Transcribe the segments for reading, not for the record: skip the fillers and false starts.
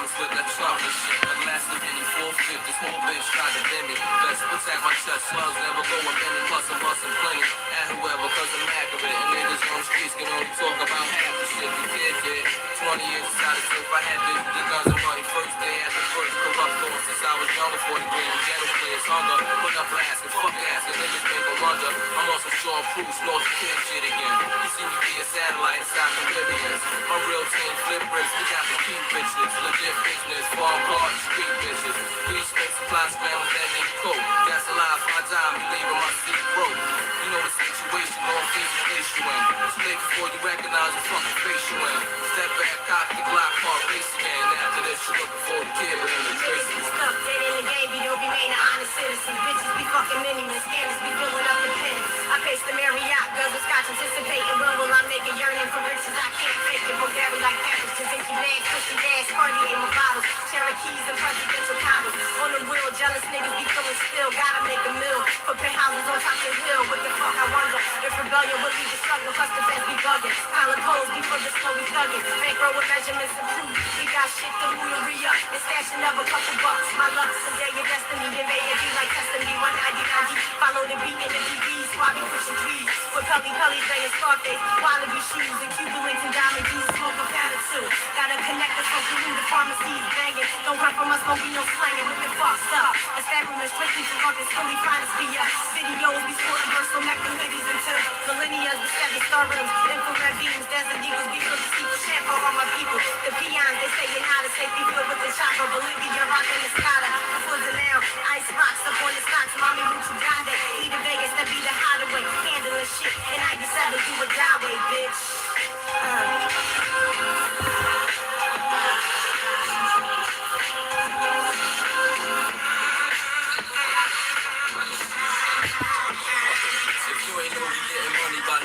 bottles with that chocolate shit. A glass of any 450, this whole bitch tried to bend me. Best protect my chest, slugs never go a penny, plus I'm busting plenty. At whoever, cause I'm accurate. And niggas on the streets can only talk about half the shit the kid did. 20 years inside the if I had the guns and money first day at the first corrupt door. Since I was younger, 40 grade, the ghetto players hunger. Put up for asking, fuck asking, niggas make a wonder. I'm also Sean Bruce, lost the kid shit again. You see me be a satellite inside the Libyans. My real team flip bricks, we got the key bitches. Legit business, farm cars, street bitches. We spent supply spam with that nigga coke. That's a lie, if I die, I'm leaving my seat broke. You know the situation, no face to face you in. Too late before you recognize the fucking face you in. Step back, cock the Glock, car race again. After this, you looking for the kid, but in the traces. Stuck dead in the game, you don't remain an honest citizen. Bitches be fucking minions, scammers be filling up the pen. I pace the Marriott, girls with scotch anticipating. When will I make a yearning for riches? I can't fake it. Bulgari like peppers, just empty bags, pushing gas, party in my bottles. Cherokees and presidential condos. On the wheel, jealous niggas be feeling still. Gotta make a meal. Put penthouses on top of the hill. What the fuck, I wonder if rebellion will lead the struggle. Cause the feds be bugging. Pile of coals before the snow be thugging. Bankroll with measurements and proof. We got shit to do to re-up. And stashing up a couple bucks. My luck, someday your destiny. Invade be like testing me. 199G. Follow the beat in the DB. Swabby pushing trees. With Pelly playing Scarface. Wallaby shoes and Cuban links and diamond juice. Smoke a pound or two. Gotta connect us from Peru to pharmacies. Banging. Don't run from us, won't be no slanging. With the fucked up. Establishment strictly for fucking Philly finest be up. Videos be sporting versatile mechanisms until millennia. The seven star rims. Infrared beams. Desert eagles be filled to see for shampoo on my people. The peons, they say you're not a safety field with the chopper. Bolivia, rockin' the Scada. The foods are now. Ice rocks up on the stocks. Mommy, Ruchi Grande. Lead to Vegas, that be the hideaway. Handling shit. In 97, do a die way, bitch.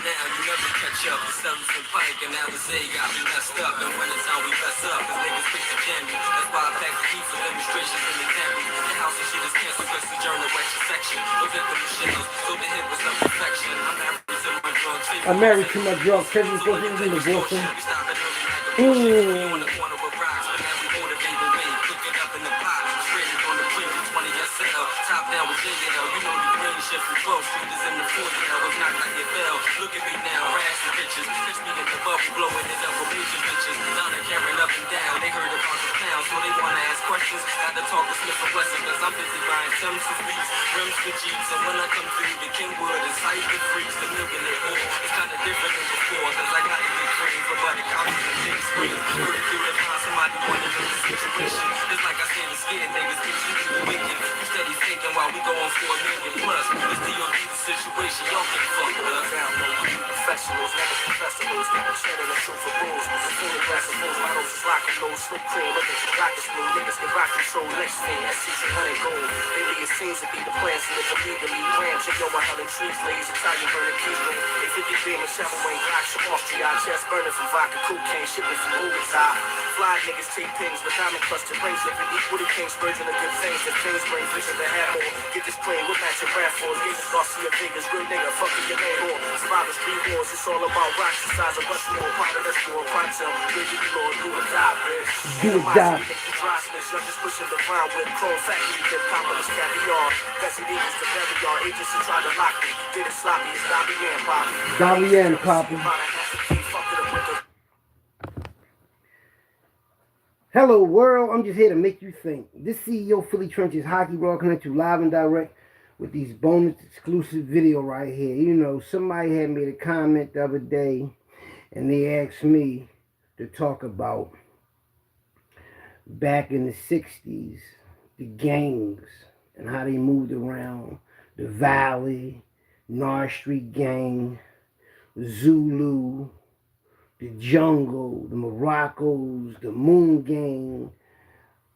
Now you never catch up. The sellers and pike and Alizé got me messed up. And when it's how we mess up, cause niggas pick the jammy. That's why I pack the heat for demonstrations and examples. The house and shit is canceled cause the journal extra section. No victim shingles, so the hit was no perfection. I'm married to my drugs. I'm married to my drugs. Kevin supposed to be the boyfriend. On the corner with rocks, but now we motivate the way. Cooking up in the pot, straight on the plate, 20 SL. Top down with JL, you know the green shit from 12th Street is in the foyer. I was not like it fell. Look at me now, rash the bitches. Catch me in the bubble, blowing it up with major bitches. Down and carrying up and down, they heard about the town, so they wanna ask questions. Got to talk to Smith and Wesson, cause I'm busy buying Timbs for beats, rims for Jeeps. And when I come through, the Kingwood is hype and freaks, the millionaire whore. It's kinda different than before, cause I gotta get green for buddy counties and big screens. Pretty through to find somebody wanna know the situation. It's like I said, the scared niggas get you wicked. You steady faking while we go on for a million plus. It's DOD the situation, y'all get fucked up. Professionals, never professionals. Shedding the truth for rules. Full of glass of fools, models is rocking low. Slip cream, looking for rocket speed. Niggas can rock control. Next thing, SC100 gold. Maybe it seems to be the plan, so it's illegally grams. You know my hell in trees, lays, Italian burning keys ring. They 50 beam and shovel wing, Glock, show off GI chest burning from vodka, cocaine, shipping from overtime. Fly niggas take pings with diamond cluster rings. If it equal to King Spurgeon of good things, the things bring vision to have more. Get this plane, we'll match your rap for. Gauges, Garcia, Vegas, real nigga, fucking your name on. Survivors, 3 wars, it's all about rocks the size of Westmore. Part of the store, quantum, really, Lord, do or die, bitch. Do or die. You're just pushing the ground with chrome factory, then populous caviar. Bessie Davis, the very yard agents who try to lock me. Did it sloppy, it's Dobby and Poppy. Dobby and Poppy. Hello world, I'm just here to make you think. This CEO Philly Trenches Hockey Raw coming at you live and direct with these bonus exclusive video right here. You know, somebody had made a comment the other day and they asked me to talk about back in the 60s, the gangs and how they moved around the Valley, North Street Gang, Zulu, the Jungle, the Moroccos, the Moon Gang,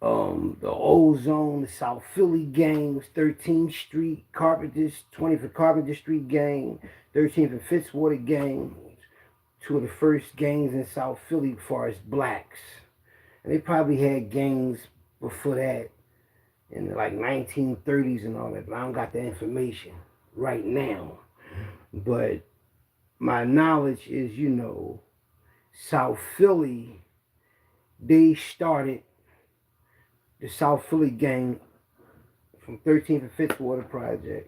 the Ozone, the South Philly Gang, 13th Street, Carpenter, 20th Carpenter Street Gang, 13th and Fitzwater Gang, two of the first gangs in South Philly as far as blacks. And they probably had gangs before that in the like 1930s and all that, but I don't got the information right now. But my knowledge is, you know, South Philly, they started the South Philly gang from 13th and Fitzwater Project,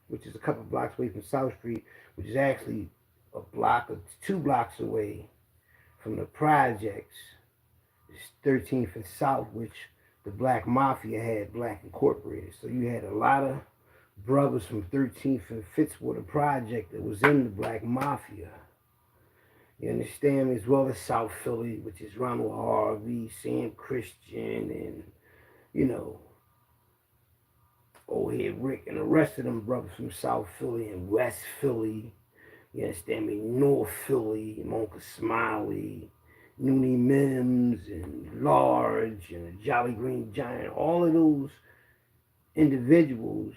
which is a couple blocks away from South Street, which is actually a block or 2 blocks away from the projects. It's 13th and South, which the Black Mafia had Black Incorporated. So you had a lot of brothers from 13th and Fitzwater Project that was in the Black Mafia. You understand me? As well as South Philly, which is Ronald Harvey, Sam Christian, and, you know, Old Head Rick, and the rest of them brothers from South Philly and West Philly. You understand me? North Philly, Monka Smiley, Noonie Mims, and Large, and the Jolly Green Giant. All of those individuals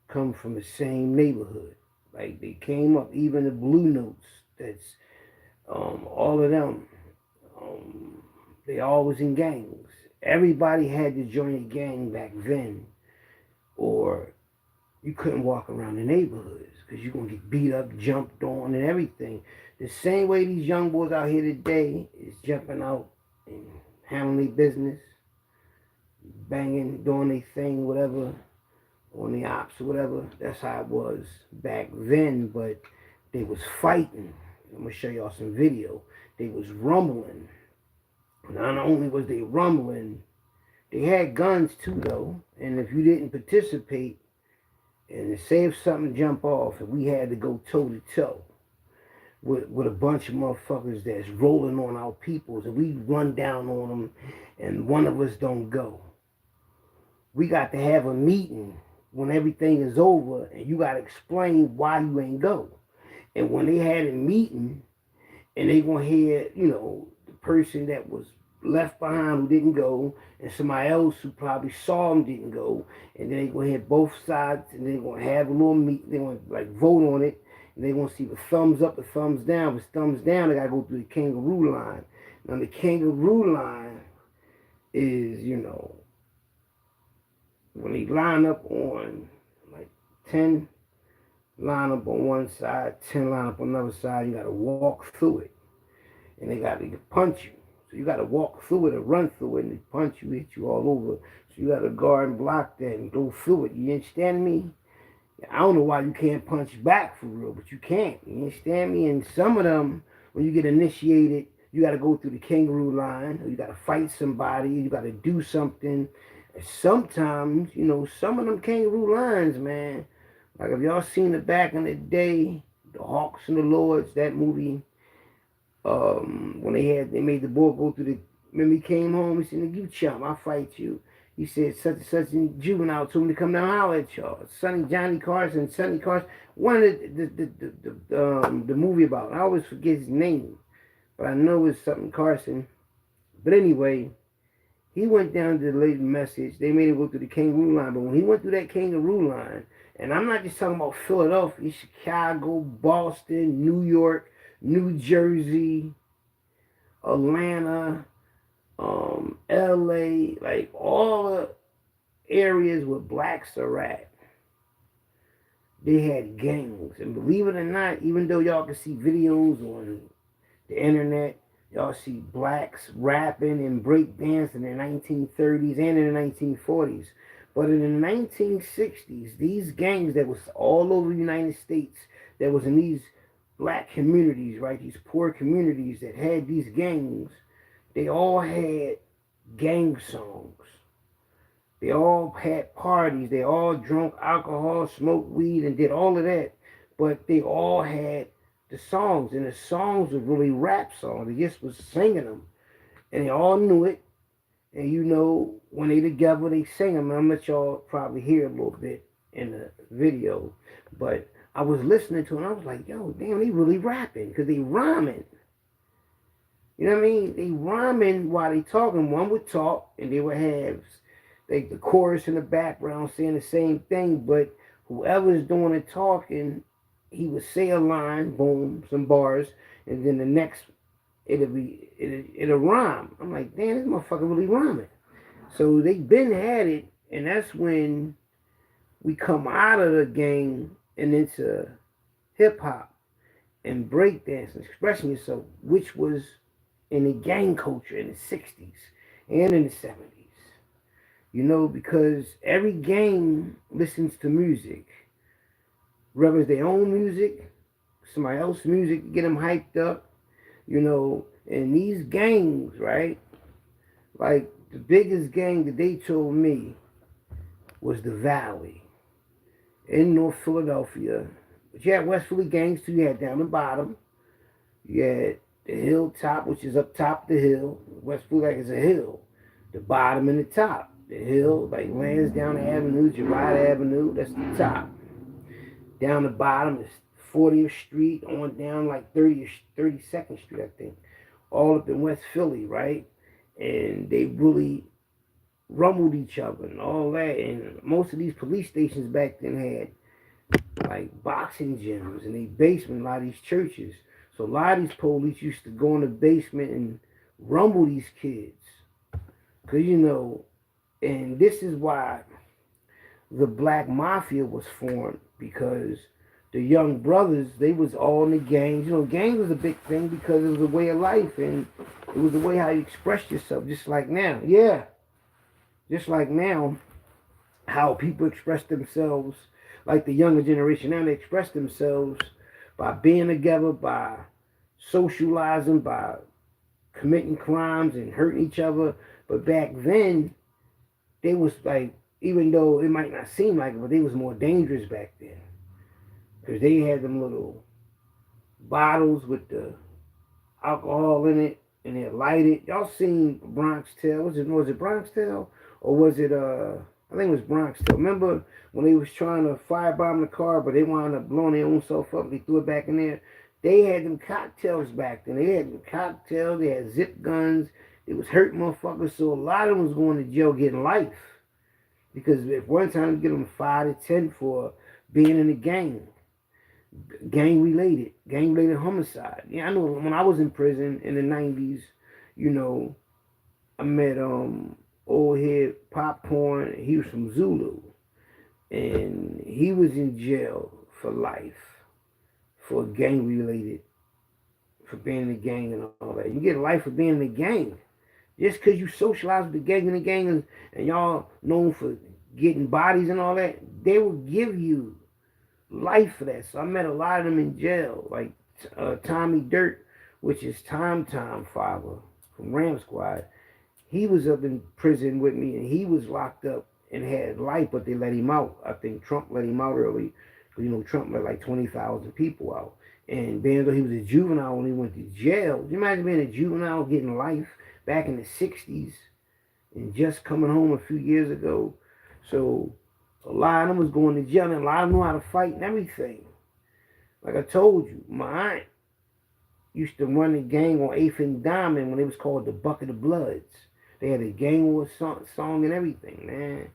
come from the same neighborhood. Like, they came up, even the Blue Notes, that's all of them, they all was in gangs. Everybody had to join a gang back then, or you couldn't walk around the neighborhoods because you're going to get beat up, jumped on, and everything. The same way these young boys out here today is jumping out and handling their business, banging, doing their thing, whatever, on the ops or whatever. That's how it was back then, but they was fighting. I'm going to show y'all some video. They was rumbling. Not only was they rumbling, they had guns too, though. And if you didn't participate, and say if something jump off, and we had to go toe to toe with a bunch of motherfuckers that's rolling on our peoples, and we run down on them, and one of us don't go. We got to have a meeting when everything is over, and you got to explain why you ain't go. And when they had a meeting, and they gonna hear, you know, the person that was left behind who didn't go, and somebody else who probably saw them didn't go, and then they gonna hear both sides, and they're gonna have a little meet. They gonna like vote on it, and they gonna see the thumbs up, the thumbs down. If it's thumbs down, they gotta go through the kangaroo line. Now the kangaroo line is, you know, when they line up on like 10. Line up on one side, 10 line up on another side. You got to walk through it. And they got to punch you. So you got to walk through it or run through it, and they punch you, hit you all over. So you got to guard and block that and go through it. You understand me? I don't know why you can't punch back for real, but you can't. You understand me? And some of them, when you get initiated, you got to go through the kangaroo line, or you got to fight somebody, you got to do something. And sometimes, you know, some of them kangaroo lines, man, like if y'all seen it back in the day, the Hawks and the Lords, that movie, when they made the boy go through the, remember he came home, he said, you chump, I'll fight you. He said, such and such and juvenile told me to come down and holler at y'all. Johnny Carson, Sonny Carson, one of the movie about, I always forget his name, but I know it's something Carson. But anyway, he went down to the late message. They made him go through the kangaroo line, but when he went through that kangaroo line, and I'm not just talking about Philadelphia, Chicago, Boston, New York, New Jersey, Atlanta, LA, like all the areas where blacks are at, they had gangs. And believe it or not, even though y'all can see videos on the internet, y'all see blacks rapping and breakdancing in the 1930s and in the 1940s. But in the 1960s, these gangs that was all over the United States, that was in these black communities, right, these poor communities that had these gangs, they all had gang songs. They all had parties. They all drank alcohol, smoked weed, and did all of that. But they all had the songs, and the songs were really rap songs. They just was singing them, and they all knew it. And you know, when they together, they sing them. I'm let y'all probably hear a little bit in the video. But I was listening to it, and I was like, yo, damn, they really rapping, because they rhyming. You know what I mean? They rhyming while they talking. One would talk, and they would have like the chorus in the background saying the same thing, but whoever's doing the talking, he would say a line, boom, some bars, and then the next, it'll rhyme. I'm like, damn, this motherfucker really rhyming. So they been had it, and that's when we come out of the gang and into hip hop and breakdance and expressing yourself, which was in the gang culture in the 60s and in the 70s. You know, because every gang listens to music, whether it's their own music, somebody else's music to get them hyped up, you know. And these gangs, right? Like the biggest gang that they told me was the Valley in North Philadelphia. But you had West Philly gangs too. You had down the bottom. You had the hilltop, which is up top of the hill. West Philly like is a hill. The bottom and the top. The hill like lands down the avenue, Girard Avenue. That's the top. Down the bottom is 40th Street on down like 32nd Street, I think. All up in West Philly, right? And they really rumbled each other and all that. And most of these police stations back then had like boxing gyms in the basement, a lot of these churches. So a lot of these police used to go in the basement and rumble these kids. Because, you know, and this is why the Black Mafia was formed, because the young brothers, they was all in the gangs. You know, gangs was a big thing because it was a way of life, and it was the way how you expressed yourself, just like now. Yeah, just like now, how people express themselves, like the younger generation now, they express themselves by being together, by socializing, by committing crimes and hurting each other. But back then, they was like, even though it might not seem like it, but they was more dangerous back then. Because they had them little bottles with the alcohol in it, and they're lighted. Y'all seen Bronx Tale? Was it Bronx Tale? Or was it, I think it was Bronx Tale. Remember when they was trying to firebomb the car, but they wound up blowing their own self up, they threw it back in there? They had them cocktails back then. They had them cocktails, they had zip guns, it was hurting motherfuckers, so a lot of them was going to jail getting life. Because at one time, you get them 5 to 10 for being in a gang. Gang related homicide. Yeah, I know when I was in prison in the 90s, you know, I met old head Popcorn. He was from Zulu, and he was in jail for life for gang related, for being in a gang and all that. You get life for being in a gang. Just because you socialize with the gang and the gang, and y'all known for getting bodies and all that, they will give you life for that. So I met a lot of them in jail, like Tommy Dirt, which is Tom father from Ram Squad. He was up in prison with me, and he was locked up and had life, but they let him out. I think Trump let him out early. You know, Trump let like 20,000 people out. And being though he was a juvenile when he went to jail, you imagine being a juvenile getting life back in the 60s and just coming home a few years ago. So a lot of them was going to jail, and a lot of them knew how to fight and everything. Like I told you, my aunt used to run a gang on 8th and Diamond when it was called the Bucket of Bloods. They had a gang war song and everything, man.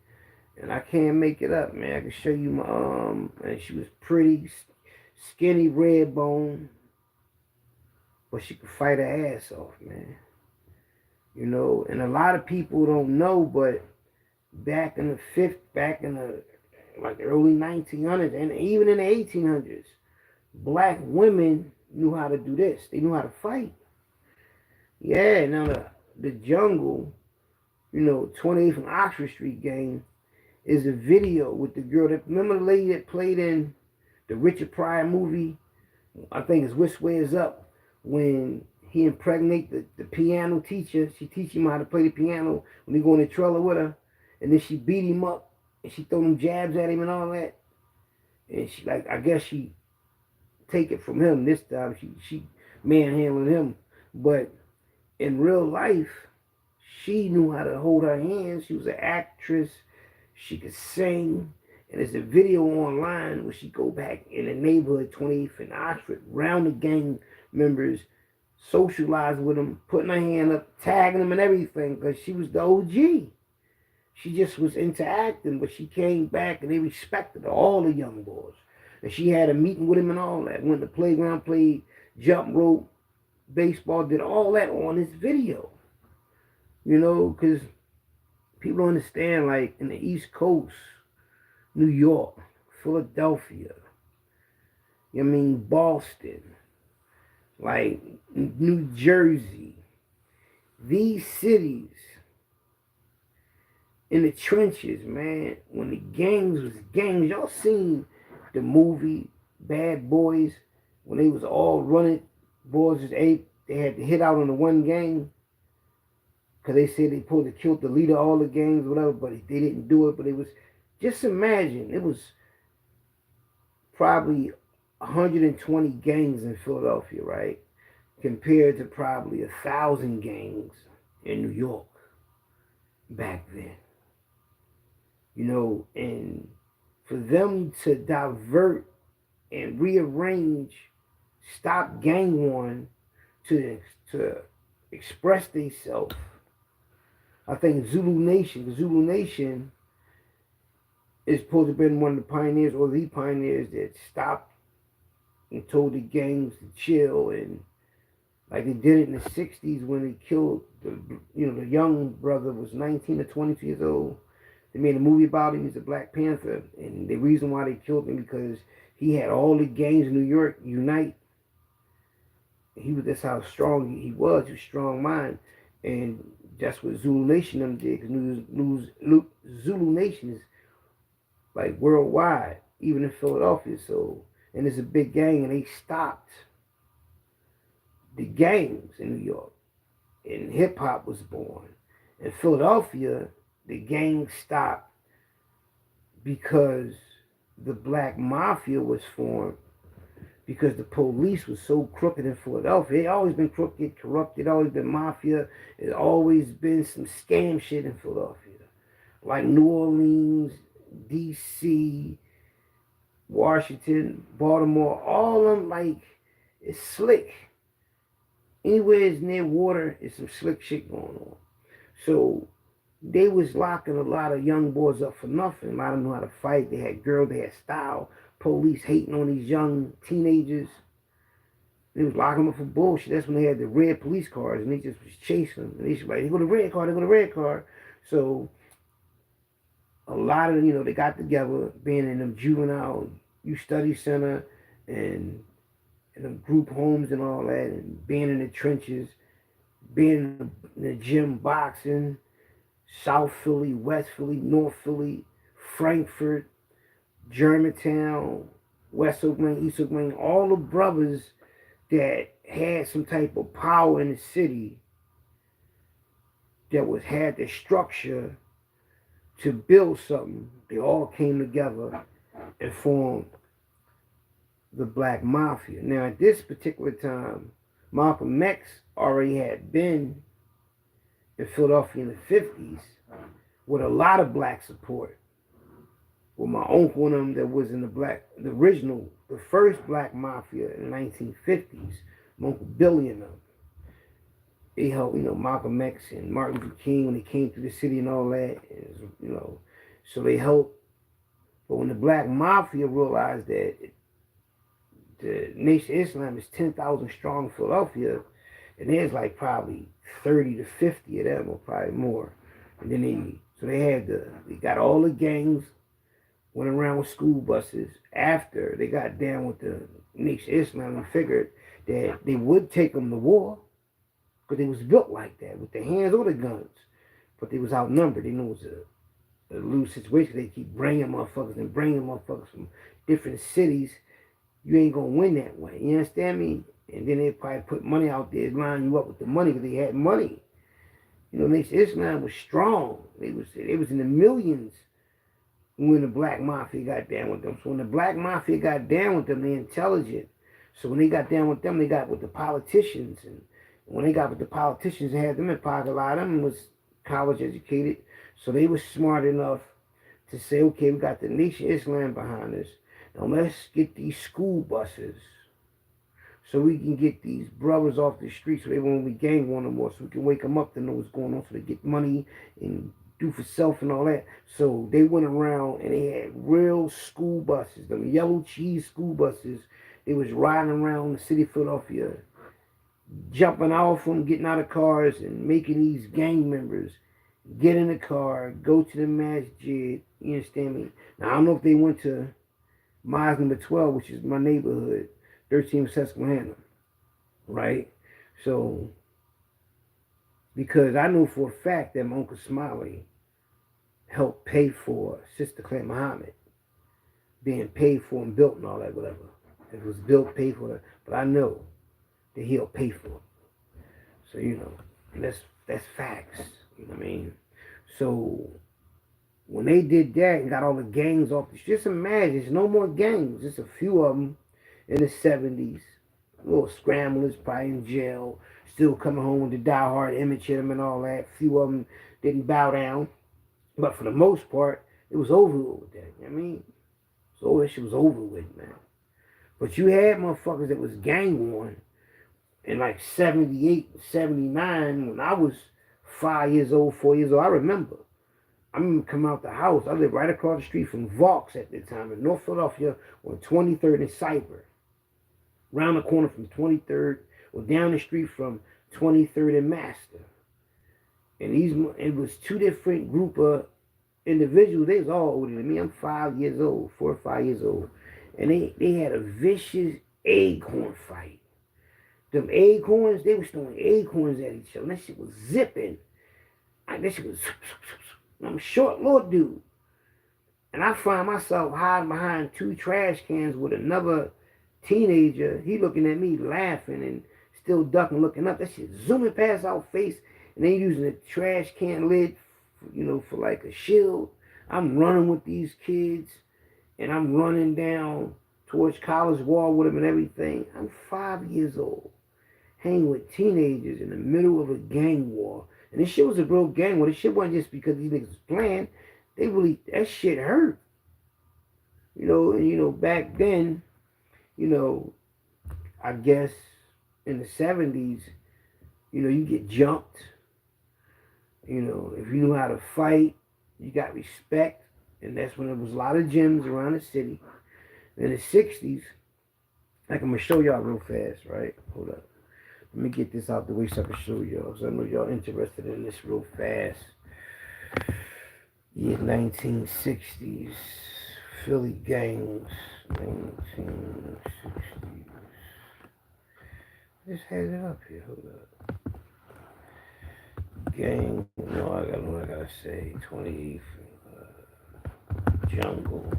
And I can't make it up, man. I can show you my, and she was pretty, skinny, red bone, but she could fight her ass off, man. You know, and a lot of people don't know, but back in the like early 1900s, and even in the 1800s, black women knew how to do this. They knew how to fight. Yeah, now the jungle, you know, 28th and Oxford Street gang is a video with the girl that, remember the lady that played in the Richard Pryor movie, I think it's Which Way Is Up, when he impregnate the piano teacher. She teach him how to play the piano when he go in the trailer with her, and then she beat him up, and she throw them jabs at him and all that. And she, like, I guess she take it from him this time. She manhandling him. But in real life, she knew how to hold her hands. She was an actress. She could sing. And there's a video online where she go back in the neighborhood, 28th and Oxford, round the gang members, socialize with them, putting her hand up, tagging them and everything, because she was the OG. She just was into acting, but she came back and they respected her, all the young boys. And she had a meeting with him and all that. Went to the playground, played jump rope, baseball, did all that on this video. You know, because people don't understand, like, in the East Coast, New York, Philadelphia, I mean, Boston, like, New Jersey, these cities in the trenches, man. When the gangs was gangs, y'all seen the movie Bad Boys when they was all running, boys was eight. They had to hit out on the one gang because they said they supposed to kill the leader of all the gangs, whatever. But they didn't do it. But it was just imagine it was probably 120 gangs in Philadelphia, right? Compared to probably 1,000 gangs in New York back then. You know, and for them to divert and rearrange, stop gang one to express themselves. I think Zulu Nation is supposed to have been one of the pioneers or the pioneers that stopped and told the gangs to chill, and like they did it in the 60s when they killed the young brother was 19 or 22 years old. They made a movie about him. He's a Black Panther, and the reason why they killed him because he had all the gangs in New York unite. That's how strong he was. He was strong mind, and that's what Zulu Nation them did. Because Zulu Nation is like worldwide, even in Philadelphia. So, and it's a big gang, and they stopped the gangs in New York, and hip hop was born. In Philadelphia, the gang stopped because the Black Mafia was formed because the police was so crooked in Philadelphia. It always been crooked, corrupted, always been mafia. It's always been some scam shit in Philadelphia. Like New Orleans, DC, Washington, Baltimore, all of them, like, it's slick. Anywhere it's near water, it's some slick shit going on. So they was locking a lot of young boys up for nothing. A lot of them knew how to fight. They had girls, they had style. Police hating on these young teenagers. They was locking them up for bullshit. That's when they had the red police cars and they just was chasing them. And they was like, they go to red car, they go to red car. So a lot of them, they got together, being in them juvenile youth study center and them group homes and all that, and being in the trenches, being in the gym boxing, South Philly, West Philly, North Philly, Frankfurt, Germantown, West Oak Lane, East Oak Lane, all the brothers that had some type of power in the city that had the structure to build something, they all came together and formed the Black Mafia. Now at this particular time, Malcolm X already had been in Philadelphia in the 50s with a lot of black support. With my uncle and them that was in the first Black Mafia in the 1950s, my Uncle Billy and them. They helped, Malcolm X and Martin Luther King when they came through the city and all that, so they helped. But when the Black Mafia realized that the Nation of Islam is 10,000 strong in Philadelphia, and there's like probably 30 to 50 of them, or probably more. And then they got all the gangs, went around with school buses. After they got down with the Nation of Islam, and figured that they would take them to war, because they was built like that, with their hands or the guns. But they was outnumbered. They knew it was a loose situation. They keep bringing motherfuckers from different cities. You ain't gonna win that way. You understand me? And then they probably put money out there, line you up with the money because they had money. Nation of Islam was strong. They was in the millions when the Black Mafia got down with them. So when the Black Mafia got down with them, they intelligent. So when they got down with them, they got with the politicians. And when they got with the politicians, they had them in pocket. A lot of them was college educated. So they was smart enough to say, okay, we got the Nation of Islam behind us. Now let's get these school buses so we can get these brothers off the street so they won't be gang one no more, so we can wake them up to know what's going on, so they get money and do for self and all that. So they went around and they had real school buses, them yellow cheese school buses. They was riding around the city of Philadelphia, jumping off them, getting out of cars and making these gang members get in the car, go to the masjid. You understand me? Now I don't know if they went to Mosque number 12, which is my neighborhood, 13 Susquehanna, right? So, because I know for a fact that my Uncle Smiley helped pay for Sister Clint Muhammad being paid for and built and all that, whatever. It was built, paid for, but I know that he'll pay for it. So that's facts. You know what I mean? So when they did that and got all the gangs off the street, just imagine, there's no more gangs. Just a few of them in the 70s. Little scramblers, probably in jail, still coming home with the die-hard image of them and all that. A few of them didn't bow down. But for the most part, it was over with that. You know what I mean? So that shit was over with, man. But you had motherfuckers that was gang on in like 78, 79, when I was 5 years old, 4 years old. I remember coming out the house. I lived right across the street from Vaux at the time in North Philadelphia on 23rd and Cyber. Round the corner from 23rd, or down the street from 23rd and Master. And it was two different group of individuals. They was all older than me. I'm 5 years old, 4 or 5 years old. And they had a vicious acorn fight. Them acorns, they was throwing acorns at each other. And that shit was zipping. That shit was... I'm a short little dude. And I find myself hiding behind two trash cans with another teenager. He looking at me laughing and still ducking, looking up. That shit zooming past our face. And they using a trash can lid, for like a shield. I'm running with these kids. And I'm running down towards College Wall with them and everything. I'm 5 years old. Hanging with teenagers in the middle of a gang war. And this shit was a real gang war. This shit wasn't just because these niggas was playing. That shit hurt. Back then, I guess in the 70s, you get jumped. If you knew how to fight, you got respect. And that's when there was a lot of gyms around the city. In the 60s, like I'm going to show y'all real fast, right? Hold up. Let me get this out the way so I can show y'all. So I know y'all interested in this real fast. Yeah, 1960s. Philly gangs. 1960s. I just had it up here. Hold up. Gang. No, I got what I gotta say. 28th. Jungle.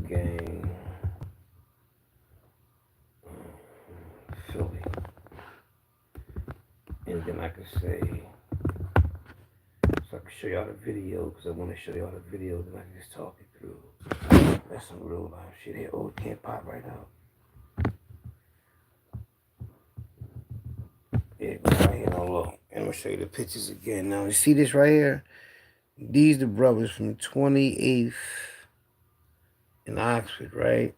Gang. Philly. And then I could say, so I can show y'all the video, because I want to show y'all the video, then I can just talk it through. That's some real life shit here. Oh, it can't pop right out. Yeah, right here, no look. And I'm going to show you the pictures again. Now, you see this right here? These the brothers from 28th in Oxford, right?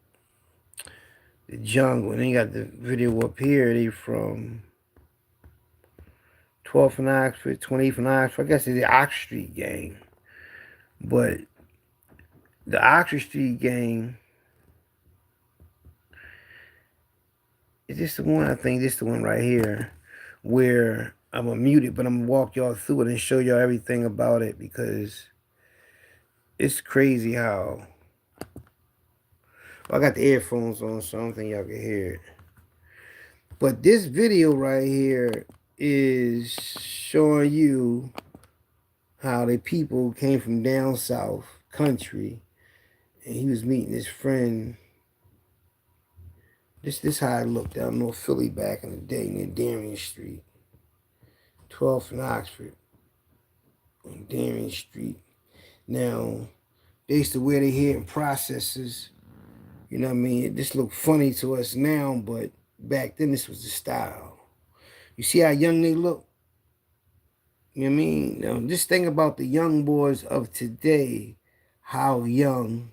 The jungle. And then you got the video up here. They from 12th and Oxford, 28th and Oxford. I guess it's the Oxford Street gang. But the Oxford Street gang is this the one? I think this the one right here where I'm going to mute it, but I'm going to walk y'all through it and show y'all everything about it, because it's crazy how... Well, I got the earphones on, so I don't think y'all can hear it. But this video right here is showing you how the people came from down south country, and he was meeting his friend. This how it looked down North Philly back in the day near Darien Street. 12th and Oxford on Darien Street. Now, they used to wear their hair in processes. You know what I mean? This look funny to us now, but back then this was the style. You see how young they look? You know what I mean? Now, just think about the young boys of today, how young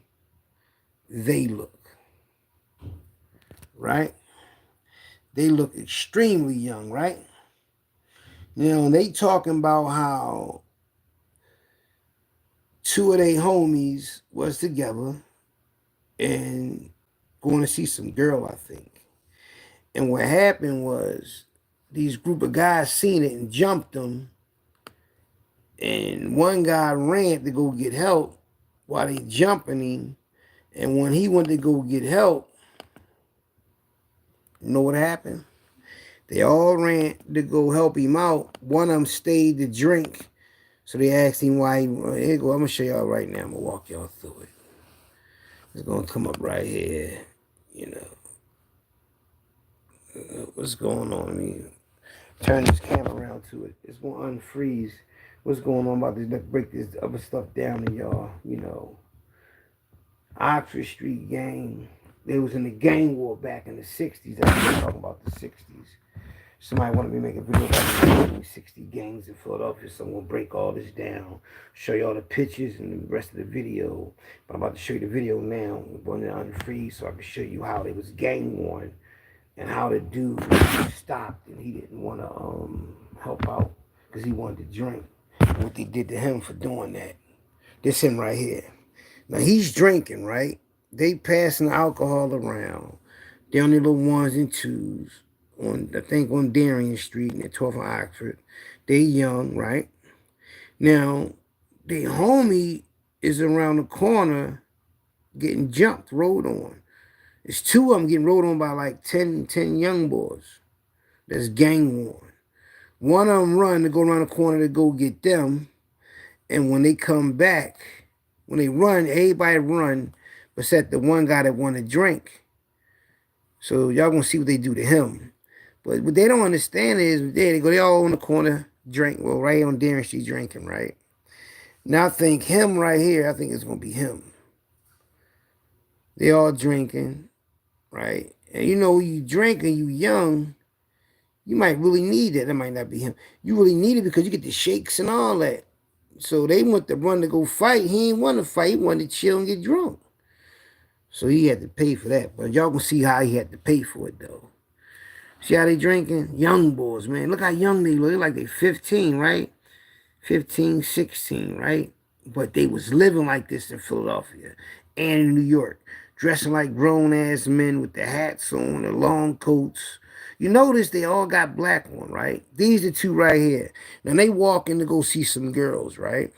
they look. Right? They look extremely young, right? They talking about how two of their homies was together and going to see some girl, I think. And what happened was these group of guys seen it and jumped them. And one guy ran to go get help while they jumping him. And when he went to go get help, you know what happened? They all ran to go help him out. One of them stayed to drink So they asked him why he, here you go, I'm gonna show y'all right now. I'm gonna walk y'all through it. It's gonna come up right here. You know, what's going on? I mean, turn this camera around to it. It's gonna unfreeze. What's going on about this? Let's break this other stuff down to y'all. You know, Oxford Street gang. They was in the gang war back in the 60s. That's what I'm talking about, the 60s. Somebody wanted me to make a video about the 60 gangs in Philadelphia, so I'm going to break all this down, show you all the pictures and the rest of the video. But I'm about to show you the video now. I'm going to unfreeze so I can show you how they was gang warring and how the dude stopped and he didn't want to help out because he wanted to drink. And what they did to him for doing that. This him right here. Now he's drinking, right? They passing the alcohol around. They on their little ones and twos on, I think, on Darien Street in the 12th of Oxford. They young, right? Now, the homie is around the corner getting jumped, rode on. It's two of them getting rode on by like 10 young boys. That's gang warring. One of them run to go around the corner to go get them. And when they come back, when they run, everybody run, except the one guy that want to drink. So y'all gonna see what they do to him. But what they don't understand is they go, they all on the corner, drink, well, right on Darien Street drinking, right? Now I think him right here, I think it's gonna be him. They all drinking, right? And you know, you drink and you young, you might really need it. That might not be him. You really need it because you get the shakes and all that. So they went to run to go fight. He didn't want to fight. He wanted to chill and get drunk. So he had to pay for that. But y'all gonna see how he had to pay for it, though. See how they drinking? Young boys, man. Look how young they look. They're like they 15, right? 15, 16, right? But they was living like this in Philadelphia and in New York. Dressing like grown-ass men with the hats on, the long coats. You notice they all got black on, right? These are two right here. Now they walk in to go see some girls, right?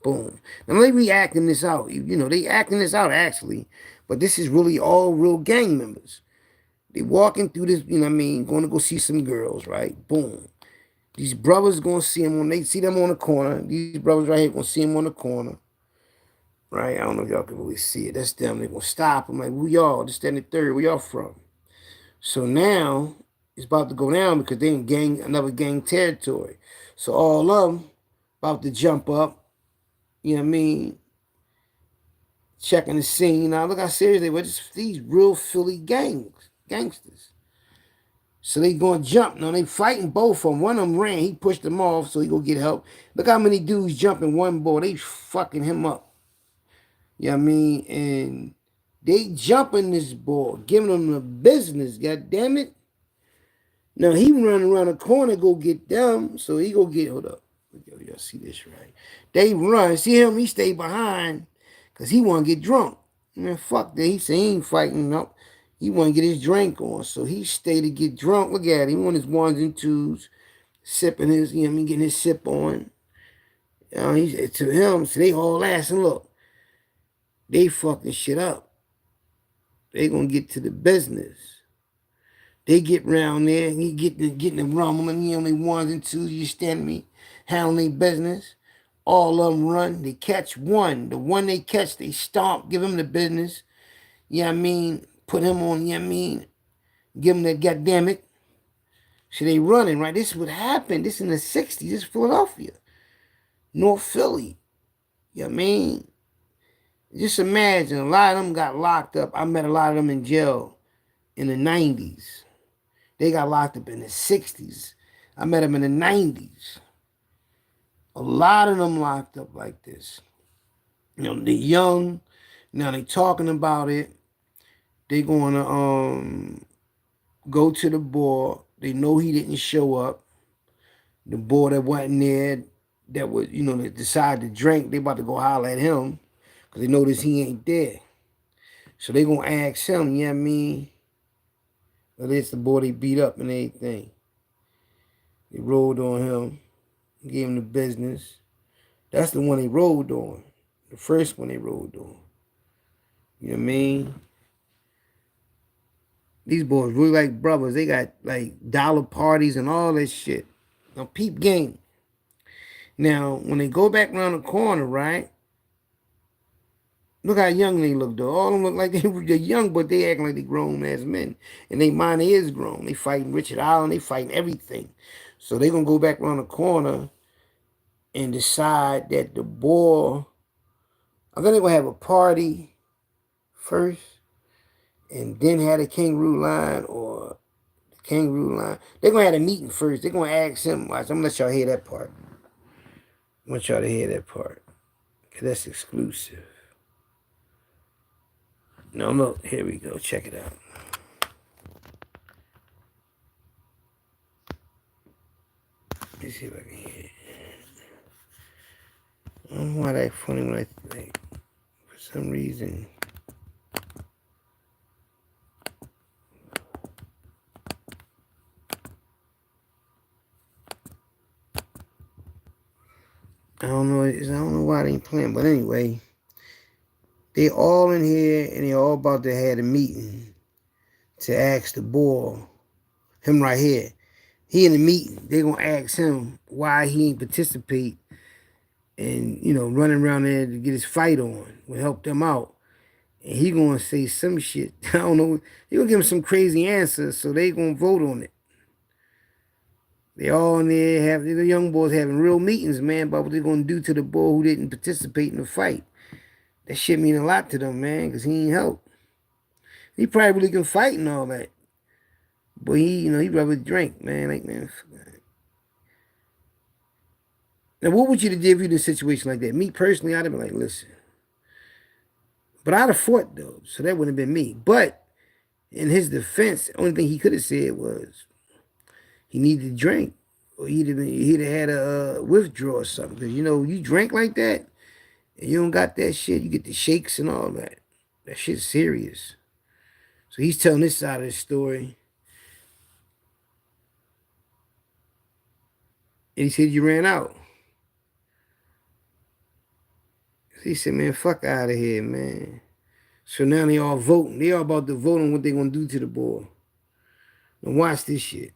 Boom. Now they reacting this out. You know, they acting this out actually. But this is really all real gang members. They walking through this, you know what I mean, going to go see some girls, right? Boom. These brothers going to see them when they see them on the corner. These brothers right here going to see them on the corner. Right? I don't know if y'all can really see it. That's them. They're going to stop. I'm like, who y'all? This, that, and the third. Where y'all from? So now it's about to go down because they in gang, another gang territory. So all of them about to jump up. You know what I mean? Checking the scene. Now look how serious they were. Just these real Philly gangsters. So they going to jump. Now they fighting both of them. One of them ran. He pushed them off so he go get help. Look how many dudes jumping one boy. They fucking him up. You know what I mean? And they jumping this boy, giving him the business. God damn it. Now he running around the corner, go get them. So he go get, hold up. Y'all see this, right? They run. See him? He stay behind because he want to get drunk. Man, fuck that. He say he ain't fighting up. He want to get his drink on. So he stay to get drunk. Look at him. He want his ones and twos. Sipping his, you know what I mean, getting his sip on. He's to him, so they all laughing. Look, they fucking shit up. They gonna get to the business. They get round there, and he getting them rumbling, you know, they ones and twos, you stand me, handling their business. All of them run, they catch one. The one they catch, they stomp, give him the business. You know what I mean? Put him on, you know what I mean? Give him that goddamn it. So they running, right? This is what happened. This in the 60s. This is Philadelphia. North Philly. You know what I mean? Just imagine, a lot of them got locked up. I met a lot of them in jail in the 90s. They got locked up in the 60s. I met them in the 90s. A lot of them locked up like this. You know, they're young. Now they talking about it. They going to go to the board. They know he didn't show up. The boy that wasn't there, that was, you know, that decided to drink, they about to go holler at him because they notice he ain't there. So they going to ask him, you know what I mean? But it's the boy they beat up and everything. They rolled on him, gave him the business. That's the one they rolled on. The first one they rolled on. You know what I mean? These boys really like brothers. They got like dollar parties and all that shit. Now peep game. Now, when they go back around the corner, right? Look how young they look, though. All of them look like they're young, but they acting like they grown as men. And they mind is grown. They fighting Richard Allen. They fighting everything. So they going to go back around the corner and decide that the boy, I think they're going to have a party first and then have a kangaroo line or the kangaroo line. They're going to have a meeting first. They're going to ask him. Watch, I'm going to let y'all hear that part. I want y'all to hear that part. Because that's exclusive. No, look. Here we go. Check it out. Let's see if I can hear it. I don't know why that funny when I think. For some reason. I don't know why they ain't playing, but anyway, they all in here and they all about to have a meeting to ask the boy, him right here. He in the meeting. They gonna ask him why he ain't participate and running around there to get his fight on. Will help them out. And he gonna say some shit. I don't know. He gonna give him some crazy answers, so they gonna vote on it. They all in there the young boys having real meetings, man, about what they're gonna do to the boy who didn't participate in the fight. That shit mean a lot to them, man, because he ain't help. He probably really can fight and all that. But he rather drink, man. Like, man. Now, what would you do if you in a situation like that? Me personally, I'd have been like, listen. But I'd have fought, though, so that wouldn't have been me. But in his defense, the only thing he could have said was he needed to drink. Or he'd have had a withdrawal or something. Because, you drink like that, and you don't got that shit, you get the shakes and all that. That shit's serious. So he's telling this side of the story. And he said, you ran out. He said, man, fuck out of here, man. So now they all voting. They all about to vote on what they going to do to the boy. Now watch this shit.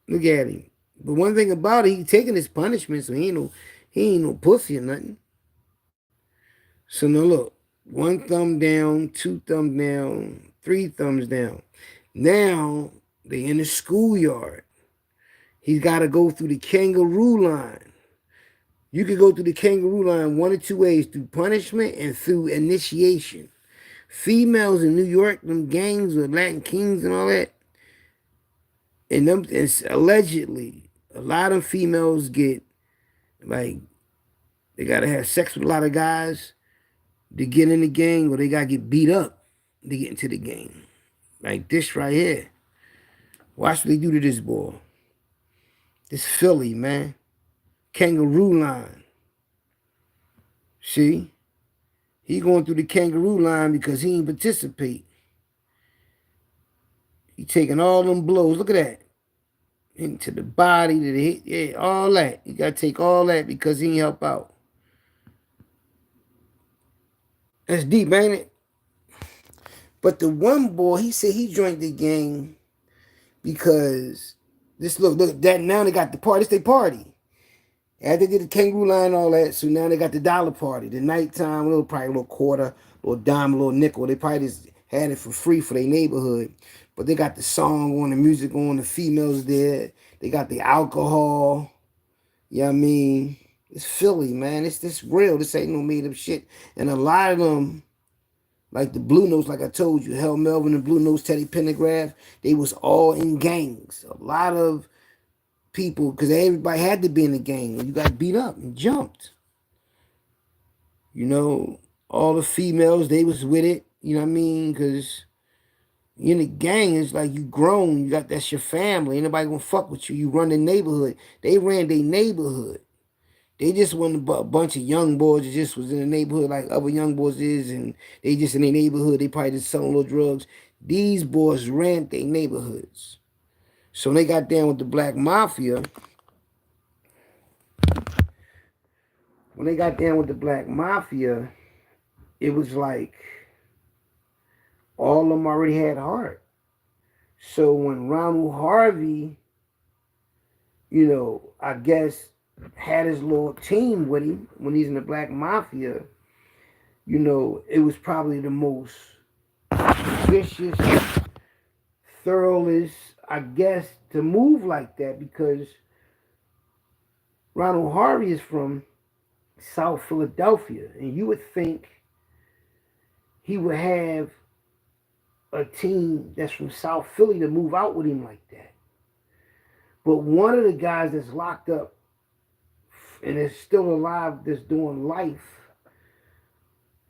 Look at him. But one thing about it, he taking his punishment, so he ain't no pussy or nothing. So now look. 1 thumb down, 2 thumbs down, 3 thumbs down. Now they in the schoolyard. He's got to go through the kangaroo line. You could go through the kangaroo line one of 2 ways, through punishment and through initiation. Females in New York, them gangs with Latin Kings and all that, and allegedly, a lot of females get, like, they got to have sex with a lot of guys to get in the gang, or they got to get beat up to get into the gang. Like this right here. Watch what they do to this boy. This Philly, man. Kangaroo line. See? He going through the kangaroo line because he ain't participate. He taking all them blows. Look at that. Into the body, to the hit, yeah, all that. You got to take all that because he ain't help out. That's deep, ain't it? But the one boy, he said he joined the gang because look, that now they got the party. It's their party. After they did the kangaroo line and all that, so now they got the dollar party. The nighttime, probably a little quarter, a little dime, a little nickel. They probably just had it for free for their neighborhood. But they got the song on, the music on, the females there. They got the alcohol. You know what I mean? It's Philly, man. It's this real. This ain't no made up shit. And a lot of them, like the Blue Notes, like I told you, Hell Melvin and Blue Notes, Teddy Pendergrass, they was all in gangs. A lot of people, because everybody had to be in the gang. You got beat up and jumped. All the females, they was with it. You know what I mean? Because in the gang, it's like you grown. That's your family. Ain't nobody gonna fuck with you. You run the neighborhood. They ran their neighborhood. They just wasn't a bunch of young boys that just was in the neighborhood like other young boys is, and they just in their neighborhood. They probably just selling little drugs. These boys ran their neighborhoods. So when they got down with the Black Mafia, it was like all of them already had heart. So when Ronald Harvey, I guess had his little team with him when he's in the Black Mafia, you know, it was probably the most vicious, thoroughest, I guess, to move like that because Ronald Harvey is from South Philadelphia, and you would think he would have a team that's from South Philly to move out with him like that. But one of the guys that's locked up and is still alive, that's doing life,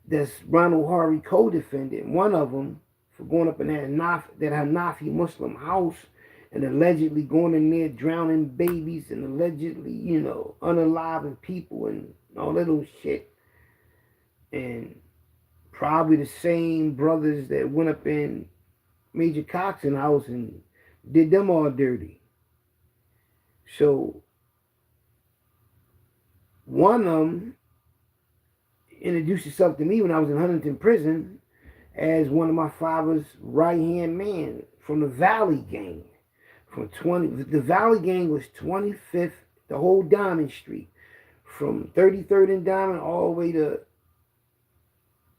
that's Ronald Harvey co-defendant, one of them for going up in that Hanafi Muslim house and allegedly going in there drowning babies and allegedly, you know, unaliving people and all that little shit. And probably the same brothers that went up in Major Coxon's house and did them all dirty. So one of them introduced himself to me when I was in Huntington Prison as one of my father's right-hand man from the Valley Gang. The Valley Gang was 25th, the whole Diamond Street, from 33rd and Diamond all the way to,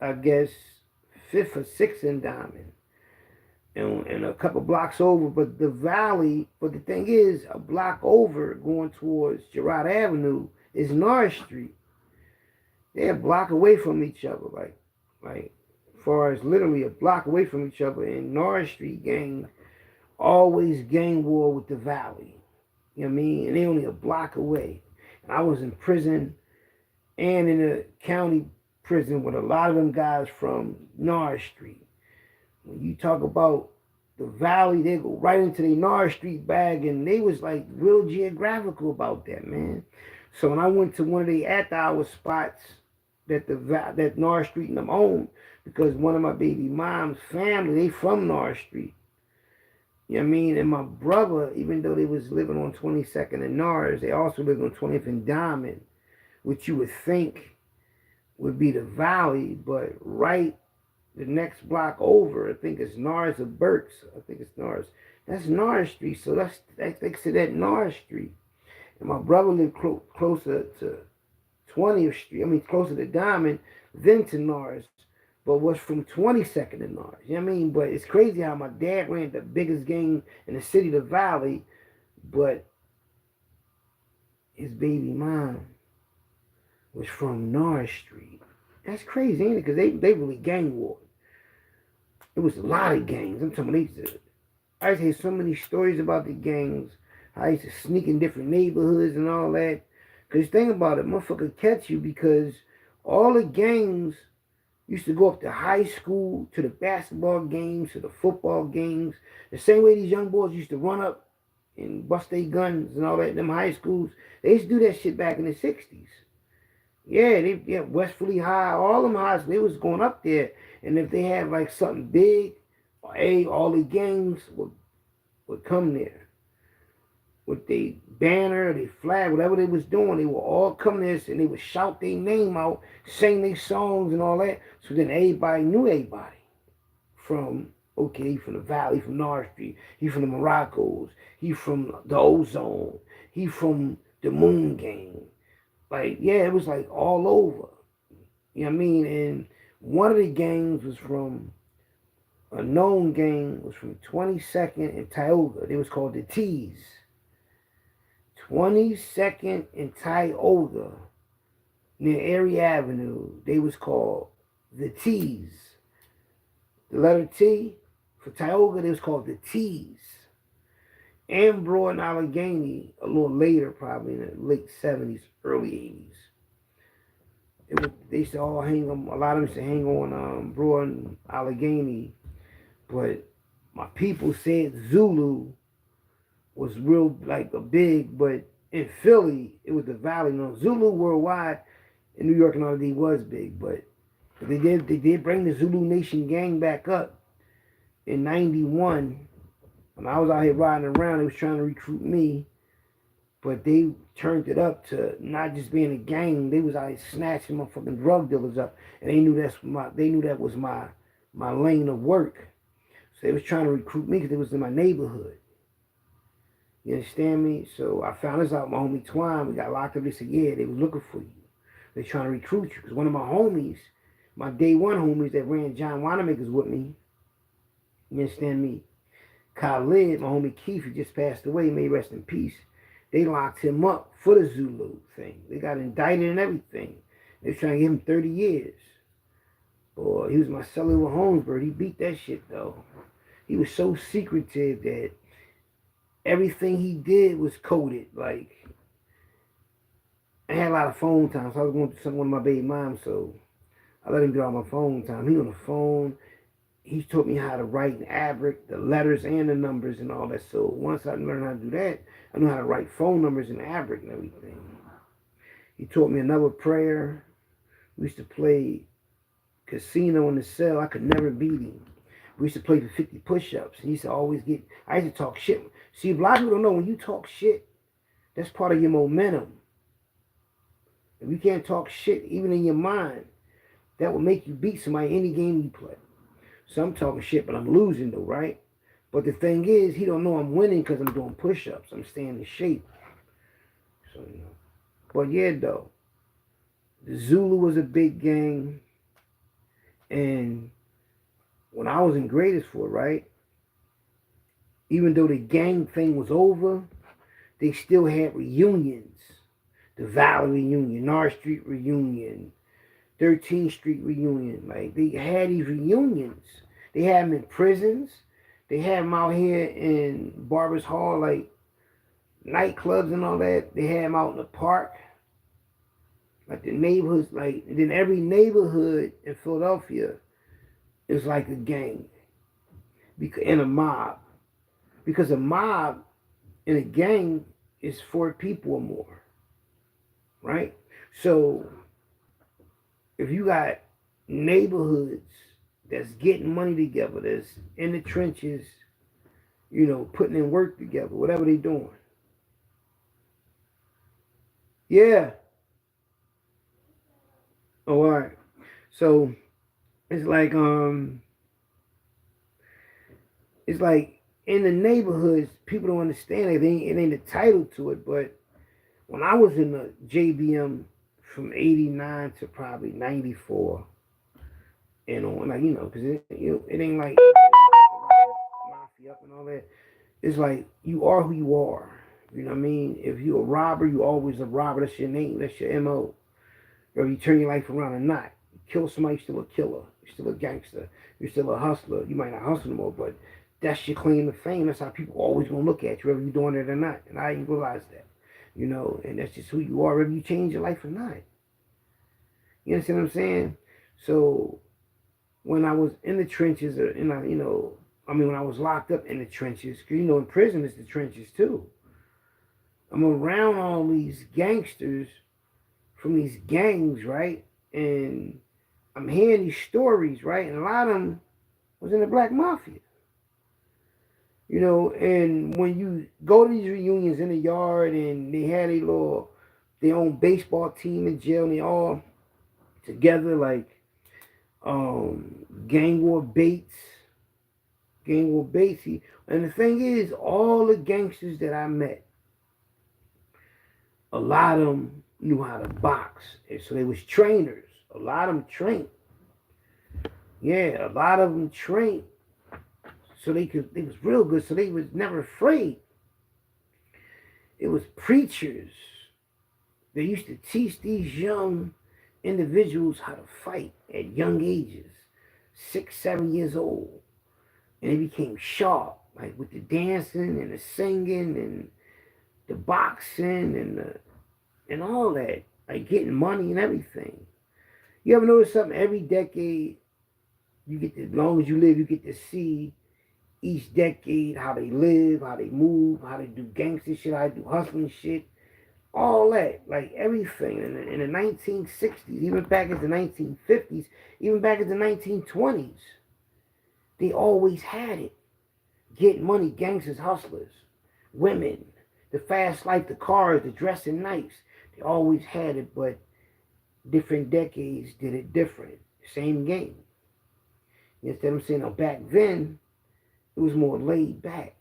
I guess, 5th or 6th and Diamond, and a couple blocks over. But the Valley, but the thing is, a block over going towards Girard Avenue is North Street. They're a block away from each other, like as far as literally a block away from each other. And North Street gang always gang war with the Valley. You know what I mean? And they only a block away. And I was in prison and in a county prison with a lot of them guys from North Street. When you talk about the Valley, they go right into the North Street bag, and they was like real geographical about that, man. So when I went to one of the after-hour spots that North Street and them owned, because one of my baby mom's family, they from North Street. You know what I mean? And my brother, even though they was living on 22nd and Norris, they also lived on 20th and Diamond, which you would think would be the Valley, but right the next block over, I think it's Norris or Burks. I think it's Norris. That's Norris Street, so that's next to that Norris Street. And my brother lived closer to 20th Street, closer to Diamond than to Norris, but was from 22nd to Norris. You know what I mean? But it's crazy how my dad ran the biggest gang in the city, the Valley, but his baby mom was from Norris Street. That's crazy, ain't it? Because they really gang warred. It was a lot of gangs. I'm talking about I used to hear so many stories about the gangs. I used to sneak in different neighborhoods and all that. Because think about it, motherfucker catch you because all the gangs used to go up to high school, to the basketball games, to the football games. The same way these young boys used to run up and bust their guns and all that in them high schools. They used to do that shit back in the 60s. Yeah, West Philly High, all them highs, they was going up there. And if they had like something big, all the gangs would come there with their banner, their flag, whatever they was doing. They would all come there and they would shout their name out, sing their songs and all that. So then everybody knew everybody. From he from the Valley, from North Street, he from the Moroccos, he from the Ozone, he from the Moon Gang. Like, yeah, it was like all over. You know what I mean? And one of the gangs was from, a known gang was from 22nd and Tioga. They was called the T's. 22nd and Tioga, near Erie Avenue, they was called the T's. The letter T, for Tioga, they was called the T's. And Broad and Allegheny, a little later, probably in the late 70s, early 80s. They used to all hang on, a lot of them used to hang on Broad and Allegheny. But my people said Zulu was real, like a big, but in Philly, it was the Valley. You know, Zulu worldwide in New York and all that was big, but they did bring the Zulu Nation gang back up in 91. When I was out here riding around, they was trying to recruit me, but they turned it up to not just being a gang. They was out here snatching motherfucking drug dealers up, and they knew that was my lane of work. So they was trying to recruit me because it was in my neighborhood. You understand me? So I found this out, my homie Twine, we got locked up. They said, yeah, they was looking for you. They trying to recruit you. Because one of my homies, my day one homies that ran John Wanamakers with me, you understand me? Khalid, my homie Keith, who just passed away, may rest in peace. They locked him up for the Zulu thing. They got indicted and everything. They was trying to give him 30 years. Boy, he was my cellular Holmesburg. He beat that shit, though. He was so secretive that everything he did was coded. Like, I had a lot of phone time, so I was going to one of my baby moms, so I let him get all my phone time. He on the phone. He taught me how to write in Arabic, the letters and the numbers and all that. So once I learned how to do that, I knew how to write phone numbers in Arabic and everything. He taught me another prayer. We used to play casino in the cell. I could never beat him. We used to play for 50 push-ups. He used to always get, I used to talk shit. See, a lot of people don't know when you talk shit, that's part of your momentum. If you can't talk shit, even in your mind, that will make you beat somebody any game you play. So I'm talking shit, but I'm losing though, right? But the thing is, he don't know I'm winning because I'm doing push-ups. I'm staying in shape. So, you know. But yeah, though, the Zulu was a big gang. And when I was in grade school, right, even though the gang thing was over, they still had reunions. The Valley reunion, North Street reunion, 13th Street reunion. Like, they had these reunions. They had them in prisons. They had them out here in Barbers Hall, like nightclubs and all that. They had them out in the park. Like the neighborhoods, like, and then every neighborhood in Philadelphia is like a gang and a mob. Because a mob and a gang is 4 people or more. Right? So if you got neighborhoods that's getting money together, that's in the trenches, you know, putting in work together, whatever they doing. Yeah. Oh, all right. So it's like in the neighborhoods, people don't understand it. It ain't a title to it, but when I was in the JBM from 89 to probably 94 and on, like, you know, because it ain't like Mafia up and all that. It's like you are who you are. You know what I mean? If you're a robber, you're always a robber. That's your name. That's your MO. Whether you turn your life around or not. You kill somebody, you're still a killer. You're still a gangster. You're still a hustler. You might not hustle no more, but that's your claim to fame. That's how people always gonna look at you, whether you're doing it or not. And I didn't realize that. You know, and that's just who you are, whether you change your life or not. You understand what I'm saying? So when I was in the trenches, and I, you know, I mean, when I was locked up in the trenches, because, you know, in prison it's the trenches too. I'm around all these gangsters from these gangs, right? And I'm hearing these stories, right? And a lot of them was in the Black Mafia. You know, and when you go to these reunions in the yard and they had their own baseball team in jail and they all together, like Gang War Bates. And the thing is, all the gangsters that I met, a lot of them knew how to box. And so they was trainers. A lot of them trained. Yeah, a lot of them trained. So they was real good, so they was never afraid. It was preachers. They used to teach these young individuals how to fight at young ages, 6, 7 years old. And they became sharp, like with the dancing and the singing and the boxing and all that, like getting money and everything. You ever notice something? Every decade, you get as long as you live, you get to see each decade how they live, how they move, how they do gangster shit, how they do hustling shit, all that, like everything. In the 1960s, even back in the 1950s, even back in the 1920s, they always had it. Getting money, gangsters, hustlers, women, the fast life, the cars, the dressing nice. They always had it, but different decades did it different. Same game. You understand what I'm saying? Now, back then, it was more laid back.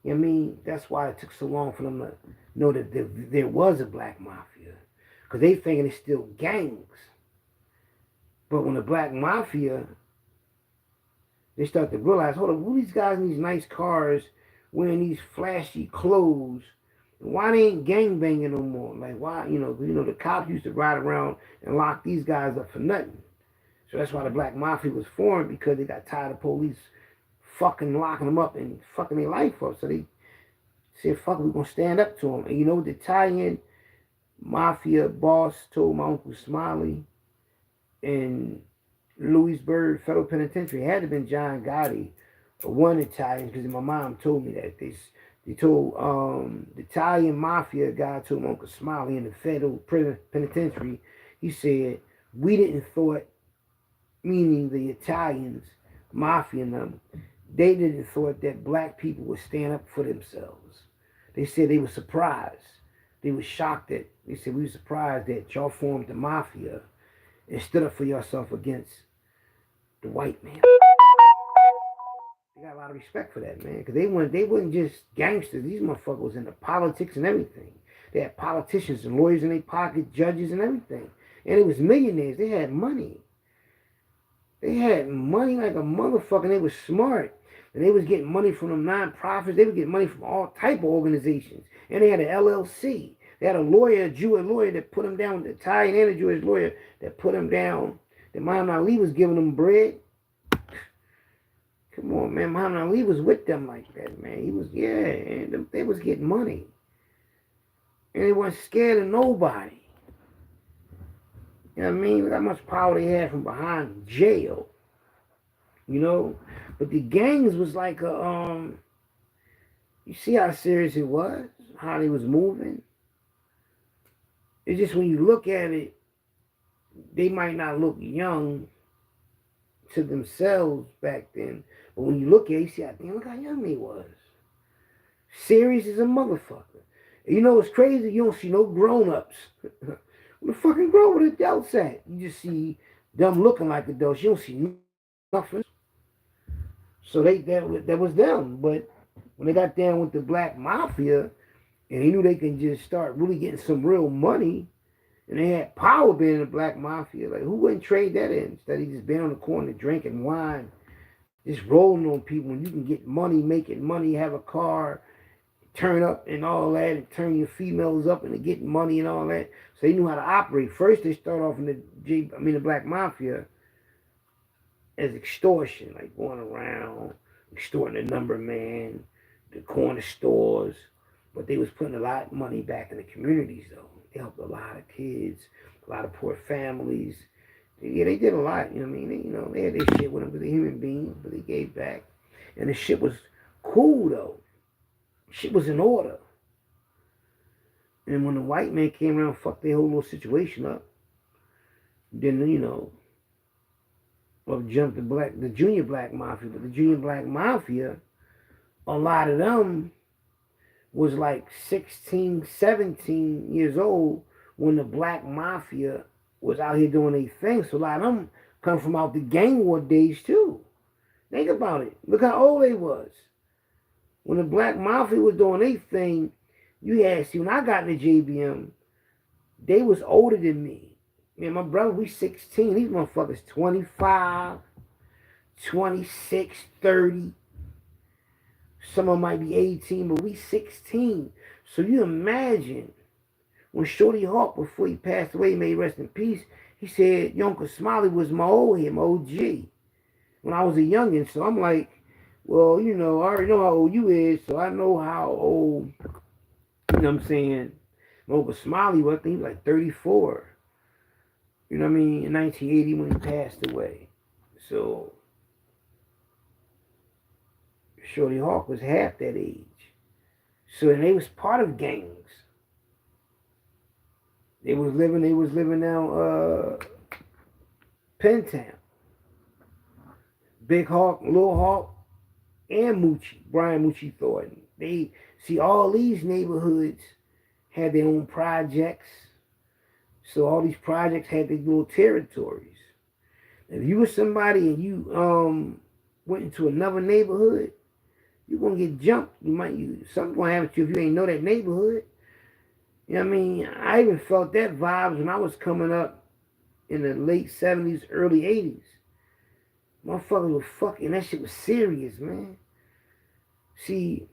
You know what I mean? That's why it took so long for them to know that there was a black mafia. Because they thinking it's still gangs. But when the black mafia, they start to realize, hold on, who these guys in these nice cars wearing these flashy clothes? Why they ain't gang banging no more? Like why, the cops used to ride around and lock these guys up for nothing. So that's why the black mafia was formed, because they got tired of police fucking locking them up and fucking their life up. So they said, fuck it, we're gonna stand up to them. And you know what the Italian mafia boss told my Uncle Smiley in Louisburg Federal Penitentiary? It had to have been John Gotti or one Italian, because my mom told me that. They told the Italian mafia guy told my Uncle Smiley in the Federal Penitentiary, he said, we didn't thought, meaning the Italians, mafia and them, they didn't thought that black people would stand up for themselves. They said they were surprised. They were shocked that, they said, we were surprised that y'all formed the mafia and stood up for yourself against the white man. They got a lot of respect for that, man, because they wasn't just gangsters. These motherfuckers was into politics and everything. They had politicians and lawyers in their pocket, judges and everything. And it was millionaires. They had money. They had money like a motherfucker, and they was smart. And they was getting money from them non-profits. They were getting money from all type of organizations. And they had an LLC. They had a lawyer, a Jewish lawyer that put them down, the Italian and a Jewish lawyer that put them down. That Muhammad Ali was giving them bread. Come on, man. Muhammad Ali was with them like that, man. He was, and they was getting money. And they weren't scared of nobody. You know what I mean? Look how much power they had from behind jail. But the gangs was like a, you see how serious it was? How they was moving? It's just when you look at it, they might not look young to themselves back then. But when you look at it, you see, look how young they was. Serious as a motherfucker. You know what's crazy? You don't see no grown-ups. Where the fucking grown adults at? You just see them looking like adults. You don't see nothing. So that was them. But when they got down with the black mafia, and they knew they can just start really getting some real money, and they had power being in the black mafia, like who wouldn't trade that in? Instead of just being on the corner drinking wine, just rolling on people, and you can get money, making money, have a car, turn up and all that, and turn your females up and getting money and all that. So they knew how to operate. First, they start off in the black mafia as extortion, like going around extorting the number man, the corner stores. But they was putting a lot of money back in the communities, though. They helped a lot of kids, a lot of poor families. Yeah, they did a lot. You know what I mean? They had their shit with them because they're human beings, but they gave back. And the shit was cool, though. Shit was in order. And when the white man came around and fucked their whole little situation up, then, jumped the junior black mafia. But the junior black mafia, a lot of them was like 16, 17 years old when the black mafia was out here doing their thing. So a lot of them come from out the gang war days too. Think about it. Look how old they was. When the black mafia was doing their thing, when I got in the JBM, they was older than me. Man, my brother, we 16. These motherfuckers 25, 26, 30. Some of them might be 18, but we 16. So you imagine when Shorty Hawk, before he passed away, may rest in peace, he said, your Uncle Smiley was my OG, when I was a youngin'. So I'm like, well, I already know how old you is, so I know how old, what I'm saying, my Uncle Smiley was. I think he was like 34. In 1980 when he passed away. So Shorty Hawk was half that age. So and they was part of gangs. They was living down Pentown. Big Hawk, Little Hawk, and Moochie, Brian Moochie Thornton. They see all these neighborhoods had their own projects. So all these projects had their little territories. If you were somebody and you went into another neighborhood, you're gonna get jumped. Something gonna happen to you if you ain't know that neighborhood. You know what I mean? I even felt that vibes when I was coming up in the late 70s, early 80s. Motherfuckers were fucking, that shit was serious, man. See,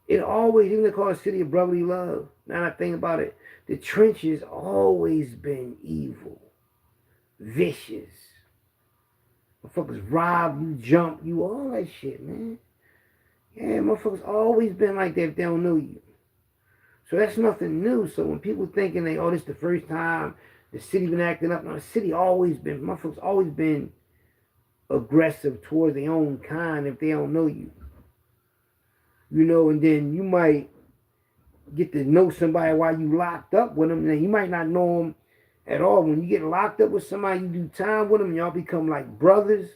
it always, even they call it City of Brotherly Love. Now that I think about it, the trenches always been evil, vicious. Motherfuckers rob you, jump you, all that shit, man. Yeah, motherfuckers always been like that if they don't know you. So that's nothing new. So when people thinking they, oh, this is the first time the city been acting up, no, the city always been, motherfuckers always been aggressive towards their own kind if they don't know you. You know, and then you might get to know somebody while you locked up with them. Now, you might not know them at all. When you get locked up with somebody, you do time with them, y'all become like brothers.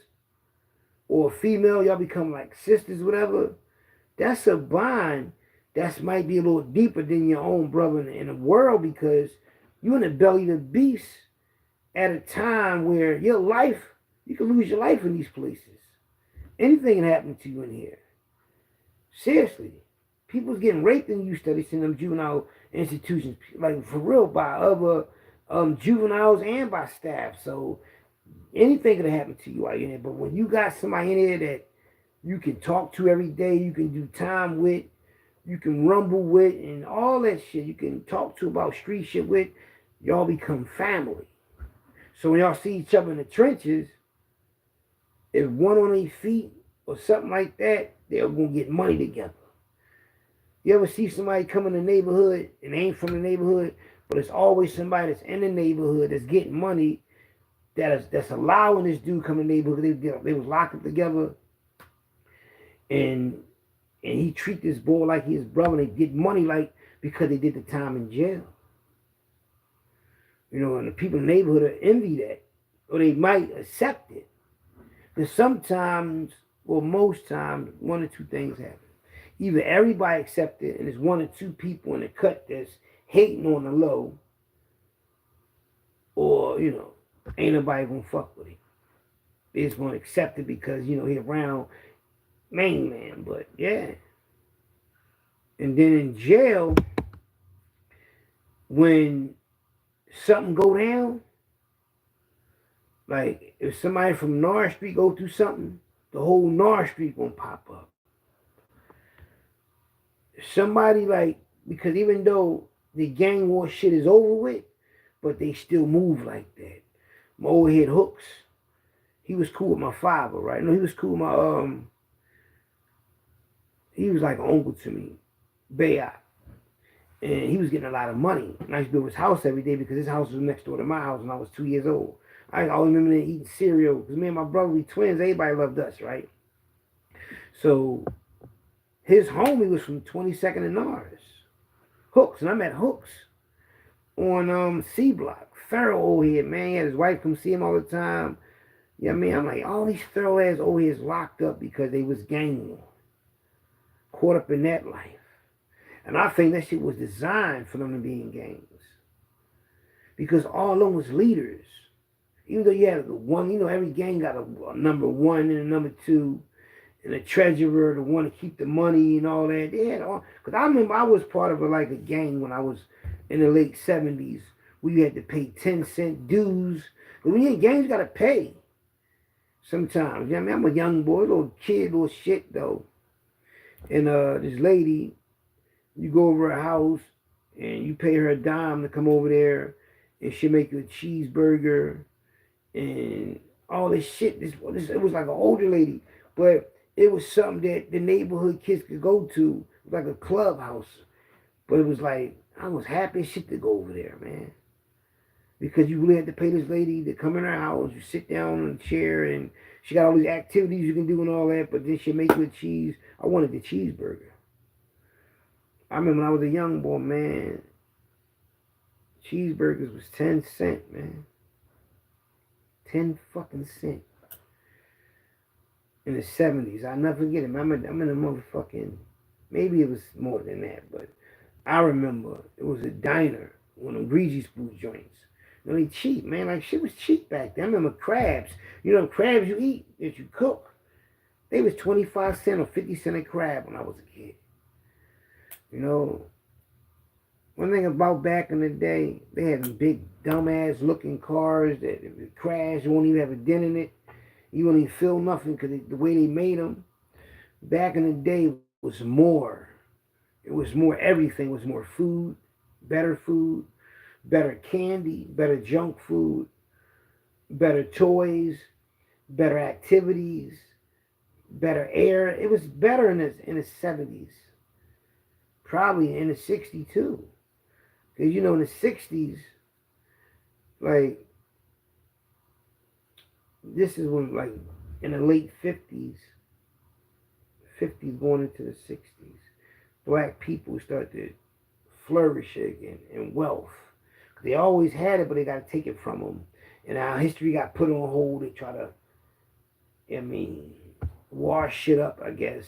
Or female, y'all become like sisters, whatever. That's a bond that might be a little deeper than your own brother in the world, because you're in the belly of the beast at a time where your life, you can lose your life in these places. Anything can happen to you in here. Seriously. People's getting raped in youth studies in them juvenile institutions, like for real, by other juveniles and by staff. So anything could happen to you while you're in there. But when you got somebody in there that you can talk to every day, you can do time with, you can rumble with, and all that shit, you can talk to about street shit with, y'all become family. So when y'all see each other in the trenches, if one on their feet or something like that, they're going to get money together. You ever see somebody come in the neighborhood and they ain't from the neighborhood, but it's always somebody that's in the neighborhood that's getting money, that's allowing this dude come in the neighborhood. They was locked up together, and he treat this boy like his brother. And they get money like because they did the time in jail. You know, and the people in the neighborhood will envy that, or they might accept it. Because sometimes, well, most times, one or two things happen. Either everybody accepts it, and there's one or two people in the cut that's hating on the low, or, you know, ain't nobody gonna fuck with him. They just gonna accept it because, you know, he around main man, but yeah. And then in jail, when something go down, like if somebody from North Street go through something, the whole North Street gonna pop up. Somebody like, because even though the gang war shit is over with, but they still move like that. My old head Hooks, he was cool with my father, right? No, he was cool with my, he was like an uncle to me, Bayat. And he was getting a lot of money. And I used to go to his house every day because his house was next door to my house when I was 2 years old. I always remember eating cereal because me and my brother, we twins, everybody loved us, right? So his homie was from 22nd and Norris, Hooks, and I met Hooks on C Block. Feral old head, man. He had his wife come see him all the time. Yeah, you know I mean, I'm like, all these feral ass old heads locked up because they was gang war, caught up in that life. And I think that shit was designed for them to be in gangs, because all of them was leaders. Even though you had one, you know, every gang got a number one and a number two, and a treasurer, the one to keep the money and all that. They had all, because I remember I was part of a gang when I was in the late 70s, where you had to pay 10-cent dues. But when you're in gangs, you got to pay sometimes. You know what I mean? I'm a young boy, little kid, little shit, though. And this lady, you go over her house, and you pay her a dime to come over there, and she'll make you a cheeseburger, and all this shit. It was like an older lady, but it was something that the neighborhood kids could go to. It was like a clubhouse. But it was like, I was happy as shit to go over there, man. Because you really had to pay this lady to come in her house. You sit down on a chair, and she got all these activities you can do and all that, but then she'll make you a cheese. I wanted the cheeseburger. I remember when I was a young boy, man, cheeseburgers was 10 cents, man. 10 fucking cents. In the 70s. I'll never forget it. I'm in a motherfucking, maybe it was more than that, but I remember it was a diner, one of them greasy spoon joints. You know, they cheap, man. Like, shit was cheap back then. I remember crabs. You know, crabs you eat that you cook. They was 25 cent or 50 cent a crab when I was a kid. You know, one thing about back in the day, they had them big dumbass looking cars that if it crashed, you won't even have a dent in it. You won't even feel nothing because the way they made them. Back in the day was more. It was more everything. It was more food, better candy, better junk food, better toys, better activities, better air. It was better in the 70s, probably in the 60s too. Because you know in the 60s, like this is when like in the late 50s going into the 60s, black people start to flourish again in wealth. They always had it, but they got to take it from them. And our history got put on hold. They try to, I mean, wash shit up, I guess,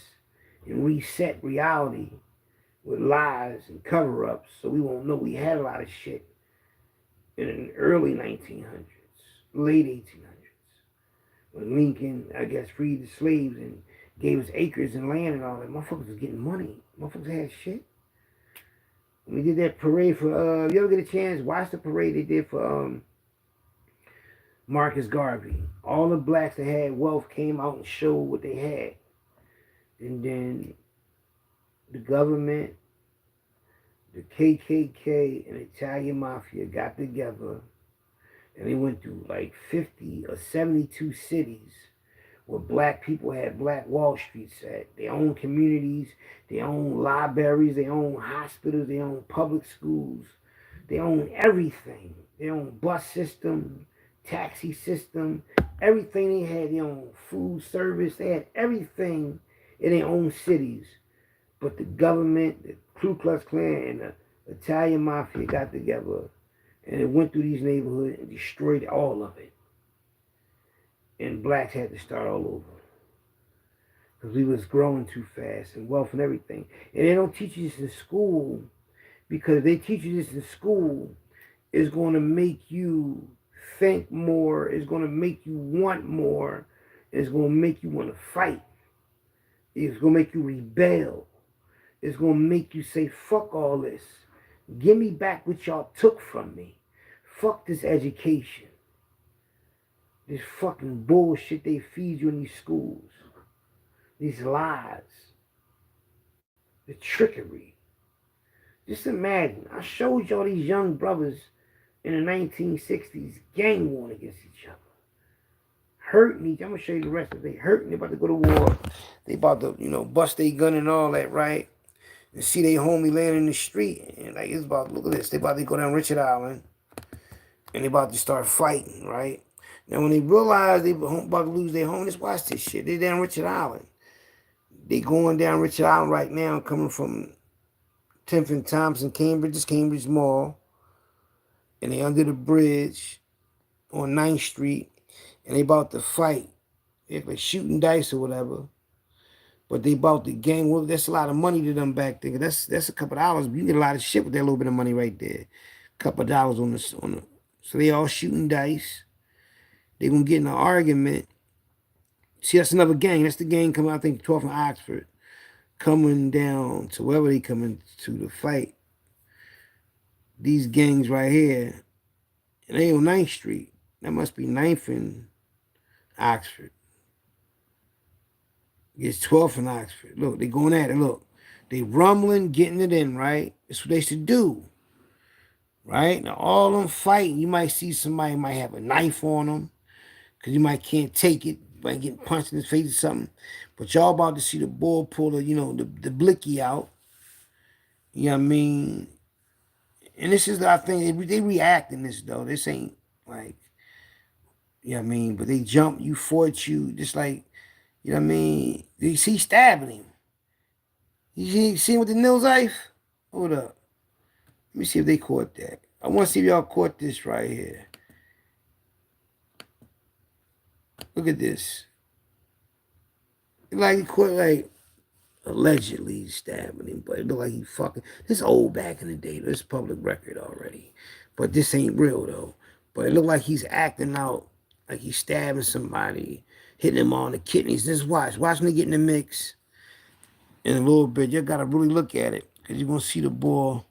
and reset reality with lies and cover ups so we won't know we had a lot of shit in the early 1900s, late 1800s. When Lincoln, I guess, freed the slaves and gave us acres and land and all that, motherfuckers was getting money. Motherfuckers had shit. We did that parade for, if you ever get a chance, watch the parade they did for Marcus Garvey. All the blacks that had wealth came out and showed what they had. And then the government, the KKK, and the Italian Mafia got together and they went through like 50 or 72 cities where black people had black Wall Streets at. They own communities, they own libraries, they own hospitals, they own public schools, they own everything. They own bus system, taxi system, everything they had. They own food service, they had everything in their own cities. But the government, the Ku Klux Klan, and the Italian Mafia got together and it went through these neighborhoods and destroyed all of it. And blacks had to start all over because we was growing too fast and wealth and everything. And they don't teach you this in school because if they teach you this in school, it's going to make you think more. It's going to make you want more. It's going to make you want to fight. It's going to make you rebel. It's going to make you say, fuck all this. Give me back what y'all took from me. Fuck this education. This fucking bullshit they feed you in these schools. These lies. The trickery. Just imagine. I showed y'all these young brothers in the 1960s gang warring against each other. Hurting each. I'm going to show you the rest of it. They hurting. They about to go to war. They about to, bust their gun and all that, right? And see their homie laying in the street. And like, it's about, look at this. They about to go down Richard Island. And they about to start fighting, right? Now, when they realize they about to lose their home, just watch this shit. They down Richard Island. They going down Richard Island right now, coming from 10th and Thompson, Cambridge. This Cambridge Mall. And they under the bridge on 9th Street. And they about to fight. They're like shooting dice or whatever. But they about to gang. Well, that's a lot of money to them back there. That's a couple of dollars. You get a lot of shit with that little bit of money right there. A couple of dollars on the. So they all shooting dice. They gonna get in an argument. See, that's another gang. That's the gang coming, I think, 12th and Oxford. Coming down to wherever they coming to the fight. These gangs right here. And they on 9th Street. That must be 9th and Oxford. It's 12th and Oxford. Look, they going at it. Look. They rumbling, getting it in, right? That's what they should do. Right? Now, all them fighting, you might see somebody might have a knife on them. Because you might can't take it. You might get punched in the face or something. But y'all about to see the bull pull the blicky out. You know what I mean? And this is, I think, they react in this, though. This ain't like, you know what I mean? But they jump, you fought you, just like, you know what I mean? You see stabbing him. You see him with the nose knife? Hold up. Let me see if they caught that. I want to see if y'all caught this right here. Look at this. Like he caught, like, allegedly stabbing him, but it looked like he fucking. This old back in the day. This public record already. But this ain't real, though. But it looked like he's acting out like he's stabbing somebody, hitting him on the kidneys. Just watch me get in the mix in a little bit. You gotta really look at it, because you're gonna see the boy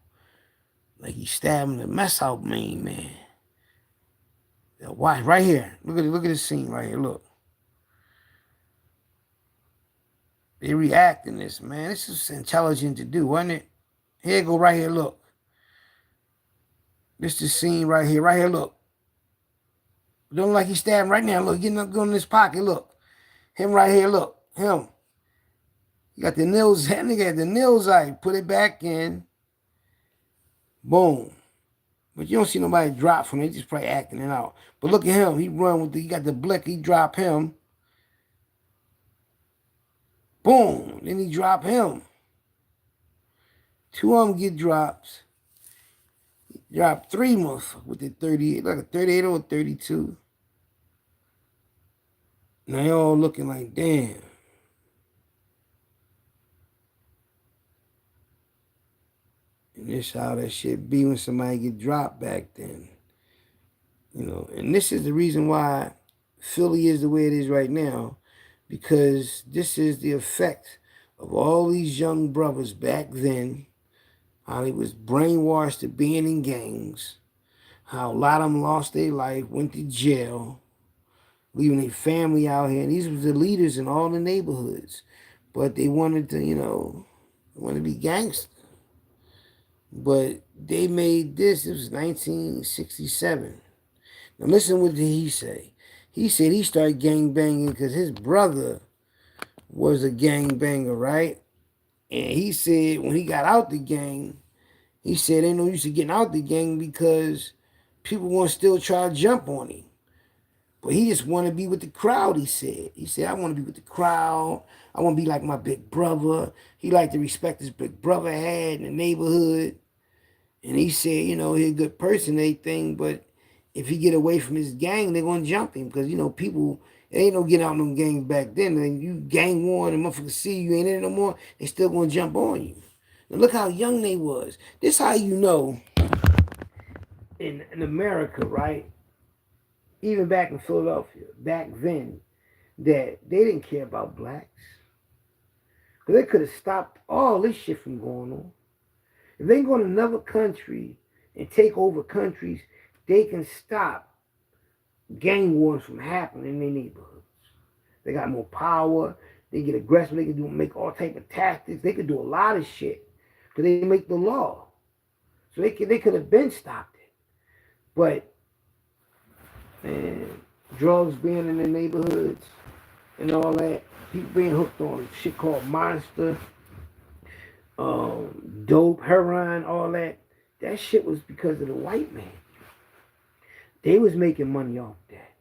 like he's stabbing the mess out man. Now watch right here. Look at this scene right here. Look. They reacting this, man. This is intelligent to do, wasn't it? Here go right here, look. This is the scene right here. Right here, look. Don't look like he's stabbing right now. Look, getting up, going in his pocket. Look. Him right here, look. Him. You got the nails, that nigga had the nails out. Put it back in. Boom. But you don't see nobody drop from it. He just probably acting it out. But look at him. He run with he got the blick. He drop him. Boom. Then he drop him. Two of them get drops. Drop three motherfuckers with the 38, like a 38 or a 32. Now they all looking like, damn. And this how that shit be when somebody get dropped back then. You know, and this is the reason why Philly is the way it is right now, because this is the effect of all these young brothers back then, how they was brainwashed to being in gangs, how a lot of them lost their life, went to jail, leaving their family out here. And these were the leaders in all the neighborhoods. But they wanted to, you know, want to be gangsters. But they made this, it was 1967. Now listen what did he say. He said he started gang banging because his brother was a gang banger, right? And he said when he got out the gang, he said ain't no use of getting out the gang because people want to still try to jump on him. But he just want to be with the crowd, he said. He said, I want to be with the crowd. I want to be like my big brother. He liked the respect his big brother had in the neighborhood. And he said, you know, he's a good person, everything, but if he get away from his gang, they're going to jump him. Because, you know, people, it ain't no getting out in them gangs back then. And you gang war and motherfuckers see you ain't in it no more, they still going to jump on you. Now look how young they was. This how you know in America, right? Even back in Philadelphia, back then, that they didn't care about blacks. Because they could have stopped all this shit from going on. If they go to another country and take over countries, they can stop gang wars from happening in their neighborhoods. They got more power. They get aggressive. They can make all type of tactics. They could do a lot of shit because they make the law. So they could have been stopped it. But, man, drugs being in the neighborhoods and all that, people being hooked on shit called Monster, dope, heroin, all that. That shit was because of the white man. They was making money off that.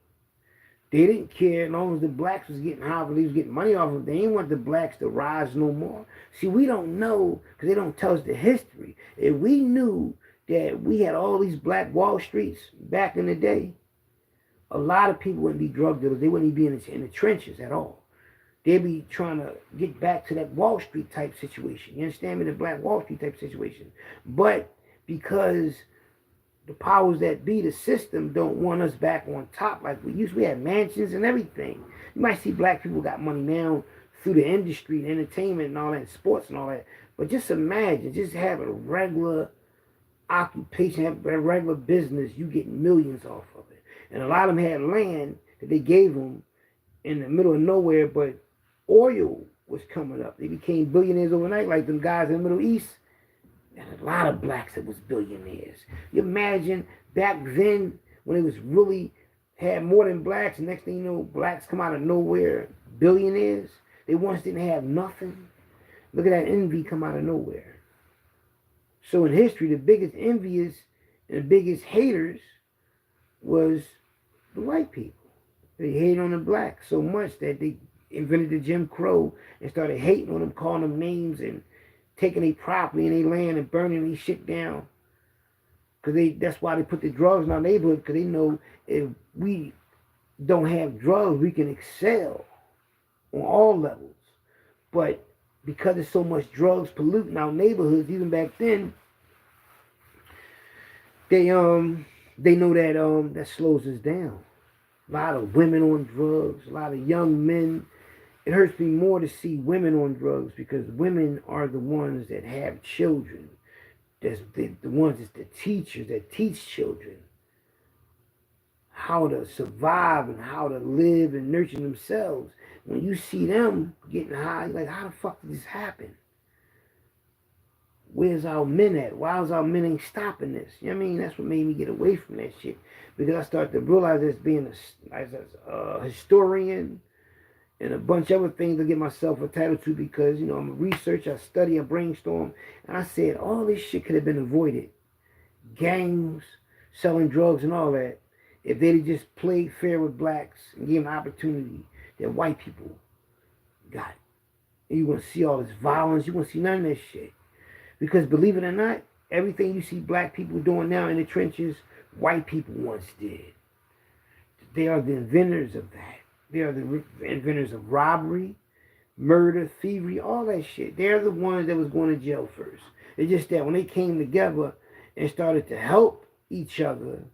They didn't care as long as the blacks was getting high, but they was getting money off of it. They didn't want the blacks to rise no more. See, we don't know because they don't tell us the history. If we knew that we had all these black Wall Streets back in the day, a lot of people wouldn't be drug dealers. They wouldn't be in the trenches at all. They'd be trying to get back to that Wall Street type situation. You understand me? The Black Wall Street type situation. But because the powers that be, the system, don't want us back on top like we used to. We had mansions and everything. You might see black people got money now through the industry and entertainment and all that, and sports and all that. But just imagine, just having a regular occupation, having a regular business, you get millions off of it. And a lot of them had land that they gave them in the middle of nowhere, but oil was coming up. They became billionaires overnight, like them guys in the Middle East. And a lot of blacks that was billionaires. You imagine back then when it was really had more than blacks, and next thing you know, blacks come out of nowhere, billionaires. They once didn't have nothing. Look at that envy come out of nowhere. So in history, the biggest envious and the biggest haters was the white people. They hated on the blacks so much that they invented the Jim Crow and started hating on them, calling them names and taking their property and their land and burning their shit down. That's why they put the drugs in our neighborhood, because they know if we don't have drugs, we can excel on all levels. But because there's so much drugs polluting our neighborhoods, even back then, they know that that slows us down. A lot of women on drugs, a lot of young men. It hurts me more to see women on drugs because women are the ones that have children. That's the ones that's the teachers that teach children how to survive and how to live and nurture themselves. When you see them getting high, you're like, how the fuck did this happen? Where's our men at? Why is our men ain't stopping this? You know what I mean? That's what made me get away from that shit. Because I started to realize as being a historian and a bunch of other things to get myself entitled to because, you know, I'm a researcher, I study, I brainstorm. And I said, all this shit could have been avoided. Gangs, selling drugs and all that. If they'd have just played fair with blacks and gave them an opportunity that white people got. And you're going to see all this violence. You're going to see none of that shit. Because believe it or not, everything you see black people doing now in the trenches, white people once did. They are the inventors of that. They are the inventors of robbery, murder, thievery, all that shit. They're the ones that was going to jail first. It's just that when they came together and started to help each other,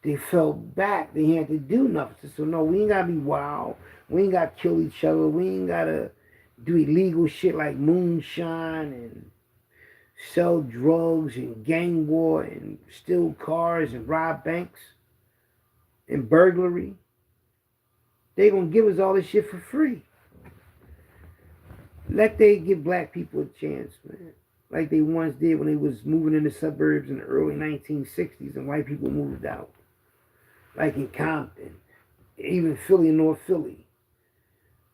they fell back. They had to do nothing. So no, we ain't got to be wild. We ain't got to kill each other. We ain't got to do illegal shit like moonshine and sell drugs and gang war and steal cars and rob banks and burglary. They gonna give us all this shit for free. Let they give black people a chance, man. Like they once did when they was moving in the suburbs in the early 1960s and white people moved out. Like in Compton, even Philly and North Philly.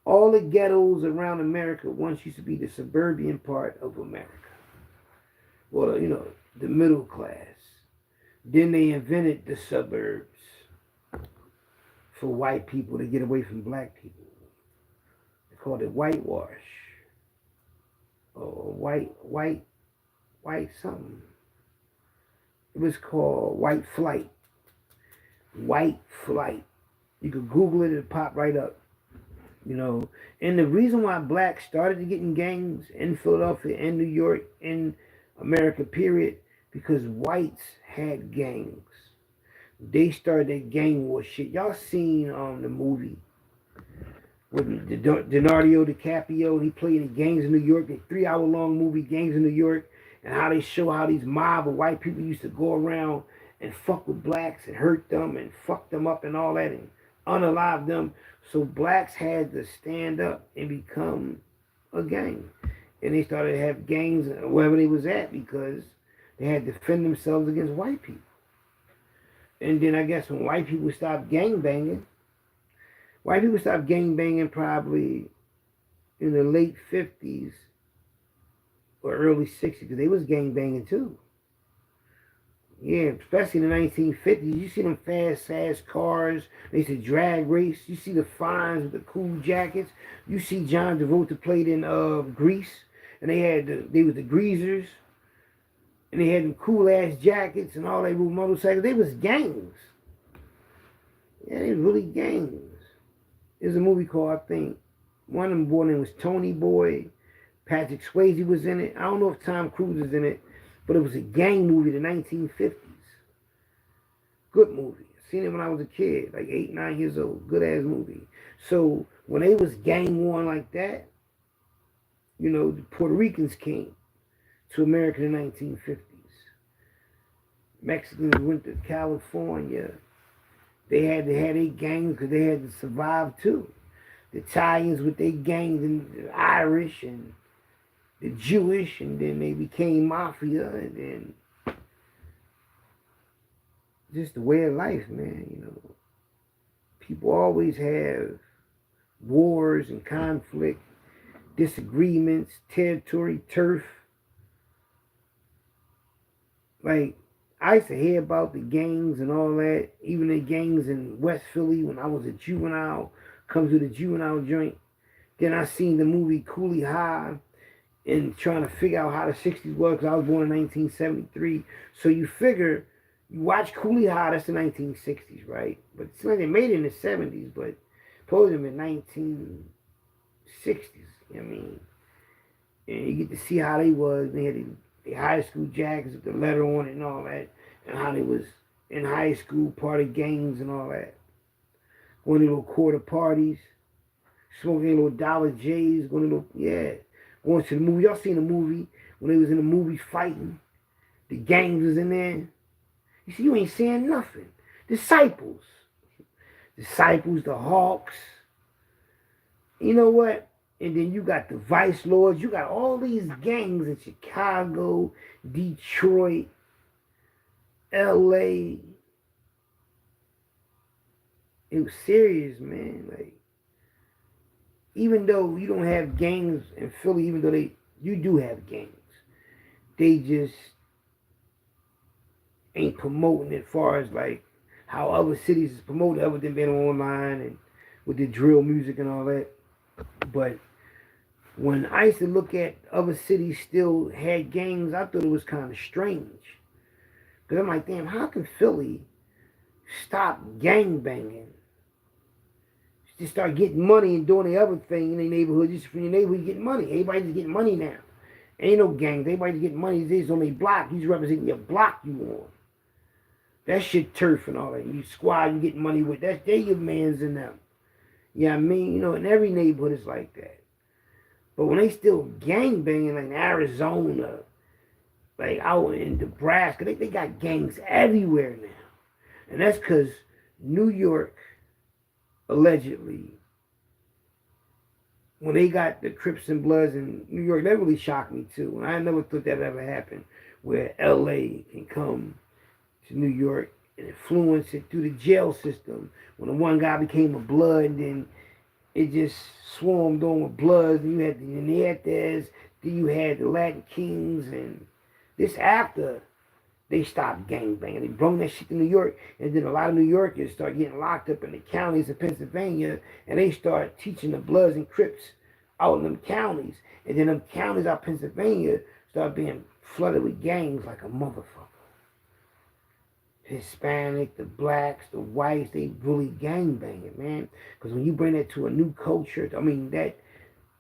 All the ghettos around America once used to be the suburban part of America. Well, you know, the middle class. Then they invented the suburbs for white people to get away from black people. They called it whitewash. Or white something. It was called white flight. White flight. You could Google it, it'll pop right up. You know, and the reason why blacks started to get in gangs in Philadelphia and New York and America, period, because whites had gangs. They started that gang war shit. Y'all seen the movie with Leonardo DiCaprio? He played in Gangs in New York, a 3-hour-long movie, Gangs in New York, and how they show how these mob of white people used to go around and fuck with blacks and hurt them and fuck them up and all that and unalive them. So blacks had to stand up and become a gang. And they started to have gangs wherever they was at because they had to defend themselves against white people. And then I guess when white people stopped gangbanging, white people stopped gangbanging probably in the late 50s or early 60s because they was gangbanging too. Yeah, especially in the 1950s. You see them fast cars. They used to drag race. You see the fines with the cool jackets. You see John Travolta played in Grease. And they was the greasers. And they had them cool ass jackets and all they rode motorcycles. They was gangs. Yeah, they was really gangs. There's a movie called, I think, one of them boy name was Tony Boy. Patrick Swayze was in it. I don't know if Tom Cruise is in it, but it was a gang movie in the 1950s. Good movie. I seen it when I was a kid, like 8, 9 years old. Good ass movie. So when they was gang warring like that, you know, the Puerto Ricans came to America in the 1950s. Mexicans went to California. They had to have their gangs because they had to survive too. The Italians with their gangs and the Irish and the Jewish, and then they became Mafia, and then just the way of life, man. You know, people always have wars and conflict, disagreements, territory, turf. Like, I used to hear about the gangs and all that, even the gangs in West Philly when I was a juvenile, come to the juvenile joint. Then I seen the movie Cooley High and trying to figure out how the 60s was because I was born in 1973. So you figure, you watch Cooley High, that's the 1960s, right? But it's like they made it in the 70s, but supposed them in 1960s, you know what I mean? And you get to see how they was. They had the high school jackets with the letter on it and all that, and how they was in high school, part of gangs and all that. going to little quarter parties, smoking little Dollar J's, going to little, yeah, going to the movie. Y'all seen the movie when they was in the movie fighting? The gangs was in there. You see, you ain't saying nothing. Disciples. Disciples, the Hawks. You know what? And then you got the Vice Lords. You got all these gangs in Chicago, Detroit, LA. It was serious, man. Like, even though you don't have gangs in Philly, even though you do have gangs, they just ain't promoting it as far as like how other cities is promoted, other than being online and with the drill music and all that. But when I used to look at other cities still had gangs, I thought it was kind of strange. Because I'm like, damn, how can Philly stop gang banging? Just start getting money and doing the other thing in the neighborhood. Just from your neighborhood, getting money. Everybody's getting money now. Ain't no gangs. Everybody's getting money. This on their block. He's representing your block you on. That shit turf and all that. You squad, you getting money with. They're your mans in them. Yeah, I mean, you know, in every neighborhood it's like that. But when they still gang banging like in Arizona, like out in Nebraska, they got gangs everywhere now. And that's because New York, allegedly, when they got the Crips and Bloods in New York, that really shocked me too. And I never thought that ever happened, where LA can come to New York and influence it through the jail system. When the one guy became a Blood, and then it just swarmed on with Bloods, and you had the Nietes, then you had the Latin Kings, and this after they stopped gangbanging. They brought that shit to New York, and then a lot of New Yorkers start getting locked up in the counties of Pennsylvania, and they start teaching the Bloods and Crips out in them counties. And then them counties out Pennsylvania start being flooded with gangs like a motherfucker. Hispanic, the blacks, the whites, they really gangbanging, man. Because when you bring that to a new culture, I mean, that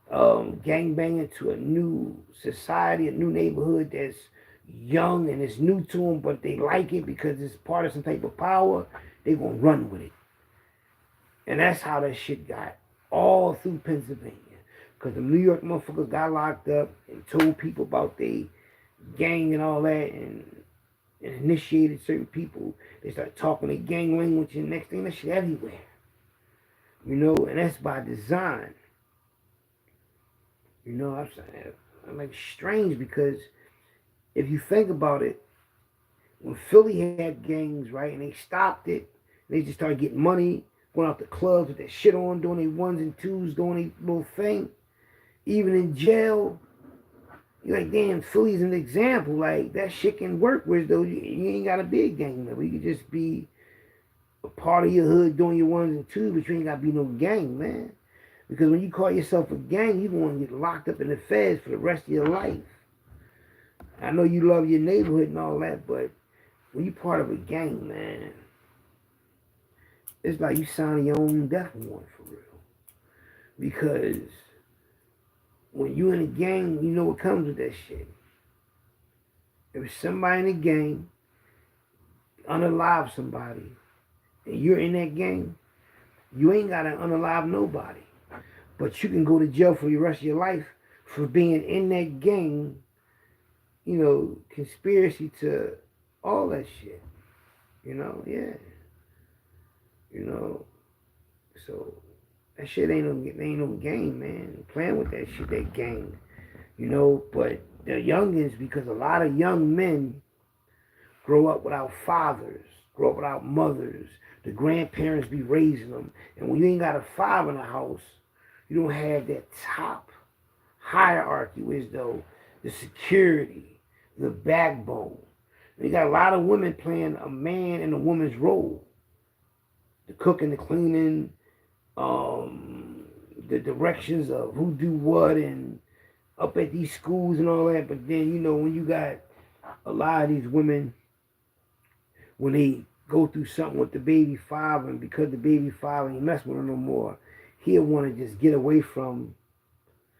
gangbanging to a new society, a new neighborhood that's young and it's new to them, but they like it because it's part of some type of power, they gonna run with it. And that's how that shit got all through Pennsylvania. Because the New York motherfuckers got locked up and told people about their gang and all that, and initiated certain people. They start talking their gang language, and next thing, that shit everywhere. You know, and that's by design. You know, I'm like strange, because if you think about it, when Philly had gangs, right, and they stopped it, they just started getting money, going out to clubs with their shit on, doing their ones and twos, doing their little thing. Even in jail, you're like, damn, Philly's an example. Like, that shit can work, whereas though you ain't got to be a gang member. You can just be a part of your hood doing your ones and twos, but you ain't got to be no gang, man. Because when you call yourself a gang, you're going to get locked up in the feds for the rest of your life. I know you love your neighborhood and all that, but when you part of a gang, man, it's like you signing your own death warrant for real. Because when you in a gang, you know what comes with that shit. If somebody in a gang unalive somebody, and you're in that gang, you ain't got to unalive nobody. But you can go to jail for the rest of your life for being in that gang, you know, conspiracy to all that shit. You know, yeah. You know, so that shit ain't no game, man. Playing with that shit, that gang. You know, but the youngins, because a lot of young men grow up without fathers, grow up without mothers. The grandparents be raising them. And when you ain't got a father in the house, you don't have that top hierarchy, which though the security, the backbone. And you got a lot of women playing a man and a woman's role. The cooking, the cleaning, the directions of who do what, and up at these schools and all that. But then, you know, when you got a lot of these women, when they go through something with the baby father, and because the baby father ain't mess with her no more, he'll want to just get away from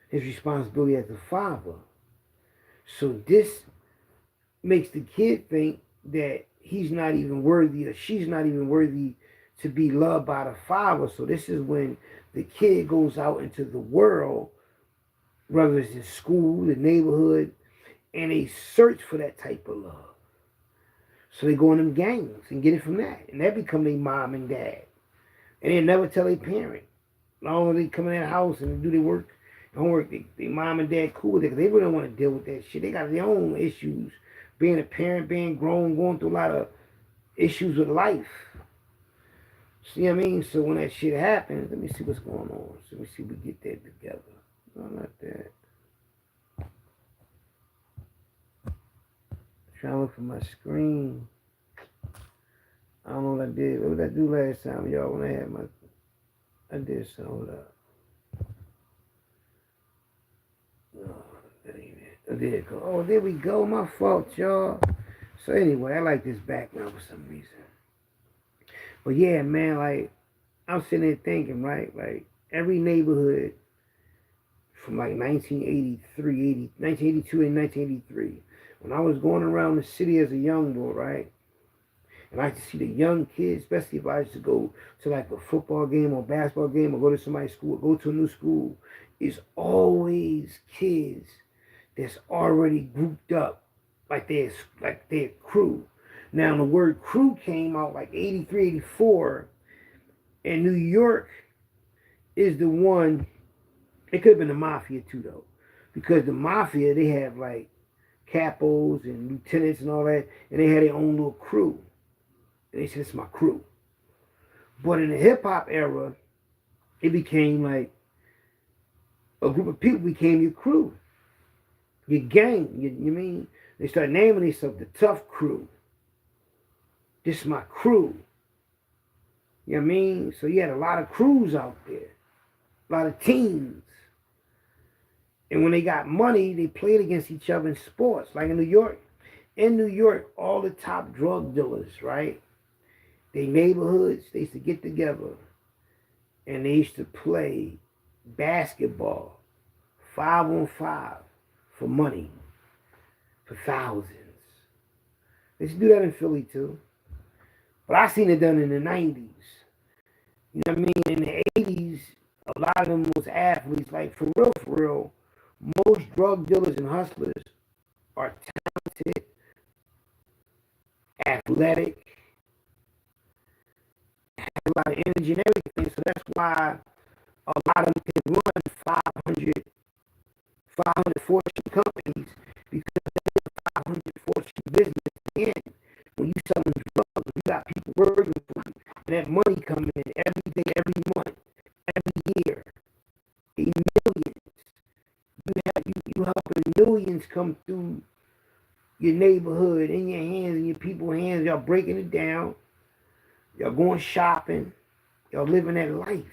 his responsibility as a father. So this makes the kid think that he's not even worthy, or she's not even worthy to be loved by the Father. So this is when the kid goes out into the world, whether it's in school, the neighborhood, and they search for that type of love. So they go in them gangs and get it from that. And that become their mom and dad. And they never tell their parent. As long as they come in that house and do their work, homework, their mom and dad cool with it. Because they really don't want to deal with that shit. They got their own issues. Being a parent, being grown, going through a lot of issues with life. See what I mean? So when that shit happens, let me see what's going on. So let me see if we get that together. No, not that. Trying to look for my screen. I don't know what I did. What did I do last time, y'all, when I had my... I did something. Hold up. Oh, that ain't it. Oh, there it go. Oh, there we go. My fault, y'all. So anyway, I like this background for some reason. But yeah, man, like, I'm sitting there thinking, right? Like, every neighborhood from like 1982 and 1983, when I was going around the city as a young boy, right? And I used to see the young kids, especially if I used to go to like a football game or basketball game or go to somebody's school or go to a new school, it's always kids that's already grouped up like their crew. Now the word crew came out like 83, 84, and New York is the one. It could have been the Mafia too though, because the Mafia, they have like capos and lieutenants and all that, and they had their own little crew. And they said, it's my crew. But in the hip-hop era, it became like a group of people became your crew. Your gang, you mean? They started naming themselves the Tough Crew. This is my crew. You know what I mean? So you had a lot of crews out there. A lot of teams. And when they got money, they played against each other in sports. Like in New York. In New York, all the top drug dealers, right? They neighborhoods, they used to get together and they used to play basketball 5-on-5 for money, for thousands. They used to do that in Philly too. But I seen it done in the 90s. You know what I mean? In the 80s, a lot of them was athletes. Like for real, most drug dealers and hustlers are talented, athletic, have a lot of energy and everything. So that's why a lot of them can run 500 Fortune companies, because they have 500 Fortune business. Again, when you selling drugs, you got people working for you, and that money coming in every day, every month, every year. Millions. You helping millions come through your neighborhood, in your hands, in your people's hands. Y'all breaking it down. Y'all going shopping. Y'all living that life.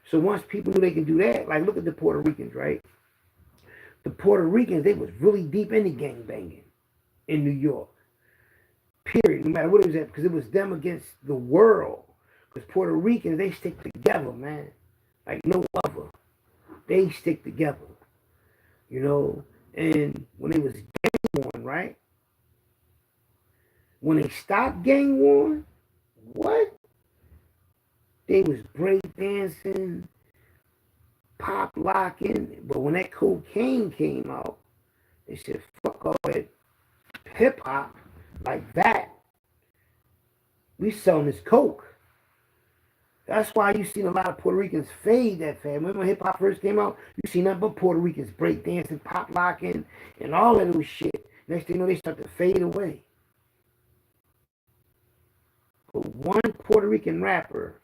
So once people knew they can do that, like look at the Puerto Ricans, right? The Puerto Ricans, they was really deep into gangbanging in New York. Period. No matter what it was at, because it was them against the world. Because Puerto Ricans, they stick together, man. Like no other. They stick together. You know? And when they was gang warring, right? When they stopped gang warring, what? They was break dancing, pop locking, but when that cocaine came out, they said, fuck all that hip hop like that. We selling this coke. That's why you seen a lot of Puerto Ricans fade that fast. Remember when hip hop first came out? You seen nothing but Puerto Ricans break dancing, pop locking, and all that little shit. Next thing you know, they start to fade away. But one Puerto Rican rapper,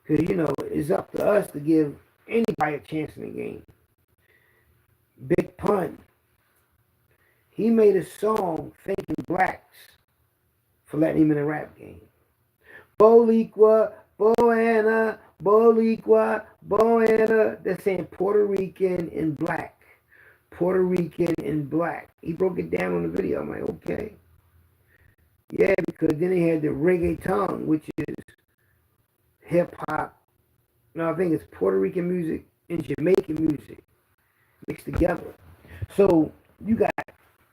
because, you know, it's up to us to give anybody a chance in the game. Big Pun. He made a song thanking blacks for letting him in the rap game. Boricua, Boana, Boricua, Boana. They're saying Puerto Rican and black. Puerto Rican and black. He broke it down on the video. I'm like, okay. Yeah, because then they had the reggaeton, which is hip-hop. No, I think it's Puerto Rican music and Jamaican music mixed together. So you got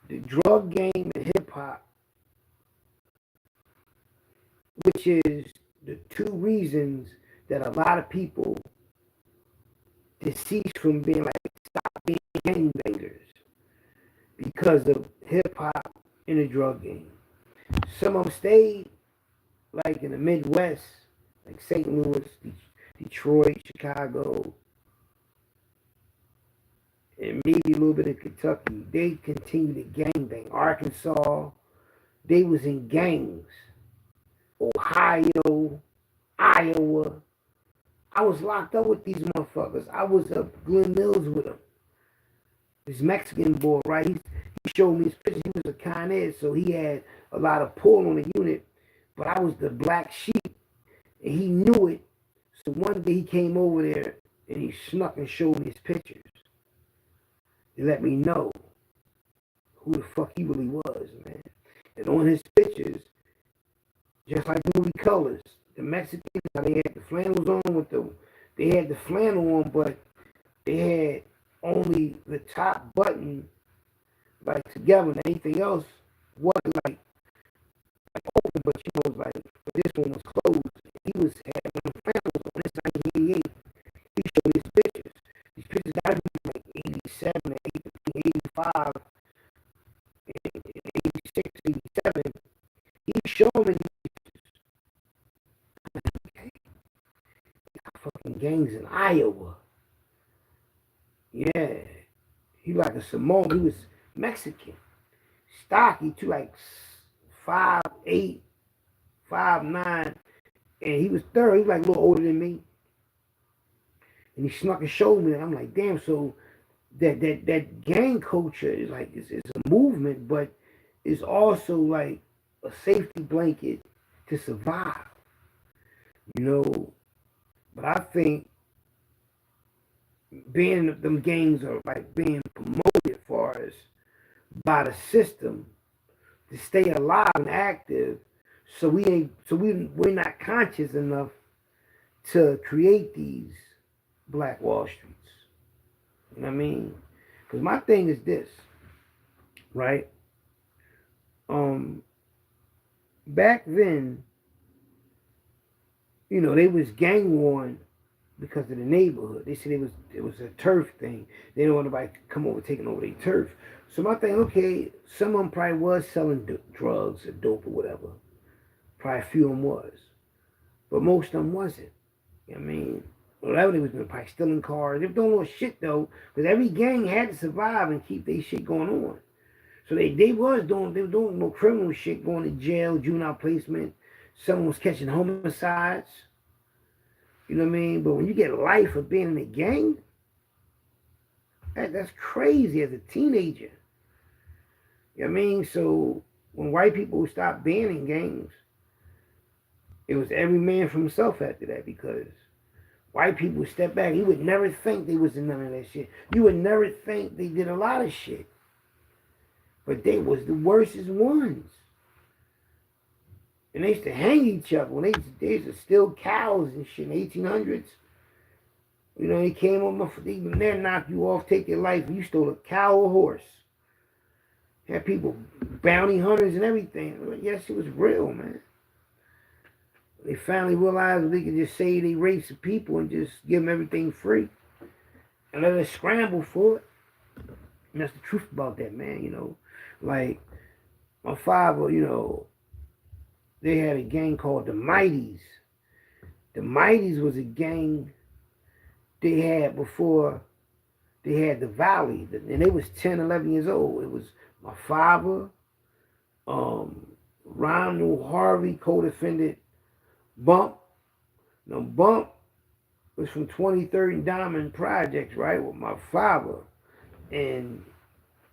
the drug game and hip-hop, which is the two reasons that a lot of people deceased from being like stop being gangbangers because of hip hop and the drug game. Some of them stayed like in the Midwest, like St. Louis, Detroit, Chicago, and maybe a little bit of Kentucky. They continued to gangbang. Arkansas, they was in gangs. Ohio, Iowa. I was locked up with these motherfuckers. I was up Glen Mills with them. This Mexican boy, right? He showed me his picture. He was a Con Ed, so he had a lot of pull on the unit. But I was the black sheep, and he knew it. So one day he came over there, and he snuck and showed me his pictures. He let me know who the fuck he really was, man. And on his pictures, just like movie Colors, the Mexicans, they had the flannels on they had the flannel on, but they had only the top button like together, and anything else wasn't like open, but you know, like but this one was closed. He was having the flannels on. This 1988. He showed his pictures. These pictures got to be like 87, 85, 86, 87. He showed me fucking gangs in Iowa. Yeah. He like a Samoan. He was Mexican. Stocky too, like 5'8", 5'9", and he was third. He was like a little older than me. And he snuck and showed me, and I'm like, damn. So that gang culture is like it's a movement, but it's also like a safety blanket to survive. You know, but I think being them gangs are like being promoted as far as by the system to stay alive and active, so we're not conscious enough to create these Black Wall Streets. You know what I mean? Because my thing is this, right? Back then, you know, they was gang warned because of the neighborhood. They said it was a turf thing. They don't want nobody to come over taking over their turf. So my thing, okay, some of them probably was selling drugs or dope or whatever. Probably a few of them was. But most of them wasn't. You know what I mean? Whatever they was doing, probably stealing cars. They were doing little shit though, because every gang had to survive and keep their shit going on. So they were doing no criminal shit, going to jail, juvenile placement. Someone was catching homicides. You know what I mean? But when you get life for being in a gang, that's crazy as a teenager. You know what I mean? So when white people stopped banning gangs, it was every man for himself after that, because white people would step back. You would never think they was in none of that shit. You would never think they did a lot of shit. But they was the worstest ones. And they used to hang each other. When they used to steal cows and shit in the 1800s. You know, they came on, even there knock you off, take your life. You stole a cow or horse. Had people, bounty hunters and everything. Yes, it was real, man. They finally realized they could just say they race of people and just give them everything free. And let us scramble for it. And that's the truth about that, man, you know. Like, my father, you know, they had a gang called the Mighties. The Mighties was a gang they had before they had the Valley. And they was 10, 11 years old. It was my father, Ronald Harvey, co-defendant, Bump. Now, Bump was from 23rd and Diamond Projects, right, with my father. And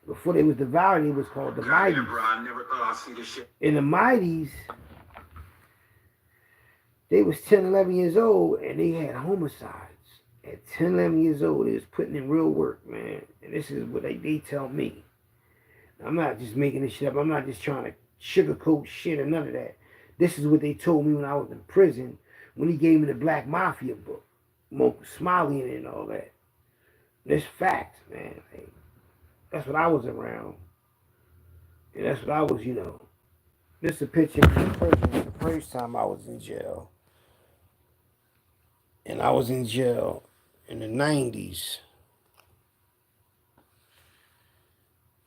before they was the Valley, it was called the Mighties. I never thought I'd see this shit. And the Mighties, they was 10, 11 years old, and they had homicides. At 10, 11 years old, they was putting in real work, man. And this is what they tell me. I'm not just making this shit up. I'm not just trying to sugarcoat shit or none of that. This is what they told me when I was in prison, when he gave me the Black Mafia book. Monk Smiley in it and all that. This facts, man. Like, that's what I was around. And that's what I was, you know. This is a picture of the first time I was in jail. and I was in jail in the 90s.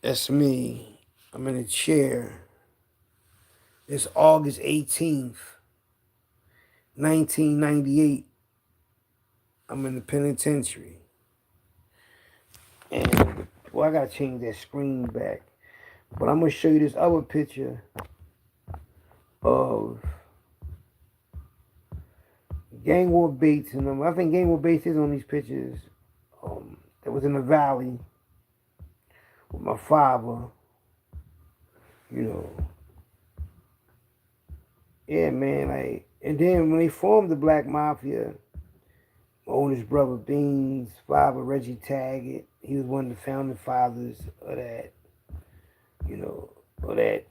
That's me. I'm in a chair. It's August 18th, 1998. I'm in the penitentiary. And, well, I gotta change that screen back. But I'm gonna show you this other picture of Gang War Bates and them. I think Gang War Bates is on these pictures. That was in the valley with my father. You know, yeah, man. Like, and then when they formed the Black Mafia, my oldest brother Beans, father Reggie Taggart, he was one of the founding fathers of that. You know, of that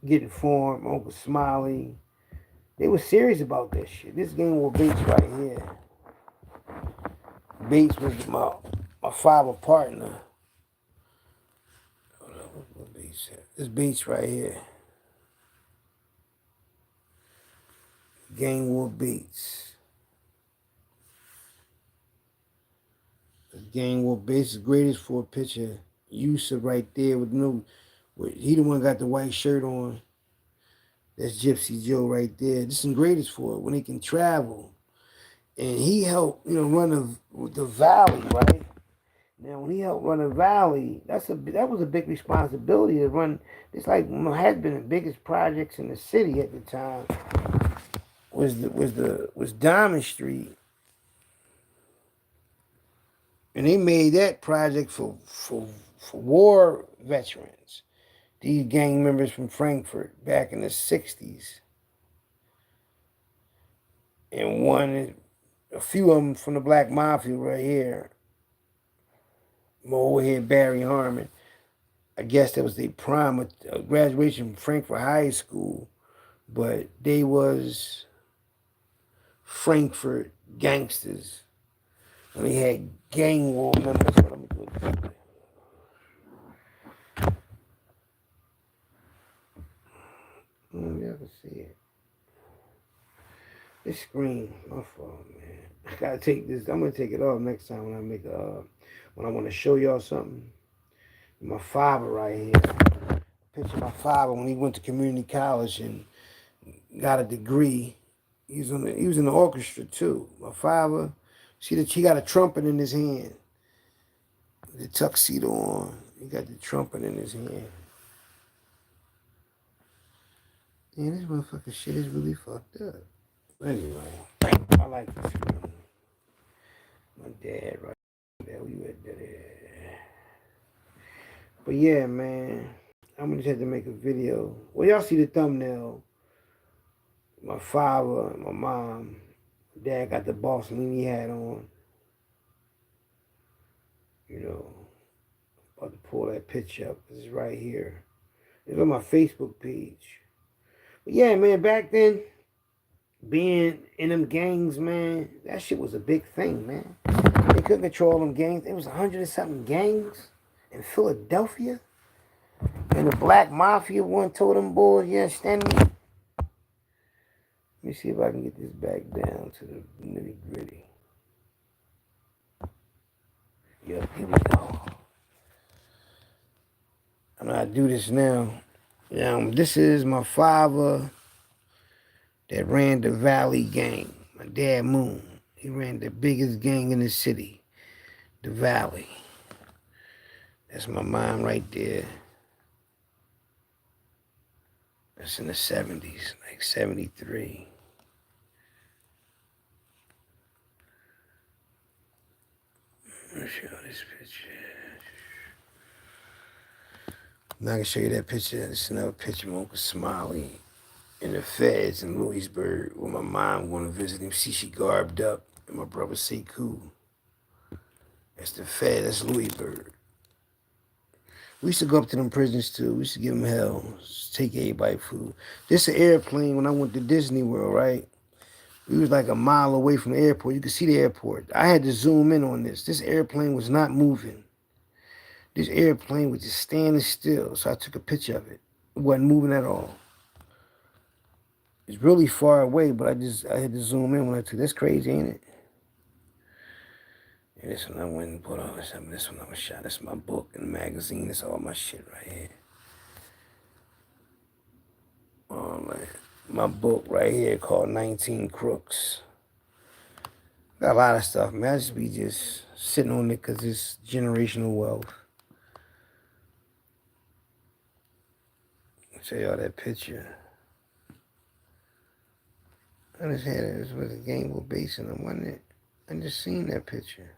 getting formed. My Uncle Smiley, they were serious about that shit. This Gang War Bates right here. Bates was my father partner. Hold on, what Bates at? This Bates right here. Gang War Bates. Gang War Bates is greatest for a picture. Yusuf right there with no, he the one got the white shirt on. That's Gypsy Joe right there. This is greatest for it when he can travel. And he helped, run the valley, right? Now, when he helped run a valley, that was a big responsibility to run. It's like had been the biggest projects in the city at the time. Was Diamond Street, and they made that project for war veterans. These gang members from Frankfurt back in the '60s, and a few of them from the Black Mafia right here. My old head Barry Harmon. I guess that was their prime graduation from Frankfurt High School, but they was Frankfurt gangsters. And they had gang war members. Let me do it. Y'all can see it. This screen, my fault, man. I gotta take this. I'm gonna take it off next time when I make when I want to show y'all something. My father right here. Picture my father when he went to community college and got a degree. He was in the orchestra too. My father, see that he got a trumpet in his hand. The tuxedo on. He got the trumpet in his hand. Man, this motherfucker shit is really fucked up. Anyway, I like this one. My dad right there. We went there. But yeah, man. I'm gonna just have to make a video. Well, y'all see the thumbnail. My father and my mom. Dad got the Bossini hat on. About to pull that picture up. This is right here. It's on my Facebook page. But yeah, man, back then, being in them gangs, man, that shit was a big thing, man. They couldn't control them gangs. It was 100 and something gangs in Philadelphia. And the Black Mafia one told them boys, you understand me? Let me see if I can get this back down to the nitty gritty. Yep, here we go. I'm gonna do this now. This is my father that ran the Valley Gang. My dad, Moon. He ran the biggest gang in the city, the Valley. That's my mom right there. That's in the 70s, like 73. Let me show you this picture. Now I can show you that picture. This is another picture of Uncle Smiley in the feds in Louisburg with my mom going to visit him. See, she garbed up. And my brother Sekou. That's the fed. That's Louisburg. We used to go up to them prisons too. We used to give them hell. Just take everybody food. This an airplane when I went to Disney World, right? We was like a mile away from the airport. You could see the airport. I had to zoom in on this. This airplane was not moving. This airplane was just standing still. So I took a picture of it. It wasn't moving at all. It's really far away, but I had to zoom in when I took. That's crazy, ain't it? Yeah, this one I went and put on. This one I was shot. This is my book and magazine. That's all my shit right here. Oh man, my book right here called 19 Crooks. Got a lot of stuff, man. I just be just sitting on it because it's generational wealth. I'll show y'all that picture. I just had it. This was a Gainesville Basin, wasn't it? I just seen that picture.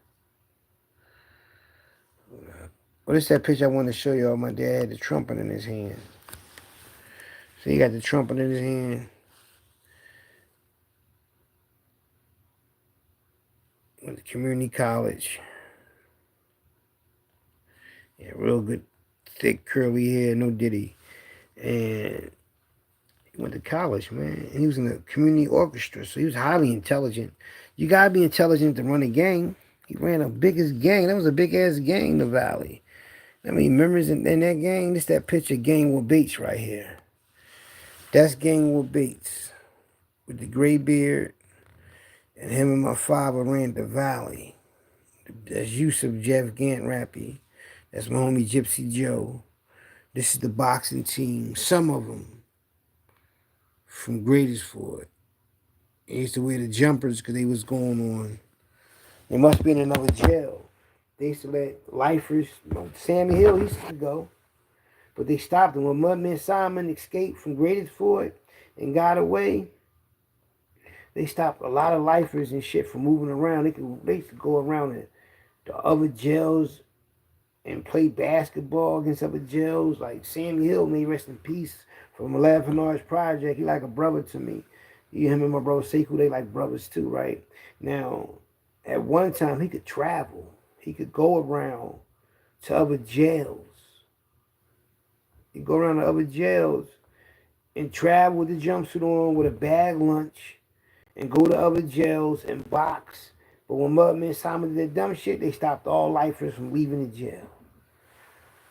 Well, this that picture I wanted to show y'all. My dad had the trumpet in his hand. So he got the trumpet in his hand. Went to community college. Yeah, real good, thick, curly hair, no ditty. And he went to college, man. And he was in the community orchestra, so he was highly intelligent. You gotta be intelligent to run a gang. He ran the biggest gang. That was a big-ass gang in the Valley. I mean, members in that gang, this that picture of Gainwell Bates right here. That's Gainwell Bates with the gray beard. And him and my father ran the Valley. That's Yusuf Jeff Gant Rappy. That's my homie Gypsy Joe. This is the boxing team. Some of them from Greatest-Ford. They used to wear the jumpers because they was going on. They must be in another jail. They used to let lifers, Sammy Hill used to go. But they stopped him. When Mudman Simon escaped from Greatest-Ford and got away, they stopped a lot of lifers and shit from moving around. They used to go around the other jails and play basketball against other jails. Like Sammy Hill, may rest in peace, from 11 Arts Project. He like a brother to me. Him and my brother Sekou, they like brothers too, right? Now, at one time, he could travel. He could go around to other jails. He'd go around to other jails and travel with a jumpsuit on, with a bag lunch, and go to other jails and box. But when Mudman Simon did that dumb shit, they stopped all lifers from leaving the jail.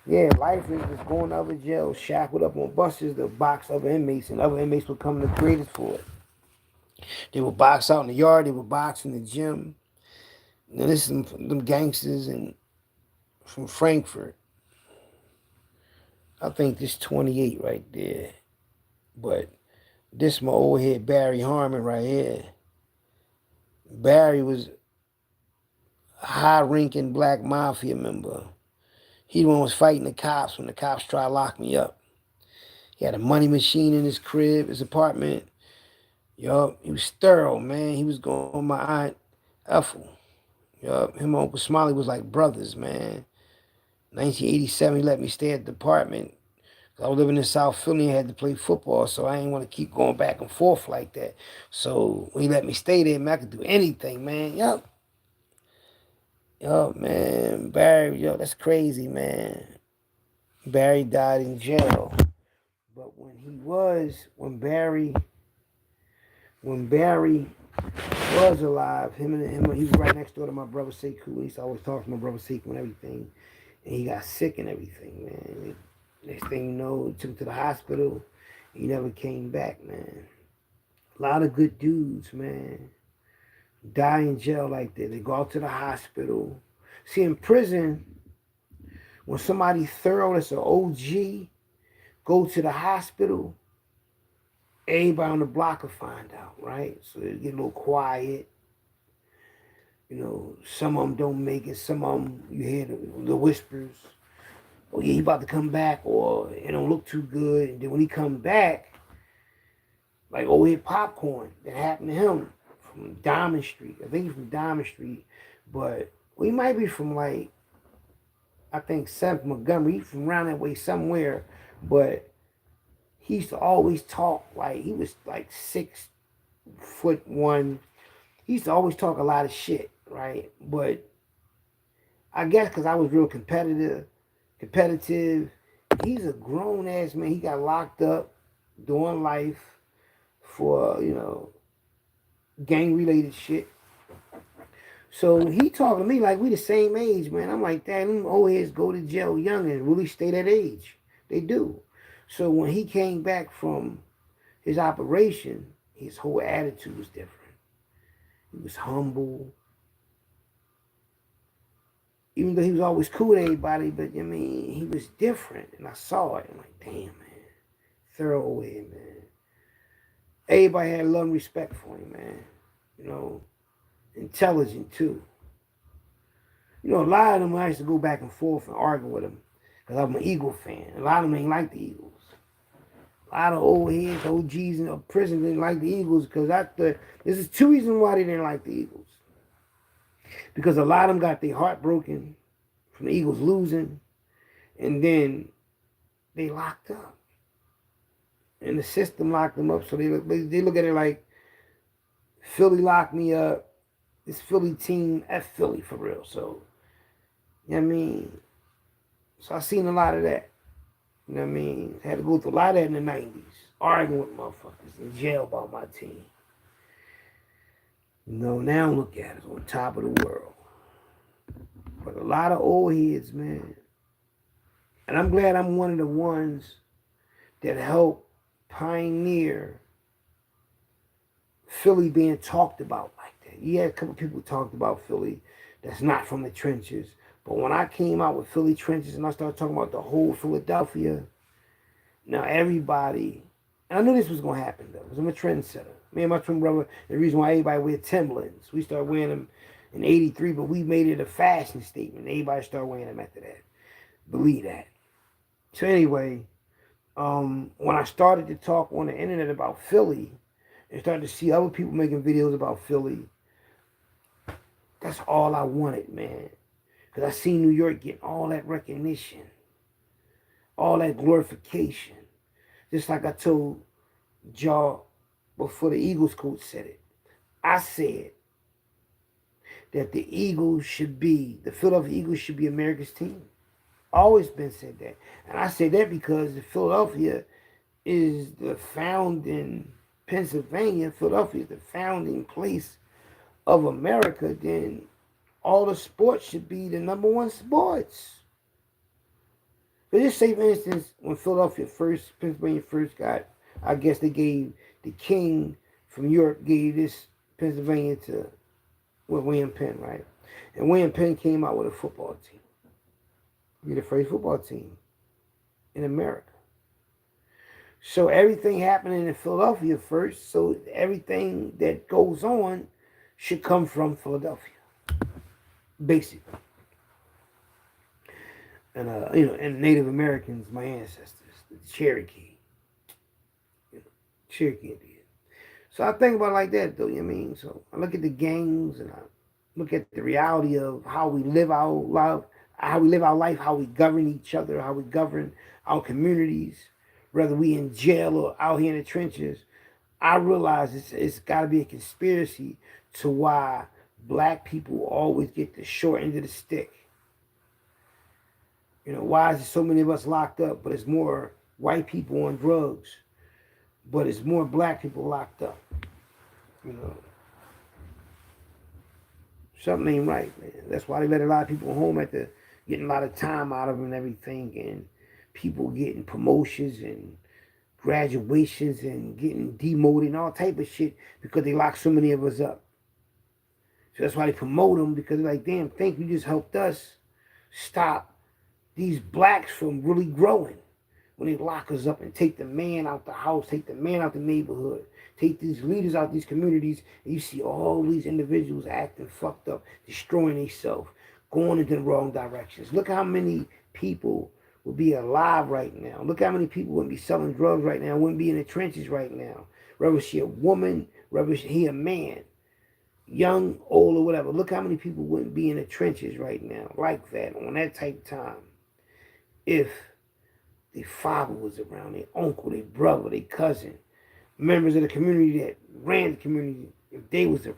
Yeah, lifers was going to other jails, shackled up on buses to box other inmates, and other inmates would come to Greatest-Ford. They would box out in the yard, they would box in the gym. Now this is them gangsters from Frankfurt. I think this 28 right there. But this my old head Barry Harmon right here. Barry was a high-ranking black mafia member. He the one was fighting the cops when the cops tried to lock me up. He had a money machine in his crib, his apartment. Yup, he was thorough, man. He was going on my aunt Ethel. Yup, him and Uncle Smiley was like brothers, man. 1987, he let me stay at the apartment. I was living in South Philly and had to play football, so I didn't want to keep going back and forth like that. So when he let me stay there, man, I could do anything, man. Yup. Yup, man. Barry, yo, that's crazy, man. Barry died in jail. But when Barry was alive, he was right next door to my brother Sekou. He used to always talk to my brother Sekou and everything. And he got sick and everything, man. Next thing you know, he took him to the hospital. He never came back, man. A lot of good dudes, man, die in jail like that. They go out to the hospital. See, in prison, when somebody thorough that's an OG go to the hospital, everybody on the block will find out, right? So they get a little quiet. You know, some of them don't make it. Some of them, you hear the whispers. Oh, yeah, he about to come back, or it don't look too good. And then when he come back, like, oh, he had popcorn. That happened to him from Diamond Street. I think he's from Diamond Street. But he might be from, like, I think 7th Montgomery. He's from around that way somewhere. But he used to always talk like he was like 6'1". He used to always talk a lot of shit, right? But I guess because I was real competitive. He's a grown ass man. He got locked up doing life for, gang related shit. So he talking to me like we the same age, man. I'm like, damn, them old heads go to jail young and really stay that age. They do. So when he came back from his operation, his whole attitude was different. He was humble. Even though he was always cool with everybody, but I mean, he was different. And I saw it. I'm like, damn, man. Throwaway, man. Everybody had love and respect for him, man. You know, intelligent too. You know, a lot of them I used to go back and forth and argue with them because I'm an Eagle fan. A lot of them ain't like the Eagles. A lot of old heads, OGs in prison didn't like the Eagles because this is two reasons why they didn't like the Eagles. Because a lot of them got their heart broken from the Eagles losing, and then they locked up. And the system locked them up, so they look at it like Philly locked me up. This Philly team, F Philly for real. So, you know what I mean? So I seen a lot of that. You know what I mean? I had to go through a lot of that in the 90s. Arguing with motherfuckers in jail about my team. You know, now look at us on top of the world. But a lot of old heads, man. And I'm glad I'm one of the ones that helped pioneer Philly being talked about like that. You had a couple people talked about Philly that's not from the trenches. But when I came out with Philly trenches and I started talking about the whole Philadelphia, now everybody, and I knew this was going to happen though, because I'm a trendsetter. Me and my twin brother, the reason why everybody wear Timberlands. We started wearing them in 83, but we made it a fashion statement. Everybody started wearing them after that. Believe that. So anyway, when I started to talk on the internet about Philly and started to see other people making videos about Philly, that's all I wanted, man. Because I seen New York getting all that recognition, all that glorification. Just like I told y'all before the Eagles coach said it. I said that the Philadelphia Eagles should be America's team. Always been said that. And I say that because Philadelphia is the founding Pennsylvania. Philadelphia is the founding place of America. Then all the sports should be the number one sports. But just say, for instance, when Pennsylvania first got, I guess they gave the king from Europe, gave this Pennsylvania to William Penn, right? And William Penn came out with a football team. Be the first football team in America. So everything happening in Philadelphia first, so everything that goes on should come from Philadelphia. Basically. And and Native Americans, my ancestors, the Cherokee. Cherokee Indian. So I think about it like that though, you know what I mean? So I look at the gangs and I look at the reality of how we live our life, how we govern each other, how we govern our communities, whether we in jail or out here in the trenches. I realize it's got to be a conspiracy to why black people always get the short end of the stick. You know, why is there so many of us locked up, but it's more white people on drugs, but it's more black people locked up? You know, something ain't right, man. That's why they let a lot of people home after getting a lot of time out of them and everything, and people getting promotions and graduations and getting demoted and all type of shit because they lock so many of us up. So that's why they promote them, because they're like, damn, thank you, just helped us stop these blacks from really growing. When they lock us up and take the man out the house, take the man out the neighborhood, take these leaders out these communities, and you see all these individuals acting fucked up, destroying themselves, going into the wrong directions. Look how many people would be alive right now. Look how many people wouldn't be selling drugs right now, wouldn't be in the trenches right now. Whether she a woman, whether he a man, young, old, or whatever. Look how many people wouldn't be in the trenches right now like that, on that type of time, if their father was around, their uncle, their brother, their cousin, members of the community that ran the community, if they was around.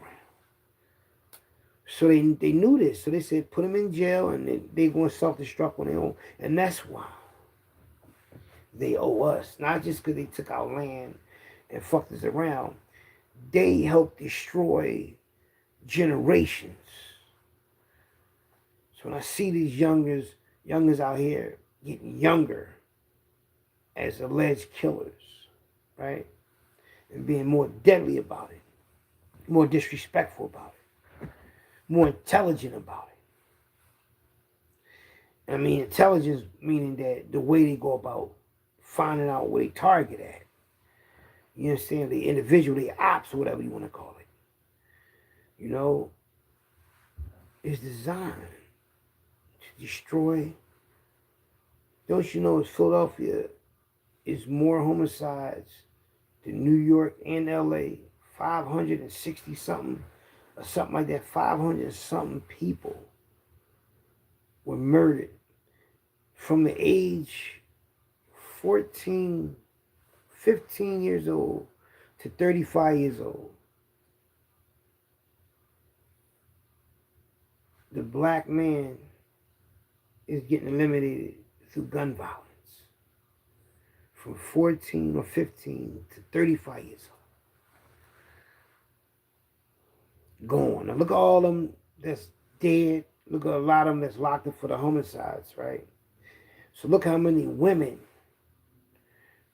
So they knew this. So they said, put them in jail, and they going to self-destruct on their own. And that's why they owe us. Not just because they took our land and fucked us around. They helped destroy generations. So when I see these youngers out here getting younger as alleged killers, right? and being more deadly about it, more disrespectful about it, more intelligent about it. I mean, intelligence meaning that the way they go about finding out where they target at. You understand? The individual, the ops, whatever you want to call it. You know, is designed to destroy. Don't you know it's Philadelphia is more homicides than New York and LA? 560 something, or something like that. 500 something people were murdered from the age 14, 15 years old to 35 years old. The black man is getting eliminated through gun violence from 14 or 15 to 35 years old. Gone. Now look at all of them that's dead. Look at a lot of them that's locked up for the homicides, right? So look how many women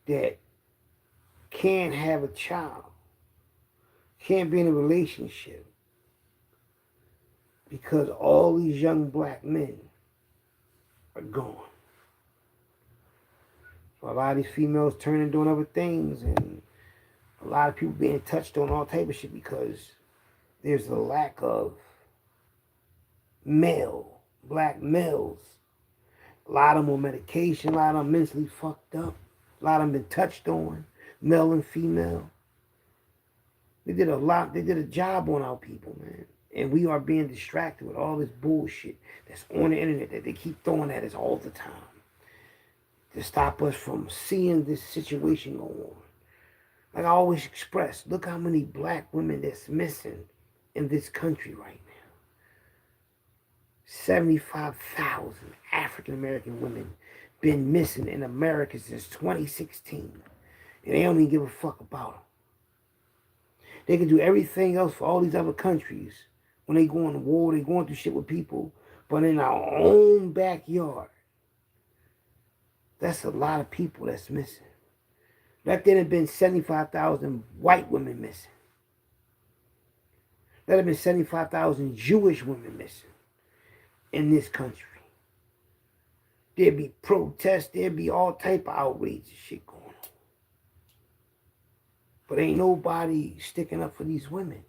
that can't have a child, can't be in a relationship, because all these young black men are gone. So a lot of these females turning doing other things, and a lot of people being touched on all type of shit because there's a lack of black males. A lot of them on medication, a lot of them mentally fucked up, a lot of them been touched on, male and female. They did a job on our people, man. And we are being distracted with all this bullshit that's on the internet that they keep throwing at us all the time to stop us from seeing this situation go on. Like I always express, look how many black women that's missing in this country right now. 75,000 African American women been missing in America since 2016. And they don't even give a fuck about them. They can do everything else for all these other countries. When they go on the war, they going through shit with people. But in our own backyard, that's a lot of people that's missing. That there have been 75,000 white women missing. There have been 75,000 Jewish women missing in this country. There'd be protests, there'd be all type of outrageous shit going on. But ain't nobody sticking up for these women.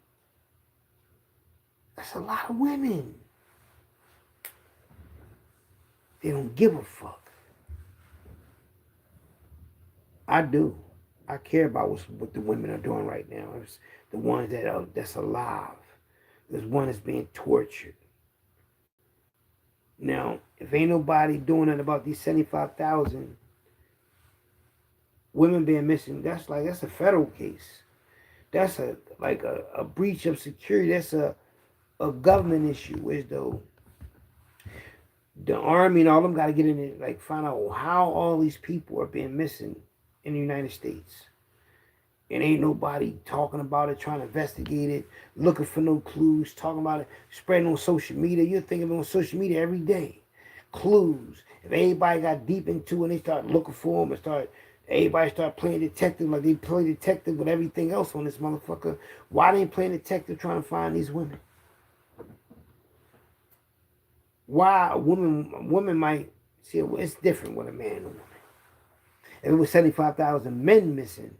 That's a lot of women. They don't give a fuck. I do. I care about what the women are doing right now. It's the ones that's alive. There's one that's being tortured. Now, if ain't nobody doing nothing about these 75,000 women being missing, that's a federal case. That's a breach of security. That's a government issue. As though the army and all them got to get in it, like find out how all these people are being missing in the United States. And ain't nobody talking about it, trying to investigate it, looking for no clues, talking about it, spreading on social media. You're thinking on social media every day. Clues. If everybody got deep into it and they start looking for them and everybody start playing detective like they play detective with everything else on this motherfucker, why they ain't playing detective trying to find these women? Why a woman might see it's different with a man and a woman. If it was 75,000 men missing,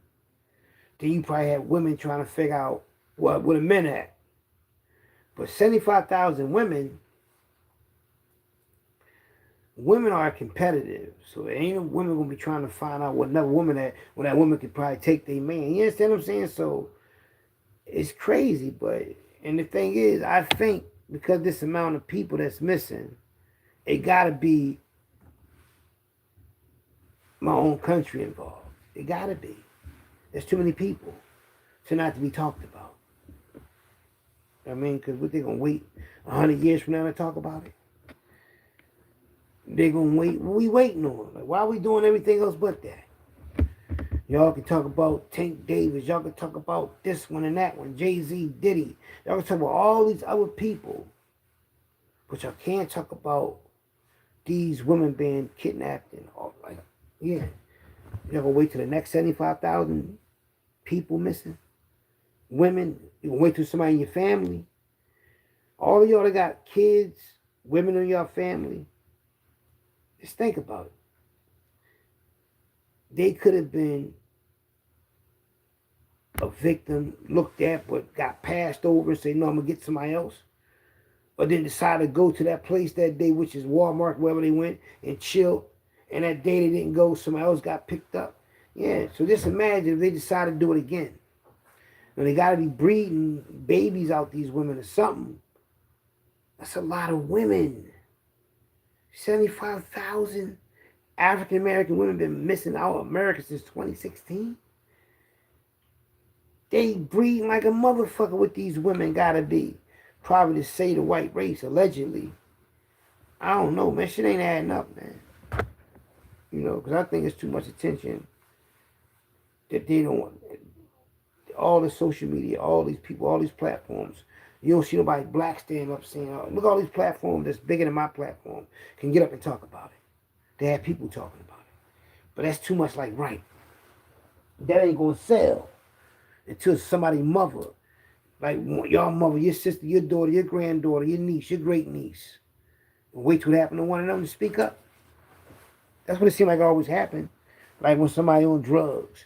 then you probably have women trying to figure out where the men at. But 75,000 women are competitive. So there ain't no women going to be trying to find out what another woman at, when that woman could probably take their man. You understand what I'm saying? So it's crazy. And the thing is, I think because this amount of people that's missing, it got to be my own country involved. It got to be. There's too many people to not to be talked about. I mean, because what they going to wait 100 years from now to talk about it? They're going to wait. What we waiting on? Like, why are we doing everything else but that? Y'all can talk about Tank Davis. Y'all can talk about this one and that one. Jay-Z, Diddy. Y'all can talk about all these other people. But y'all can't talk about these women being kidnapped and all. Like, yeah. Y'all going to wait till the next 75,000 People missing. Women, you can wait till somebody in your family. All of y'all that got kids, women in your family, just think about it. They could have been a victim, looked at, but got passed over and say, no, I'm going to get somebody else. Or then decided to go to that place that day, which is Walmart, wherever they went, and chill. And that day they didn't go, somebody else got picked up. Yeah, so just imagine if they decided to do it again. And they got to be breeding babies out these women or something. That's a lot of women. 75,000 African American women been missing out of America since 2016. They breed like a motherfucker with these women gotta be. Probably to say the white race, allegedly. I don't know, man. Shit ain't adding up, man. You know, because I think it's too much attention that they don't want. All the social media, all these people, all these platforms. You don't see nobody black stand up saying, oh, look at all these platforms that's bigger than my platform can get up and talk about it. They have people talking about it. But that's too much like right. That ain't going to sell until somebody's mother, like your mother, your sister, your daughter, your granddaughter, your niece, your great niece, wait till it happen to one of them to speak up. That's what it seemed like always happened. Like when somebody on drugs.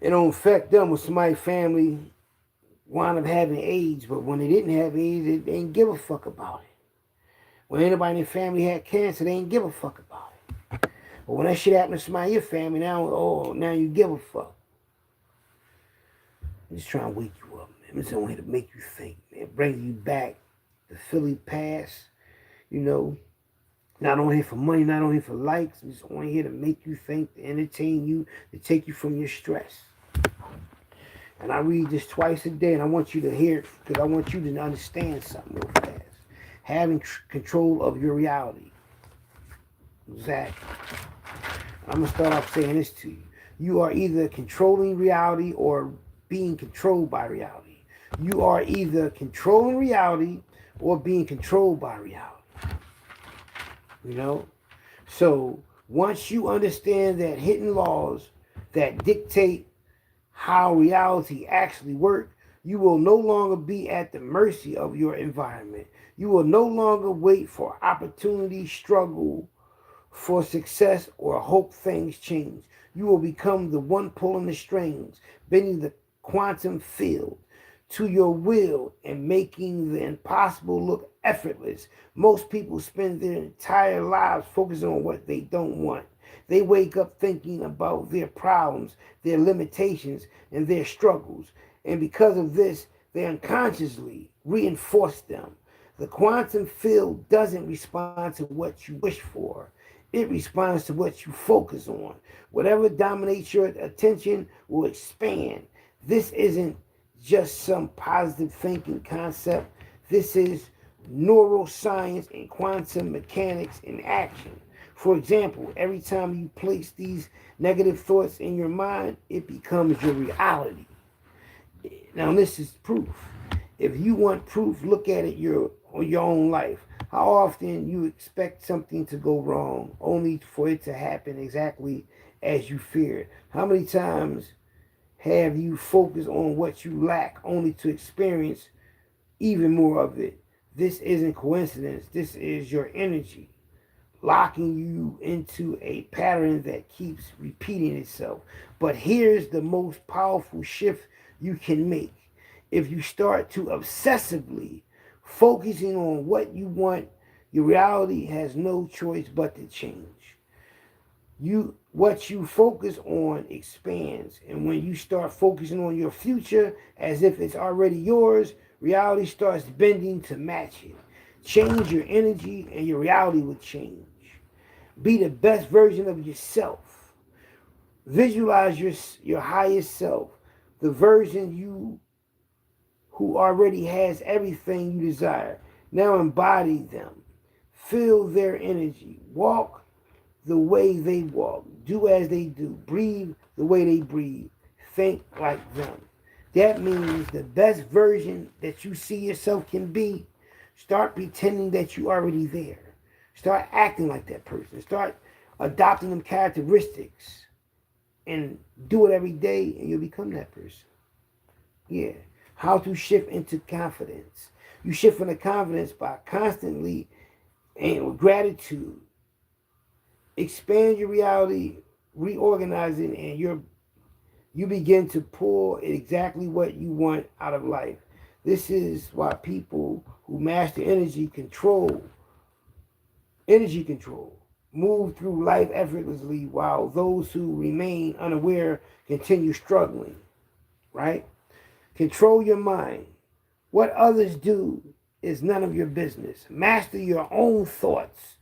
It don't affect them when somebody's family wound up having AIDS, but when they didn't have AIDS, they didn't give a fuck about it. When anybody in their family had cancer, they didn't give a fuck about it. But when that shit happened to somebody in your family, now you give a fuck. I'm just trying to wake you up, man. I'm just on here to make you think, man. Bring you back the Philly past, you know. Not on here for money, not on here for likes. I'm just on here to make you think, to entertain you, to take you from your stress. And I read this twice a day, and I want you to hear it because I want you to understand something real fast. Having control of your reality. Exactly. I'm going to start off saying this to you. You are either controlling reality or being controlled by reality. You are either controlling reality or being controlled by reality. You know? So once you understand that hidden laws that dictate how reality actually works, you will no longer be at the mercy of your environment. You will no longer wait for opportunity, struggle for success, or hope things change. You will become the one pulling the strings, bending the quantum field to your will and making the impossible look effortless. Most people spend their entire lives focusing on what they don't want. They wake up thinking about their problems, their limitations, and their struggles. And because of this, they unconsciously reinforce them. The quantum field doesn't respond to what you wish for. It responds to what you focus on. Whatever dominates your attention will expand. This isn't just some positive thinking concept. This is neuroscience and quantum mechanics in action. For example, every time you place these negative thoughts in your mind, it becomes your reality. Now, this is proof. If you want proof, look at it on your own life. How often you expect something to go wrong only for it to happen exactly as you feared? How many times have you focused on what you lack only to experience even more of it? This isn't coincidence. This is your energy locking you into a pattern that keeps repeating itself. But here's the most powerful shift you can make. If you start to obsessively focusing on what you want, your reality has no choice but to change. What you focus on expands, and when you start focusing on your future as if it's already yours, reality starts bending to match it. Change your energy and your reality will change. Be the best version of yourself. Visualize your highest self, the version you who already has everything you desire. Now embody them. Feel their energy. Walk the way they walk. Do as they do. Breathe the way they breathe. Think like them. That means the best version that you see yourself can be, start pretending that you're already there. Start acting like that person. Start adopting them characteristics. and do it every day, and you'll become that person. Yeah. How to shift into confidence. You shift into confidence by constantly and with gratitude. Expand your reality, reorganize it, and you begin to pull exactly what you want out of life. This is why people who master energy control, move through life effortlessly, while those who remain unaware continue struggling, right? Control your mind. What others do is none of your business. Master your own thoughts.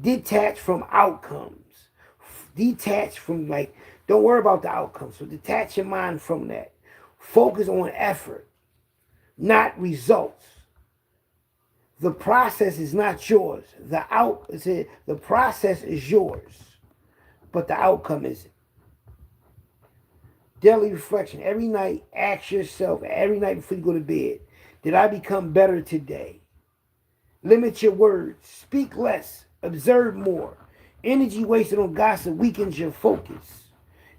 Detach from outcomes. Detach from, like, don't worry about the outcomes. So detach your mind from that. Focus on effort, not results. The process is not yours. The process is yours, but the outcome isn't. Daily reflection. Every night, ask yourself, every night before you go to bed, did I become better today? Limit your words. Speak less. Observe more. Energy wasted on gossip weakens your focus.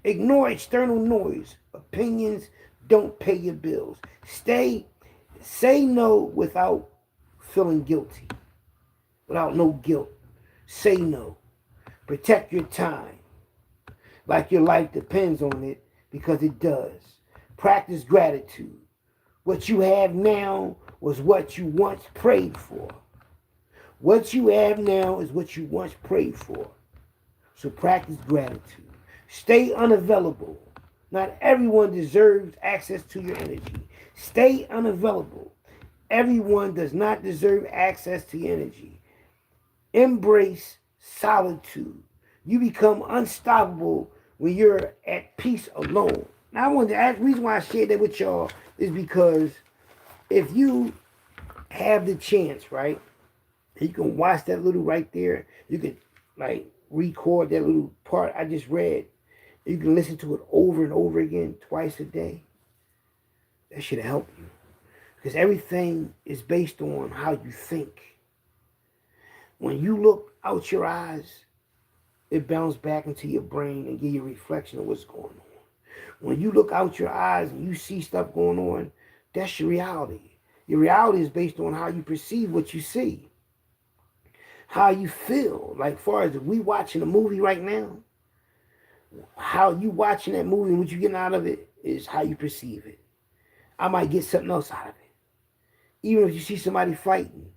Ignore external noise. Opinions don't pay your bills. Say no without feeling guilty, without no guilt. Say no. Protect your time like your life depends on it, because it does. Practice gratitude. What you have now was what you once prayed for. What you have now is what you once prayed for. So practice gratitude. Stay unavailable. Not everyone deserves access to your energy. Stay unavailable. Everyone does not deserve access to your energy. Embrace solitude. You become unstoppable when you're at peace alone. Now, I wanted to ask, the reason why I shared that with y'all is because if you have the chance, right, you can watch that little right there. You can, like, record that little part I just read. You can listen to it over and over again, twice a day. That should help you. Because everything is based on how you think. When you look out your eyes, it bounces back into your brain and give you a reflection of what's going on. When you look out your eyes and you see stuff going on, that's your reality. Your reality is based on how you perceive what you see, how you feel. Like, far as we watching a movie right now, how you watching that movie and what you getting out of it is how you perceive it. I might get something else out of it. Even if you see somebody fighting,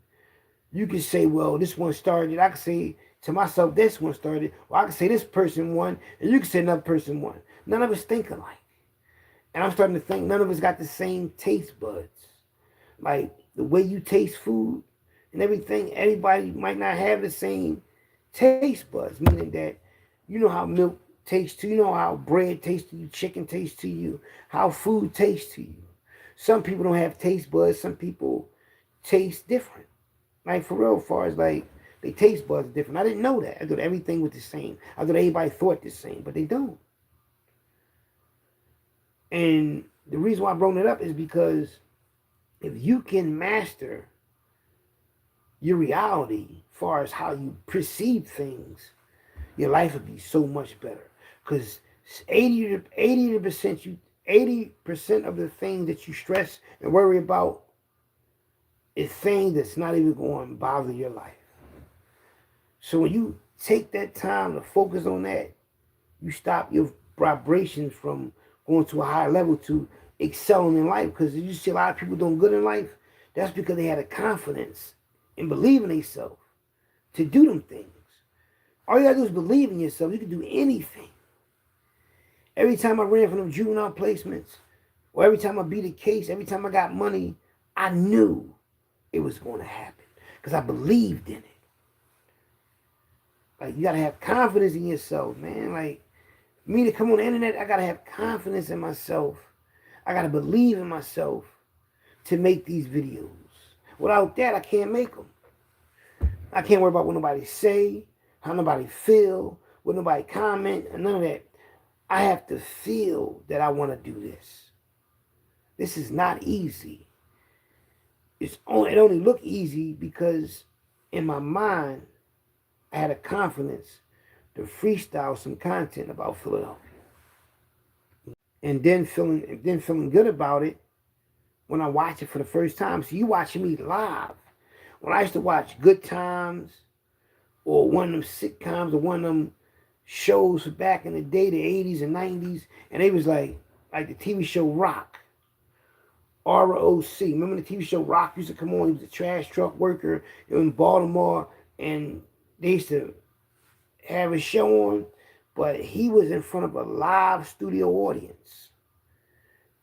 you can say, well, this one started. I can say to myself, this one started. Well, I can say this person won, and you can say another person won. None of us think alike. And I'm starting to think none of us got the same taste buds. Like, the way you taste food and everything, everybody might not have the same taste buds, meaning that you know how milk tastes to you, you know how bread tastes to you, chicken tastes to you, how food tastes to you. Some people don't have taste buds. Some people taste different. Like, for real, as far as, like, they taste buds are different. I didn't know that. I thought everything was the same. I thought everybody thought the same, but they don't. And the reason why I brought it up is because if you can master your reality as far as how you perceive things, your life would be so much better. Because 80% of the things that you stress and worry about is things that's not even going to bother your life. So when you take that time to focus on that, you stop your vibrations from going to a higher level to excelling in life. Because you see a lot of people doing good in life, that's because they had a confidence in believing themselves to do them things. All you gotta do is believe in yourself. You can do anything. Every time I ran from them juvenile placements, or every time I beat a case, every time I got money, I knew it was going to happen because I believed in it. Like, you gotta have confidence in yourself, man. Like, me to come on the internet, I gotta have confidence in myself. I gotta believe in myself to make these videos. Without that, I can't make them. I can't worry about what nobody say, how nobody feel, what nobody comment, and none of that. I have to feel that I want to do this. This is not easy. It only look easy because in my mind, I had a confidence to freestyle some content about Philadelphia. and then feeling good about it when I watch it for the first time. So you watching me live. When I used to watch Good Times or one of them sitcoms or one of them shows back in the day, the 80s and 90s, and they was like the TV show Rock, ROC. Remember the TV show Rock used to come on? He was a trash truck worker in Baltimore, and they used to have a show on, but he was in front of a live studio audience.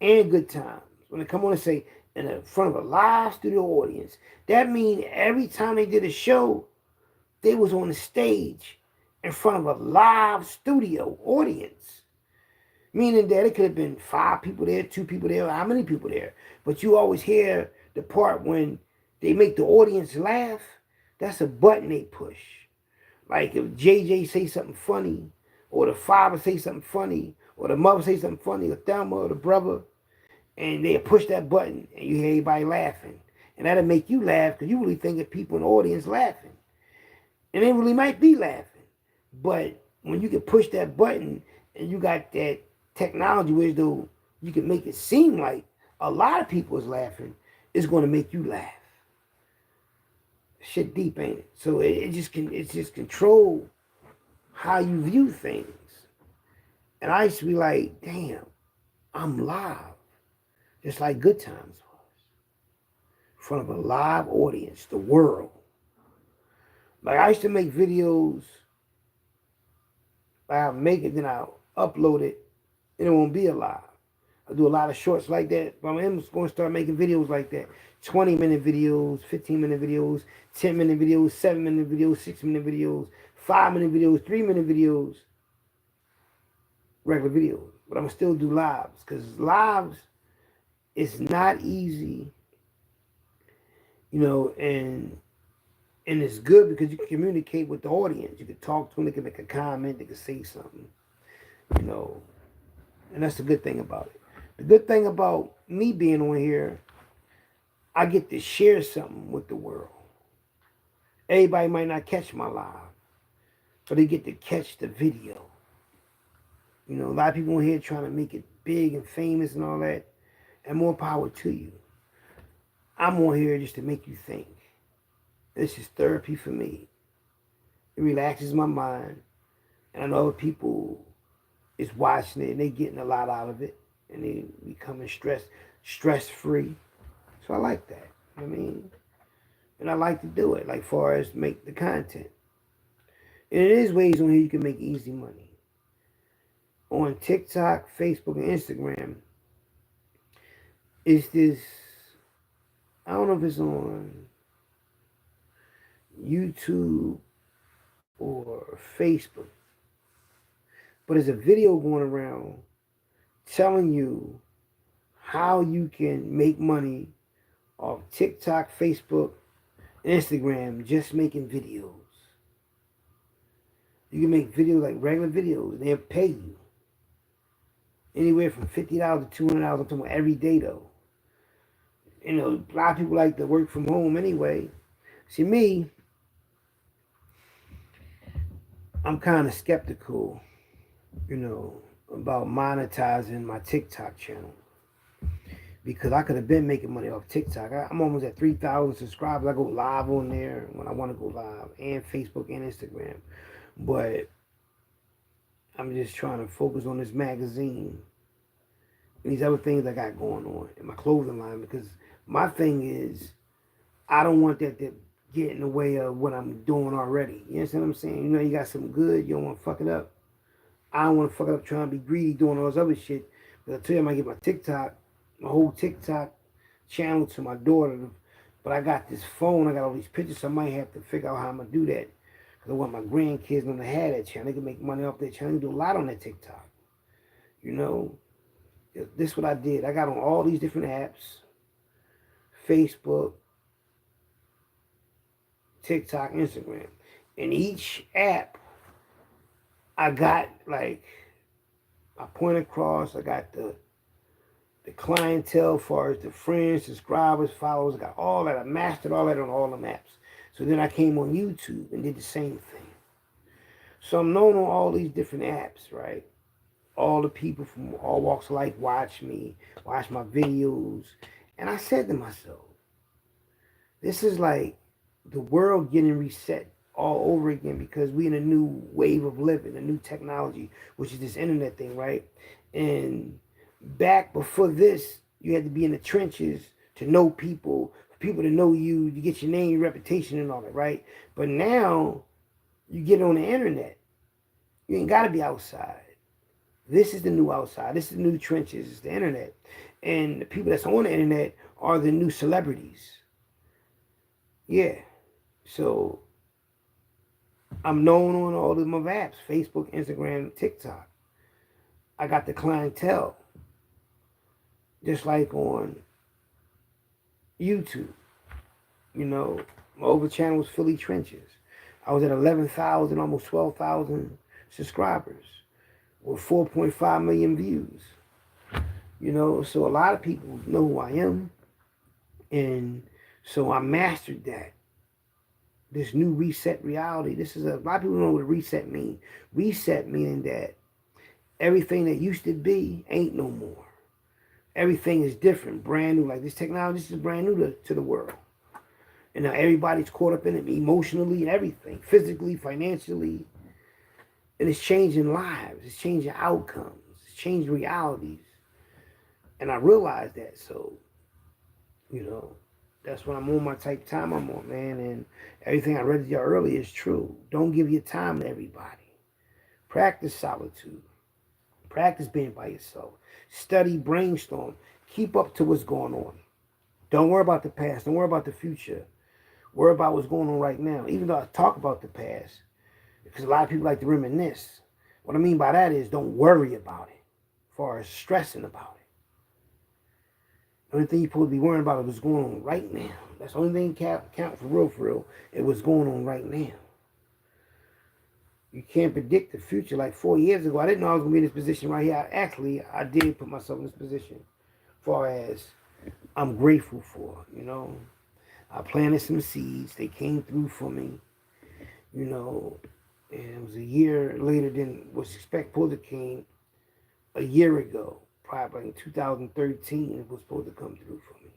And Good Times, when they come on and say in front of a live studio audience, that means every time they did a show, they was on the stage in front of a live studio audience. Meaning that it could have been 5 people there, 2 people there, how many people there. But you always hear the part when they make the audience laugh. That's a button they push. Like if JJ say something funny, or the father say something funny, or the mother say something funny, or Thelma or the brother, and they push that button and you hear everybody laughing. And that'll make you laugh because you really think that people in the audience laughing. And they really might be laughing. But when you can push that button and you got that technology where though you can make it seem like a lot of people is laughing, it's going to make you laugh. Shit deep, ain't it? So it's just control how you view things. And I used to be like, damn, I'm live. Just like Good Times was. In front of a live audience, the world. Like I used to make videos, I'll make it, then I'll upload it, and it won't be alive. I do a lot of shorts like that, but I'm going to start making videos like that. 20-minute videos, 15-minute videos, 10-minute videos, 7-minute videos, 6-minute videos, 5-minute videos, 3-minute videos, regular videos. But I'm going to still do lives, because lives is not easy, and it's good because you can communicate with the audience. You can talk to them, they can make a comment, they can say something, and that's the good thing about it. The good thing about me being on here, I get to share something with the world. Everybody might not catch my live, but they get to catch the video. A lot of people on here trying to make it big and famous and all that, and more power to you. I'm on here just to make you think. This is therapy for me. It relaxes my mind, and I know other people is watching it and they getting a lot out of it, and they becoming stress-free. So I like that. And I like to do it, like far as make the content. And it is ways on here you can make easy money. On TikTok, Facebook, and Instagram, it's this, I don't know if it's on YouTube or Facebook, but there's a video going around telling you how you can make money off TikTok, Facebook, Instagram, just making videos. You can make videos like regular videos, and they'll pay you anywhere from $50 to $200. I'm talking about every day though. A lot of people like to work from home anyway. See, me, I'm kind of skeptical, about monetizing my TikTok channel, because I could have been making money off TikTok. I'm almost at 3,000 subscribers. I go live on there when I want to go live, and Facebook and Instagram. But I'm just trying to focus on this magazine and these other things I got going on in my clothing line, because my thing is I don't want that to get in the way of what I'm doing already. You understand what I'm saying? You got something good, you don't want to fuck it up. I don't want to fuck it up trying to be greedy doing all this other shit. But I tell you, I might get my whole TikTok channel to my daughter. But I got this phone, I got all these pictures, so I might have to figure out how I'm going to do that. Because I want my grandkids to have that channel. They can make money off that channel. They can do a lot on that TikTok. This is what I did. I got on all these different apps. Facebook, TikTok, Instagram. In each app, I got like I point across, I got the clientele as far as the friends, subscribers, followers, I got all that. I mastered all that on all the apps. So then I came on YouTube and did the same thing. So I'm known on all these different apps, right? all the people from all walks of life watch me, watch my videos. And I said to myself, this is like the world getting reset all over again because we in a new wave of living, a new technology, which is this internet thing, right? And back before this, you had to be in the trenches to know people, for people to know you, to get your name, your reputation, and all that, right? But now you get on the internet, you ain't got to be outside. This is the new outside. This is the new trenches. It's the internet, and the people that's on the internet are the new celebrities. Yeah, so I'm known on all of my apps, Facebook, Instagram, TikTok. I got the clientele, just like on YouTube. You know, my over channel was Philly Trenches. I was at 11,000, almost 12,000 subscribers with 4.5 million views. You know, so a lot of people know who I am. And so I mastered that. This new reset reality. This is a lot of people don't know what a reset means. Reset meaning that everything that used to be ain't no more. Everything is different, brand new. Like this technology, this is brand new to the world. And now everybody's caught up in it emotionally and everything, physically, financially. And it's changing lives. It's changing outcomes. It's changing realities. And I realized that. So, you know, that's when I'm on my type of time I'm on, man. And everything I read to you earlier is true. Don't give your time to everybody. Practice solitude. Practice being by yourself. Study, brainstorm. Keep up to what's going on. Don't worry about the past. Don't worry about the future. Worry about what's going on right now. Even though I talk about the past, because a lot of people like to reminisce. What I mean by that is don't worry about it as far as stressing about it. The only thing you're supposed to be worrying about is what's going on right now. That's the only thing count for real, is what's going on right now. You can't predict the future. Like 4 years ago, I didn't know I was going to be in this position right here. I did put myself in this position as far as I'm grateful for, you know. I planted some seeds. They came through for me, you know. And it was a year later than was supposed to came a year ago. Probably in 2013, it was supposed to come through for me.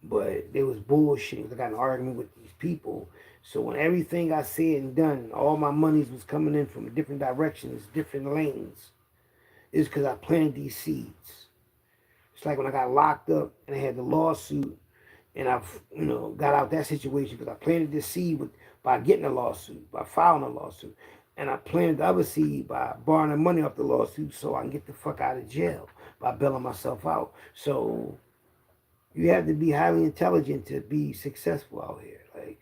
But there was bullshit. I got in an argument with these people. So when everything I said and done, all my monies was coming in from different directions, different lanes, is because I planted these seeds. It's like when I got locked up and I had the lawsuit, and I've, you know, got out that situation because I planted this seed by getting a lawsuit, by filing a lawsuit. And I planted the other seed by borrowing the money off the lawsuit so I can get the fuck out of jail by bailing myself out. So you have to be highly intelligent to be successful out here. Like,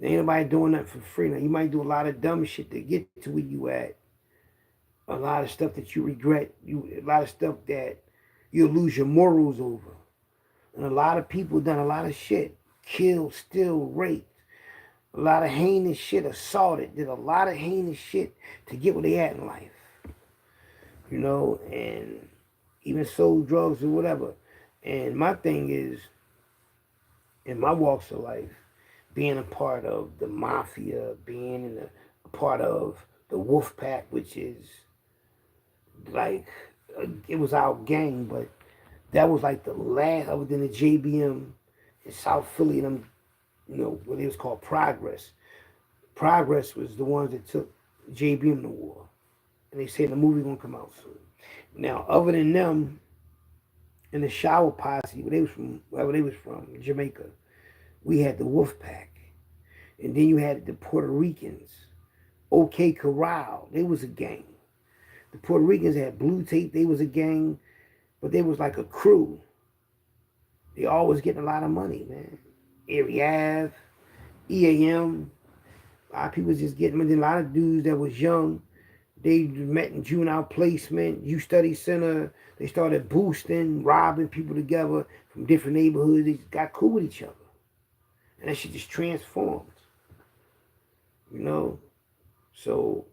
ain't nobody doing that for free. Now, you might do a lot of dumb shit to get to where you at. A lot of stuff that you regret. A lot of stuff that you'll lose your morals over. And a lot of people done a lot of shit. Killed, steal, raped. A lot of heinous shit, assaulted. Did a lot of heinous shit to get where they at in life. You know, and even sold drugs or whatever. And my thing is, in my walks of life, being a part of the Mafia, being a part of the Wolf Pack, which is like, it was our gang, but that was like the last, other than the JBM in South Philly, them, you know, what it was called Progress. Progress was the ones that took JBM to war. And they said the movie gonna come out soon. Now, other than them, in the Shower Posse, wherever they was from, Jamaica, we had the Wolf Pack. And then you had the Puerto Ricans. OK Corral, they was a gang. The Puerto Ricans had Blue Tape, they was a gang, but they was like a crew. They always getting a lot of money, man. Erie Ave, EAM, a lot of people was just getting, and then a lot of dudes that was young, they met in juvenile placement, youth study center. They started boosting, robbing people together from different neighborhoods. They just got cool with each other. And that shit just transformed. You know? So,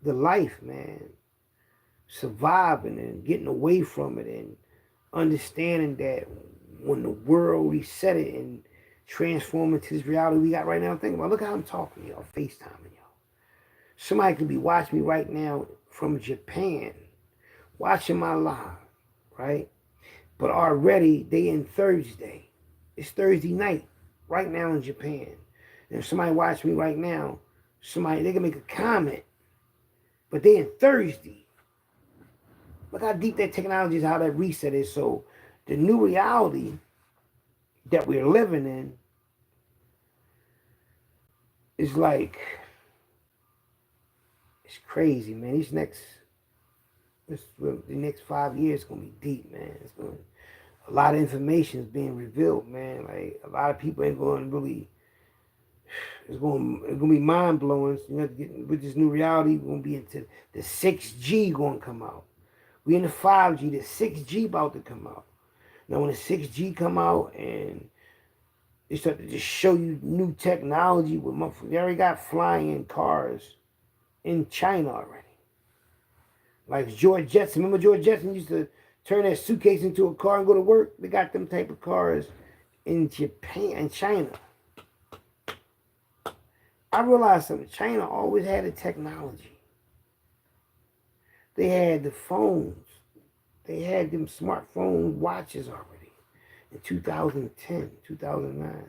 the life, man, surviving and getting away from it and understanding that when the world reset it and transform into this reality we got right now, think about, look how I'm talking to y'all, FaceTiming y'all. Somebody could be watching me right now from Japan watching my live, right? But already they in Thursday. It's Thursday night right now in Japan. And if somebody watch me right now, they can make a comment, but they in Thursday. Look how deep that technology is, how that reset is. So the new reality that we're living in is like, it's crazy, man. The next 5 years is gonna be deep, man. A lot of information is being revealed, man. Like, a lot of people ain't going to really. It's going to be mind blowing. You know, with this new reality, we're going to be into the 6G going to come out. We in the 5G, the 6G about to come out. Now, when the 6G come out and they start to just show you new technology with they already got flying cars in China already. Like George Jetson. Remember George Jetson used to turn that suitcase into a car and go to work? They got them type of cars in Japan and China. I realized something. China always had the technology. They had the phones. They had them smartphone watches already in 2010, 2009.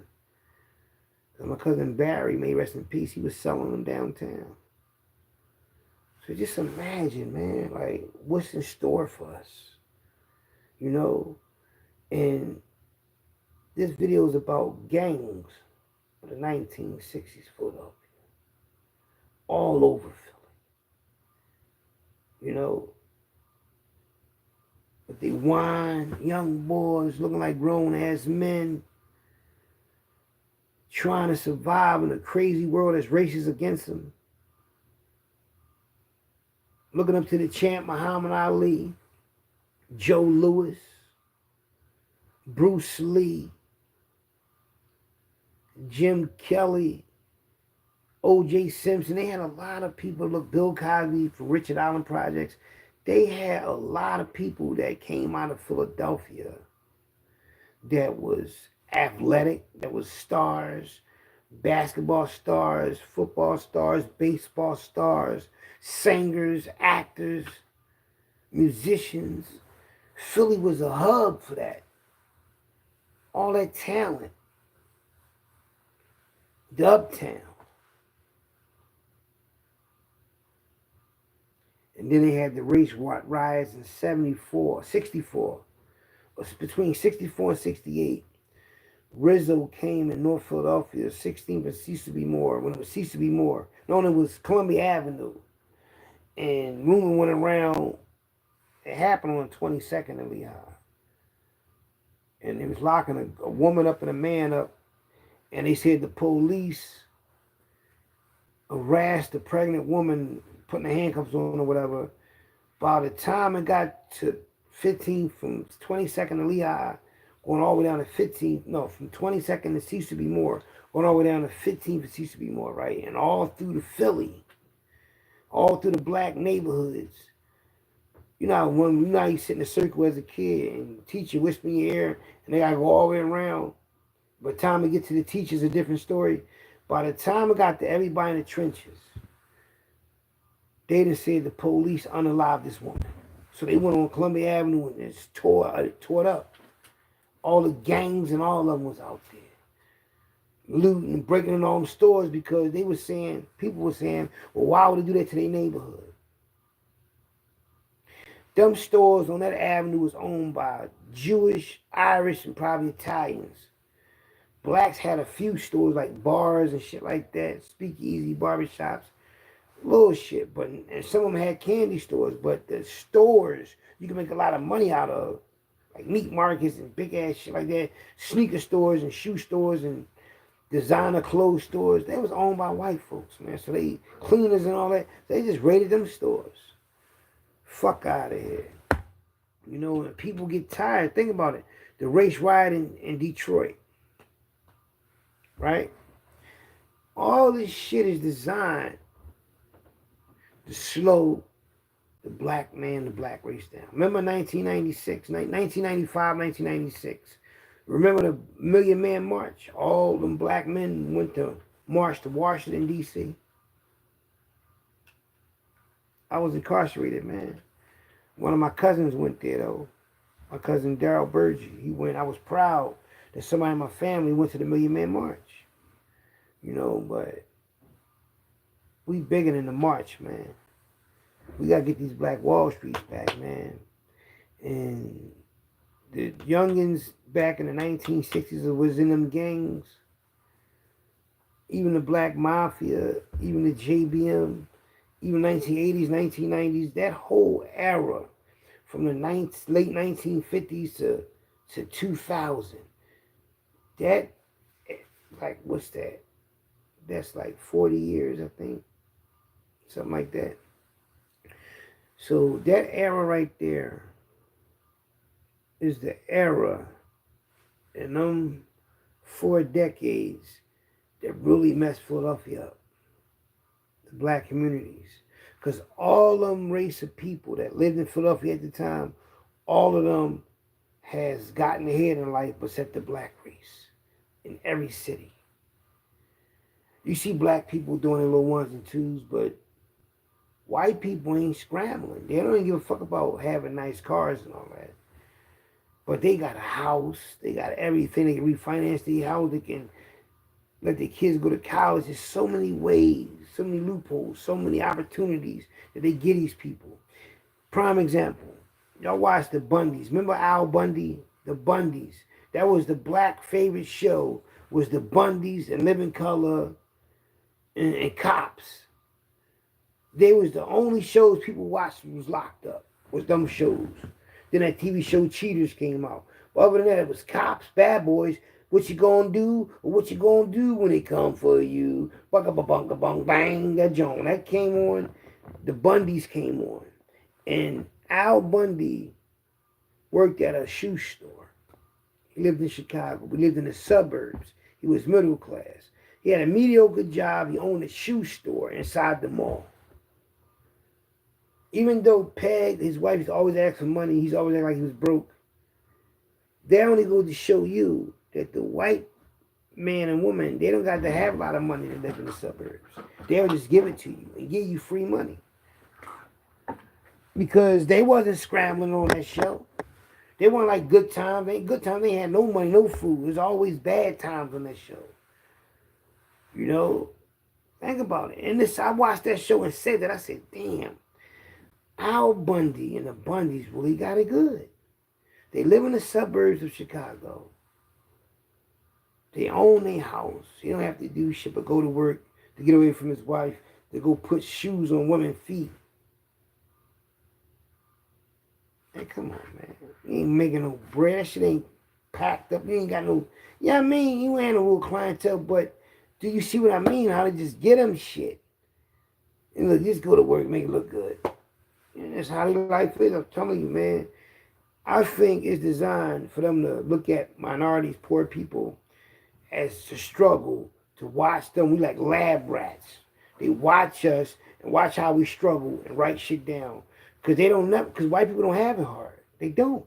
And my cousin Barry, may rest in peace, he was selling them downtown. So just imagine, man, like, what's in store for us, you know? And this video is about gangs of the 1960s Philadelphia, all over Philly, you know? But they whine, young boys looking like grown-ass men, trying to survive in a crazy world that's racist against them. Looking up to the champ Muhammad Ali, Joe Louis, Bruce Lee, Jim Kelly, O.J. Simpson. They had a lot of people. Look, Bill Cosby for Richard Allen Projects. They had a lot of people that came out of Philadelphia that was athletic, that was stars, basketball stars, football stars, baseball stars, singers, actors, musicians. Philly was a hub for that. All that talent. The Uptown. And then they had the race riots in 64. Between 64 and 68. Rizzo came in North Philadelphia, 16th and Cease to Be More, when it was Cease to Be More. No, it was Columbia Avenue. And rumor went around, it happened on 22nd and Lehigh. And they was locking a woman up and a man up. And they said the police harassed the pregnant woman, putting the handcuffs on or whatever. By the time it got to 15th from 22nd to Lehigh, going all the way down to 15th, no, from 22nd to Cease to Be More, going all the way down to 15th to Cease to Be More, right? And all through the Philly, all through the black neighborhoods. You know how you sit in a circle as a kid and the teacher whisper in your ear and they gotta go all the way around. By the time it get to the teacher's a different story. By the time it got to everybody in the trenches, they done said the police unalived this woman. So they went on Columbia Avenue and just tore it up. All the gangs and all of them was out there. Looting and breaking in all the stores because people were saying, well, why would they do that to their neighborhood? Them stores on that avenue was owned by Jewish, Irish, and probably Italians. Blacks had a few stores like bars and shit like that, speakeasy, barbershops, little shit. And some of them had candy stores, but the stores you can make a lot of money out of, like meat markets and big ass shit like that, sneaker stores and shoe stores and designer clothes stores, they was owned by white folks, man. So they, cleaners and all that, they just raided them stores. Fuck out of here. You know, when people get tired, think about it. The race riot in Detroit, right? All this shit is designed to slow the black man, the black race down. Remember 1995, 1996. Remember the Million Man March? All them black men went to march to Washington, D.C. I was incarcerated, man. One of my cousins went there though. My cousin Daryl Burgess. He went. I was proud that somebody in my family went to the Million Man March. You know, but we bigger than the march, man. We gotta get these Black Wall Streets back, man. And the youngins back in the 1960s that was in them gangs, even the Black Mafia, even the JBM, even 1980s, 1990s, that whole era from the late 1950s to 2000, that, like, what's that? That's like 40 years, I think. Something like that. So that era right there is the era in them 4 decades that really messed Philadelphia up. The black communities. Because all them race of people that lived in Philadelphia at the time, all of them has gotten ahead in life except the black race in every city. You see black people doing their little ones and twos, but white people ain't scrambling. They don't even give a fuck about having nice cars and all that. But they got a house. They got everything. They can refinance their house. They can let their kids go to college. There's so many ways, so many loopholes, so many opportunities that they give these people. Prime example. Y'all watch the Bundys. Remember Al Bundy? The Bundys. That was the black favorite show, was the Bundys and Living Color and Cops. They was the only shows people watched was locked up, was them shows. Then that TV show Cheaters came out. But other than that, it was Cops, Bad Boys, what you gonna do, or what you gonna do when they come for you. Bunga bunga bung bang, that joint. That came on, the Bundys came on. And Al Bundy worked at a shoe store. He lived in Chicago. We lived in the suburbs. He was middle class. He had a mediocre job. He owned a shoe store inside the mall. Even though Peg, his wife, is always asking for money, he's always acting like he was broke. They only go to show you that the white man and woman, they don't got to have a lot of money to live in the suburbs. They'll just give it to you and give you free money. Because they wasn't scrambling on that show. They weren't like good times. Good times, they had no money, no food. It was always bad times on that show. You know? Think about it. And this, I watched that show and said that. I said, damn. Al Bundy and the Bundys really got it good. They live in the suburbs of Chicago. They own their house. He don't have to do shit but go to work to get away from his wife, to go put shoes on women's feet. Hey, come on, man. You ain't making no bread. That shit ain't packed up. You ain't got no, you know what I mean? You ain't no real clientele, but do you see what I mean? How to just get them shit. And look, just go to work, make it look good. And that's how their life is. I'm telling you, man. I think it's designed for them to look at minorities, poor people, as to struggle, to watch them. We like lab rats. They watch us and watch how we struggle and write shit down. Because they don't know, because white people don't have it hard. They don't.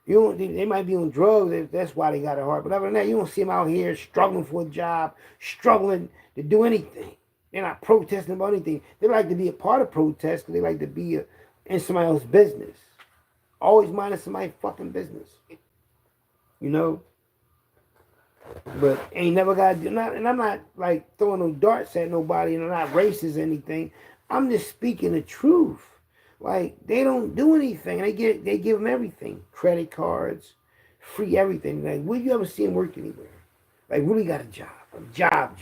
You don't. They might be on drugs. That's why they got it hard. But other than that, you don't see them out here struggling for a job, struggling to do anything. They're not protesting about anything. They like to be a part of protests because they like to be in somebody else's business. Always minding somebody's fucking business. You know? But ain't never got to do nothing. And I'm not like throwing no darts at nobody, and I'm not racist or anything. I'm just speaking the truth. Like, they don't do anything. They give them everything. Credit cards, free everything. Like, will you ever see them work anywhere? Like, really got a job. A job.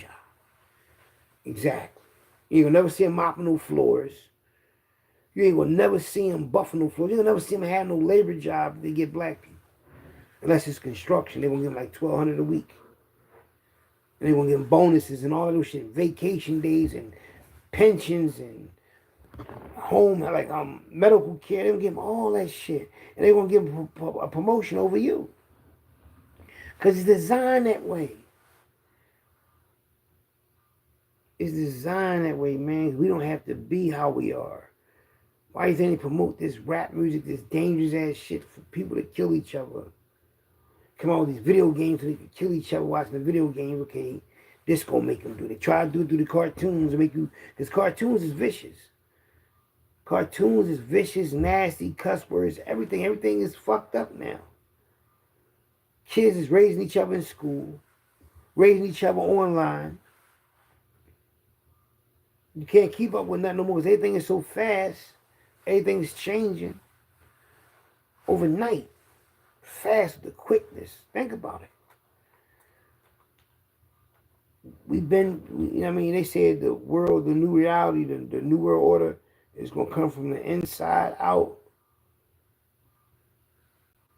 Exactly. You ain't gonna never see him mopping no floors. You ain't gonna never see him buffing no floors. You ain't gonna never see him have no labor job to get black people. Unless it's construction. They're gonna give him like $1,200 a week. And they're gonna give him bonuses and all of those shit. Vacation days and pensions and home, like medical care. They're gonna give him all that shit. And they're gonna give him a promotion over you. Because it's designed that way. It's designed that way, man. We don't have to be how we are. Why do you think they promote this rap music, this dangerous ass shit for people to kill each other? Come on with these video games so they can kill each other watching the video games. Okay, this gonna make them do it. They try to do it through the cartoons and make you, because cartoons is vicious. Cartoons is vicious, nasty, cuss words, everything. Everything is fucked up now. Kids is raising each other in school, raising each other online. You can't keep up with nothing no more because everything is so fast. Everything is changing overnight. Fast, the quickness. Think about it. We've been, you know what I mean? They said the world, the new reality, the new world order is going to come from the inside out.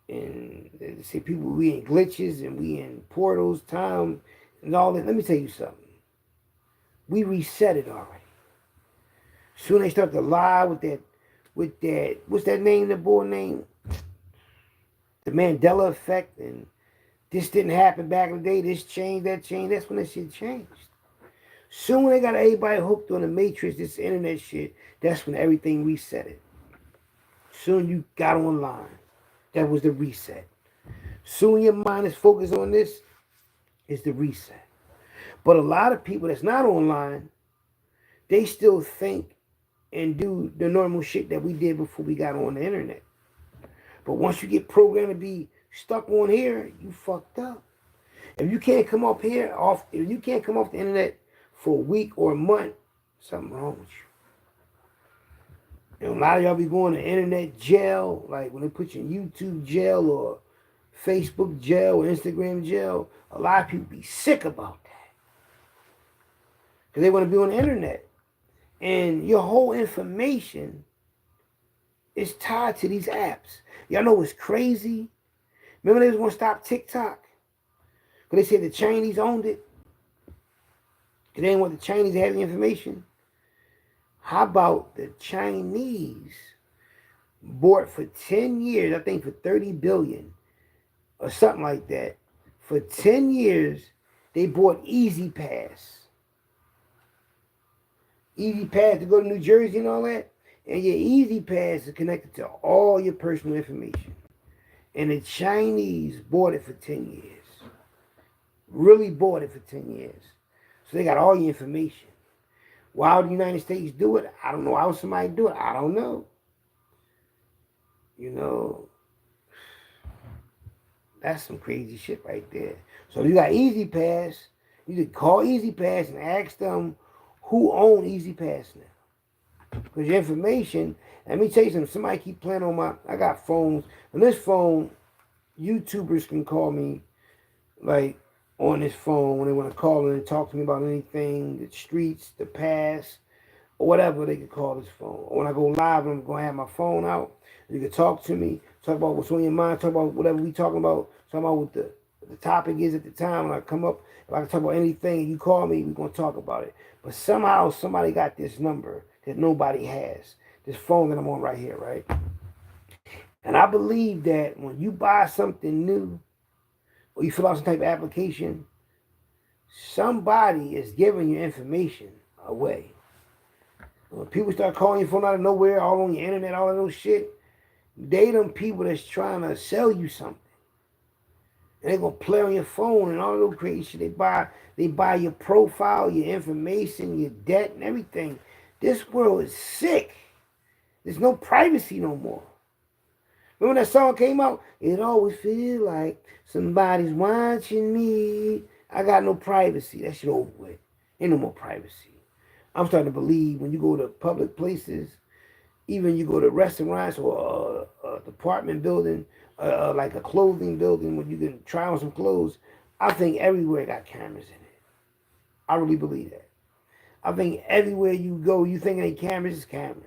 And they say people, we in glitches and we in portals, time, and all that. Let me tell you something. We reset it already. Soon they start to lie with that, what's that name, the boy name? The Mandela effect, and this didn't happen back in the day, this changed, that changed. That's when that shit changed. Soon when they got everybody hooked on the matrix, this internet shit, that's when everything reset it. Soon you got online. That was the reset. Soon your mind is focused on this, it's the reset. But a lot of people that's not online, they still think and do the normal shit that we did before we got on the internet. But once you get programmed to be stuck on here, you fucked up. If you can't come up here if you can't come off the internet for a week or a month, something wrong with you. And a lot of y'all be going to internet jail, like when they put you in YouTube jail or Facebook jail or Instagram jail. A lot of people be sick about that because they want to be on the internet, and your whole information is tied to these apps. Y'all know what's crazy? Remember they was going to stop TikTok? Because they said the Chinese owned it. Because they didn't want the Chinese to have the information. How about the Chinese bought for 10 years, I think for 30 billion or something like that. For 10 years, they bought Easy Pass. Easy Pass to go to New Jersey and all that. And your Easy Pass is connected to all your personal information. And the Chinese bought it for 10 years. Really bought it for 10 years. So they got all your information. Why would the United States do it? I don't know. Why would somebody do it? I don't know. You know, that's some crazy shit right there. So if you got Easy Pass, you should call Easy Pass and ask them who owns Easy Pass now. Because your information, let me tell you something, somebody keep playing on I got phones. On this phone, YouTubers can call me, like, on this phone when they want to call in and talk to me about anything, the streets, the past, or whatever, they can call this phone. Or when I go live, I'm going to have my phone out. You can talk to me, talk about what's on your mind, talk about whatever we talking about, talk about what the topic is at the time. When I come up, if I can talk about anything and you call me, we're going to talk about it. But somehow somebody got this number that nobody has. This phone that I'm on right here, right? And I believe that when you buy something new, or you fill out some type of application, somebody is giving your information away. When people start calling your phone out of nowhere, all on your internet, all of those shit, they them people that's trying to sell you something. And they're going to play on your phone and all of those crazy shit. They buy your profile, your information, your debt, and everything. This world is sick. There's no privacy no more. Remember when that song came out? It always feels like somebody's watching me. I got no privacy. That shit over with. Ain't no more privacy. I'm starting to believe when you go to public places, even you go to restaurants or a department building, like a clothing building where you can try on some clothes, I think everywhere got cameras in it. I really believe that. I think everywhere you go, you think any cameras is cameras.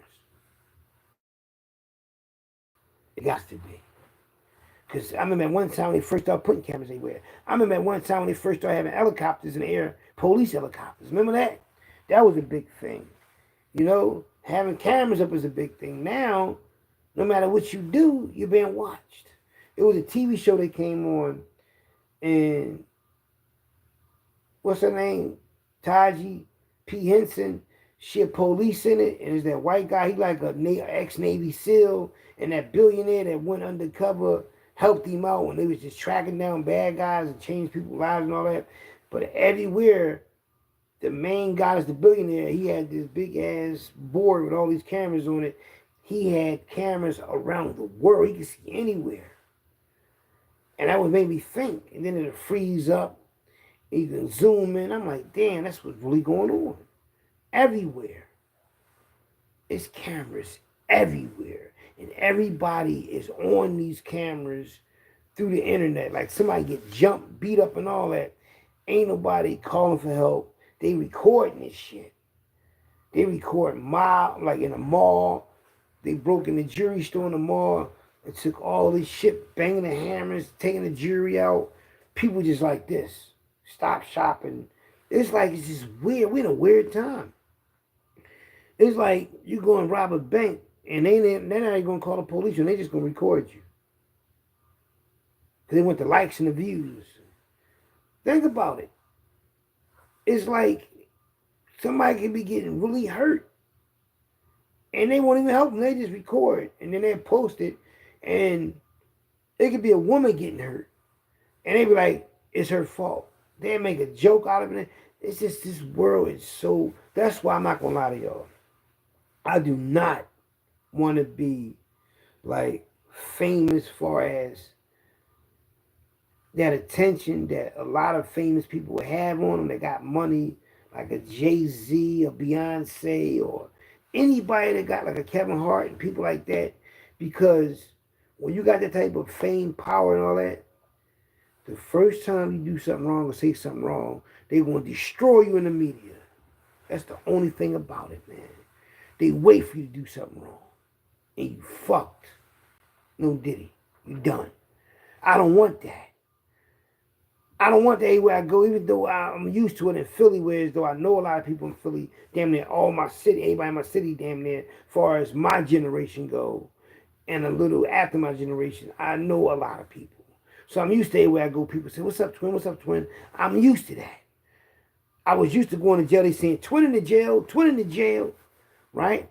It got to be. Because I remember at one time when they first started putting cameras everywhere. I remember at one time when they first started having helicopters in the air, police helicopters. Remember that? That was a big thing. You know, having cameras up is a big thing. Now, no matter what you do, you're being watched. It was a TV show that came on, and what's her name? Taji P. Henson. She had police in it, and there's that white guy. He like a ex-Navy SEAL, and that billionaire that went undercover helped him out when they was just tracking down bad guys and changed people's lives and all that. But everywhere, the main guy is the billionaire. He had this big ass board with all these cameras on it, he had cameras around the world. He could see anywhere. And that would make me think. And then it'll freeze up. You can zoom in. I'm like, damn, that's what's really going on. Everywhere. It's cameras everywhere. And everybody is on these cameras through the internet. Like somebody get jumped, beat up and all that. Ain't nobody calling for help. They recording this shit. They record mob, like in a mall. They broke in the jewelry store in the mall and took all this shit, banging the hammers, taking the jewelry out. People just like this. Stop shopping. It's like it's just weird. We're in a weird time. It's like you go and rob a bank and they're not even going to call the police and they're just going to record you. Because they want the likes and the views. Think about it. It's like somebody can be getting really hurt and they won't even help them. They just record and then they post it and it could be a woman getting hurt and they be like, it's her fault. They make a joke out of it. It's just this world is so, that's why I'm not going to lie to y'all. I do not want to be like famous far as that attention that a lot of famous people have on them. They got money, like a Jay-Z, a Beyonce, or anybody that got like a Kevin Hart and people like that. Because when you got that type of fame, power, and all that, the first time you do something wrong or say something wrong, they want to destroy you in the media. That's the only thing about it, man. They wait for you to do something wrong. And you fucked. No diddy. You done. I don't want that. I don't want that anywhere I go, even though I'm used to it in Philly, whereas though I know a lot of people in Philly, damn near all my city, everybody in my city, damn near, as far as my generation go, and a little after my generation, I know a lot of people. So I'm used to everywhere I go, people say, what's up, twin? What's up, twin? I'm used to that. I was used to going to jail, they saying, twin in the jail, twin in the jail. Right?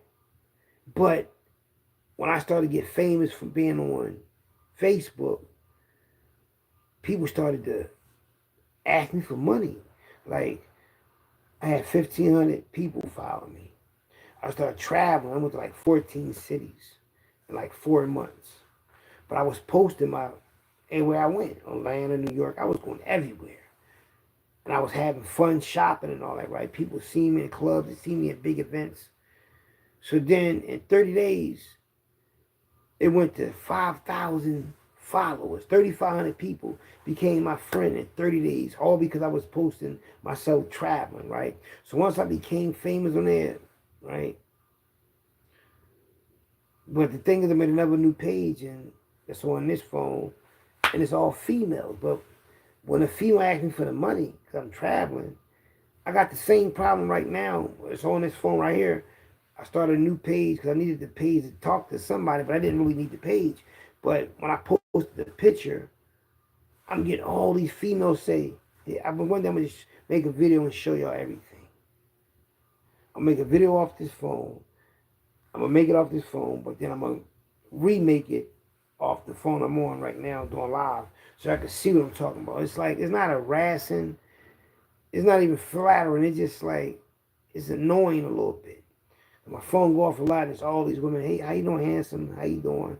But when I started to get famous from being on Facebook, people started to ask me for money. Like, I had 1,500 people following me. I started traveling. I went to like 14 cities in like 4 months. But I was posting my everywhere I went. Atlanta, New York. I was going everywhere. And I was having fun shopping and all that, right? People see me in clubs. They see me at big events. So then in 30 days, it went to 5,000 followers. 3,500 people became my friend in 30 days, all because I was posting myself traveling, right? So once I became famous on there, right? But the thing is, I made another new page, and it's on this phone, and it's all females. But when a female asks me for the money, because I'm traveling, I got the same problem right now. It's on this phone right here. I started a new page because I needed the page to talk to somebody, but I didn't really need the page. But when I posted the picture, I'm getting all these females say, yeah, I've been wondering, I'm going to just make a video and show y'all everything. I'll make a video off this phone. I'm going to make it off this phone, but then I'm going to remake it off the phone I'm on right now doing live so I can see what I'm talking about. It's like, it's not harassing. It's not even flattering. It's just like, it's annoying a little bit. My phone go off a lot. It's all these women. Hey, how you doing, handsome? How you doing?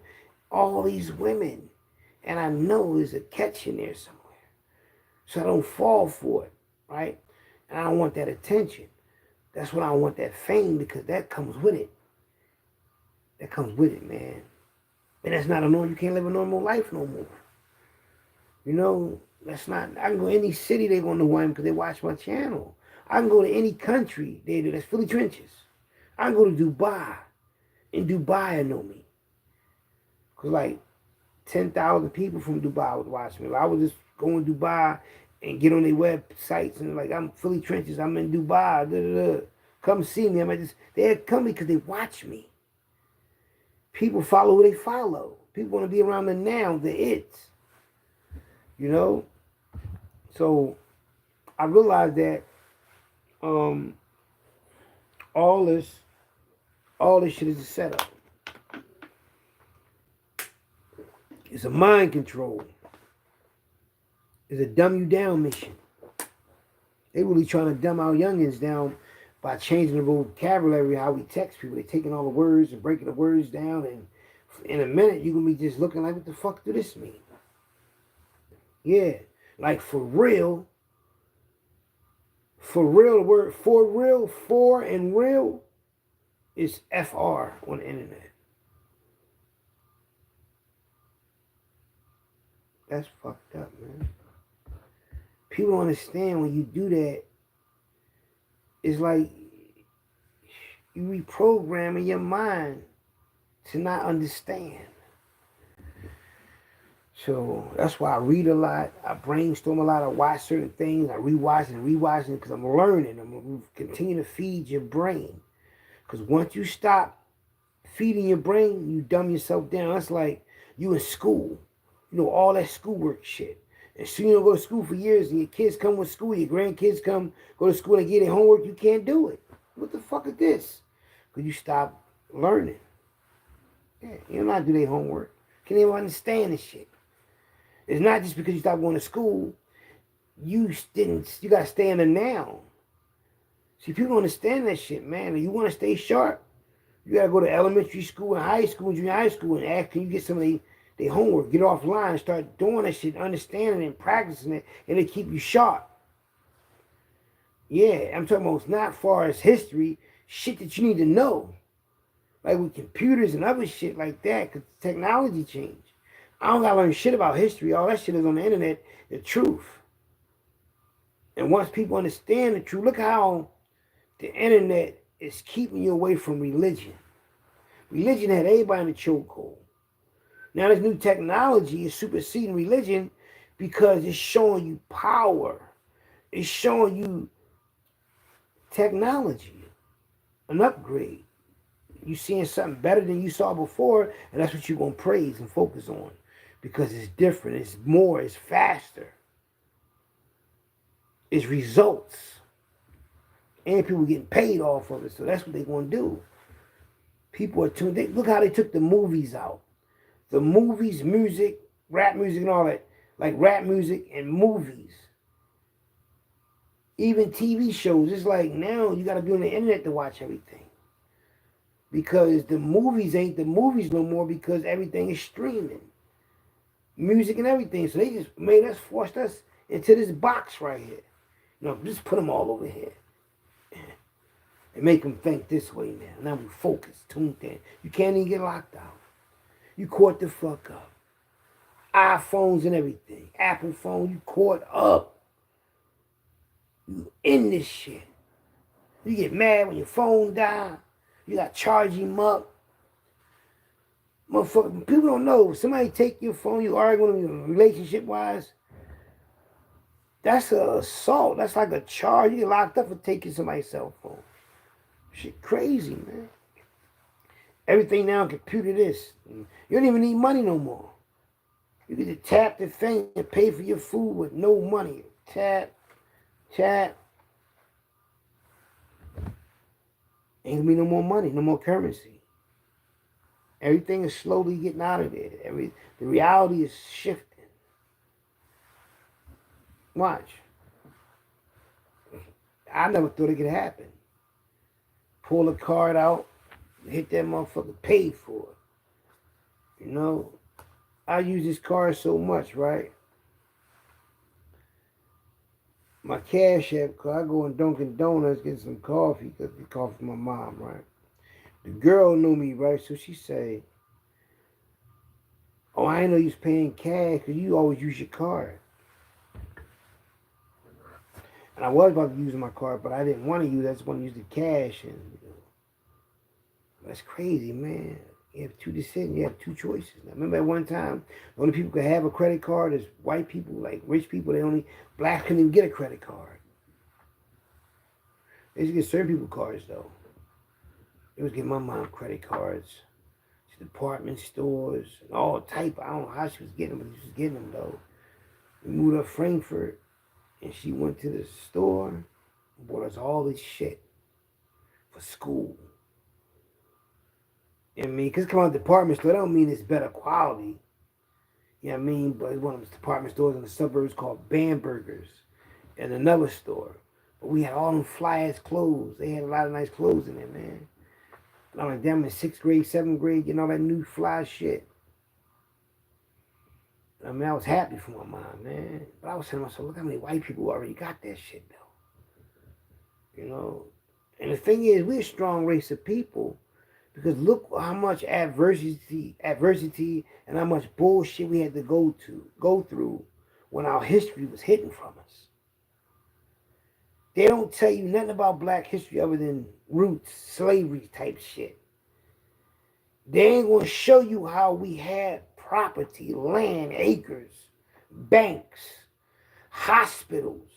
All these women. And I know there's a catch in there somewhere. So I don't fall for it, right? And I don't want that attention. That's when I want that fame because that comes with it. That comes with it, man. And that's not a normal. You can't live a normal life no more. You know, that's not. I can go to any city, they're going to know who I am because they watch my channel. I can go to any country, they do. That's Philly Trenches. I can go to Dubai. In Dubai, I know me. Because like 10,000 people from Dubai would watch me. Like, I would just go in Dubai and get on their websites and like, I'm Philly Trenches, I'm in Dubai, da, da, da. Come see me. They're coming because they watch me. People follow who they follow. People want to be around the now, the it's. You know? So I realized that all this shit is a setup. It's a mind control. It's a dumb you down mission. They really trying to dumb our youngins down by changing the vocabulary, how we text people. They're taking all the words and breaking the words down, and in a minute, you're going to be just looking like, what the fuck do this mean? Yeah, like for real, the word for and real is FR on the internet. That's fucked up, man. People don't understand when you do that. It's like you reprogramming your mind to not understand. So that's why I read a lot. I brainstorm a lot. I watch certain things. I rewatch and rewatch it because I'm learning. I'm going to continue to feed your brain. Because once you stop feeding your brain, you dumb yourself down. That's like you in school. You know, all that schoolwork shit. And so you don't go to school for years and your kids come with school, your grandkids come, go to school and get their homework, you can't do it. What the fuck is this? Because you stop learning. Yeah, you don't know how to do their homework. Can't even understand this shit. It's not just because you stopped going to school. You got to stay in the now. See, people don't understand that shit, man. And you want to stay sharp, you got to go to elementary school and high school and junior high school and ask, can you get some of their homework? Get offline and start doing that shit, understanding it and practicing it, and it keep you sharp. Yeah, I'm talking about it's not far as history, shit that you need to know. Like with computers and other shit like that, because technology changed. I don't gotta learn shit about history. All that shit is on the internet, the truth. And once people understand the truth, look how the internet is keeping you away from religion. Religion had everybody in the chokehold. Now this new technology is superseding religion because it's showing you power. It's showing you technology, an upgrade. You seeing something better than you saw before, and that's what you're going to praise and focus on because it's different, it's more, it's faster. It's results. And people getting paid off of it, so that's what they're going to do. People are tuned. Look how they took the movies out. The movies, music, rap music and all that, like rap music and movies. Even TV shows, it's like now you got to be on the internet to watch everything. Because the movies ain't the movies no more because everything is streaming. Music and everything. So they just forced us into this box right here. You know, just put them all over here. And make them think this way now. Now we focus, tuned in. You can't even get locked out. You caught the fuck up. iPhones and everything. Apple phone, you caught up. You in this shit. You get mad when your phone dies. You got to charge him up. Motherfucker, people don't know. If somebody take your phone, you arguing with them relationship-wise, that's an assault. That's like a charge. You get locked up for taking somebody's cell phone. Shit crazy, man. Everything now computer this. You don't even need money no more. You get to tap the thing and pay for your food with no money. Tap. Ain't gonna be no more money, no more currency. Everything is slowly getting out of there. The reality is shifting. Watch. I never thought it could happen. Pull a card out, hit that motherfucker, pay for it. You know, I use this card so much, right? My Cash App, cause I go in Dunkin' Donuts, get some coffee, cause I get coffee from my mom, right? The girl knew me, right? So she say, oh, I didn't know you was paying cash, cause you always use your card. And I was about to use my card, but I didn't want to use it. I just want to use the cash. And you know, that's crazy, man. You have two decisions. You have two choices. Now, remember at one time, the only people could have a credit card is white people, like rich people. Blacks couldn't even get a credit card. They used to get certain people cards, though. They was getting my mom credit cards. Department stores, and all type. I don't know how she was getting them, but she was getting them, though. We moved up Frankfurt, and she went to the store and bought us all this shit for school. You know what I mean? Because come on, department store, that don't mean it's better quality. You know what I mean? But it's one of those department stores in the suburbs called Bamberger's and another store. We had all them fly-ass clothes. They had a lot of nice clothes in there, man. And I'm like, damn, in 6th grade, 7th grade, getting all that new fly shit. I mean, I was happy for my mom, man. But I was saying to myself, look how many white people already got that shit, though. You know? And the thing is, we're a strong race of people because look how much adversity and how much bullshit we had to go through when our history was hidden from us. They don't tell you nothing about black history other than roots, slavery type shit. They ain't gonna show you how we had property, land, acres, banks, hospitals.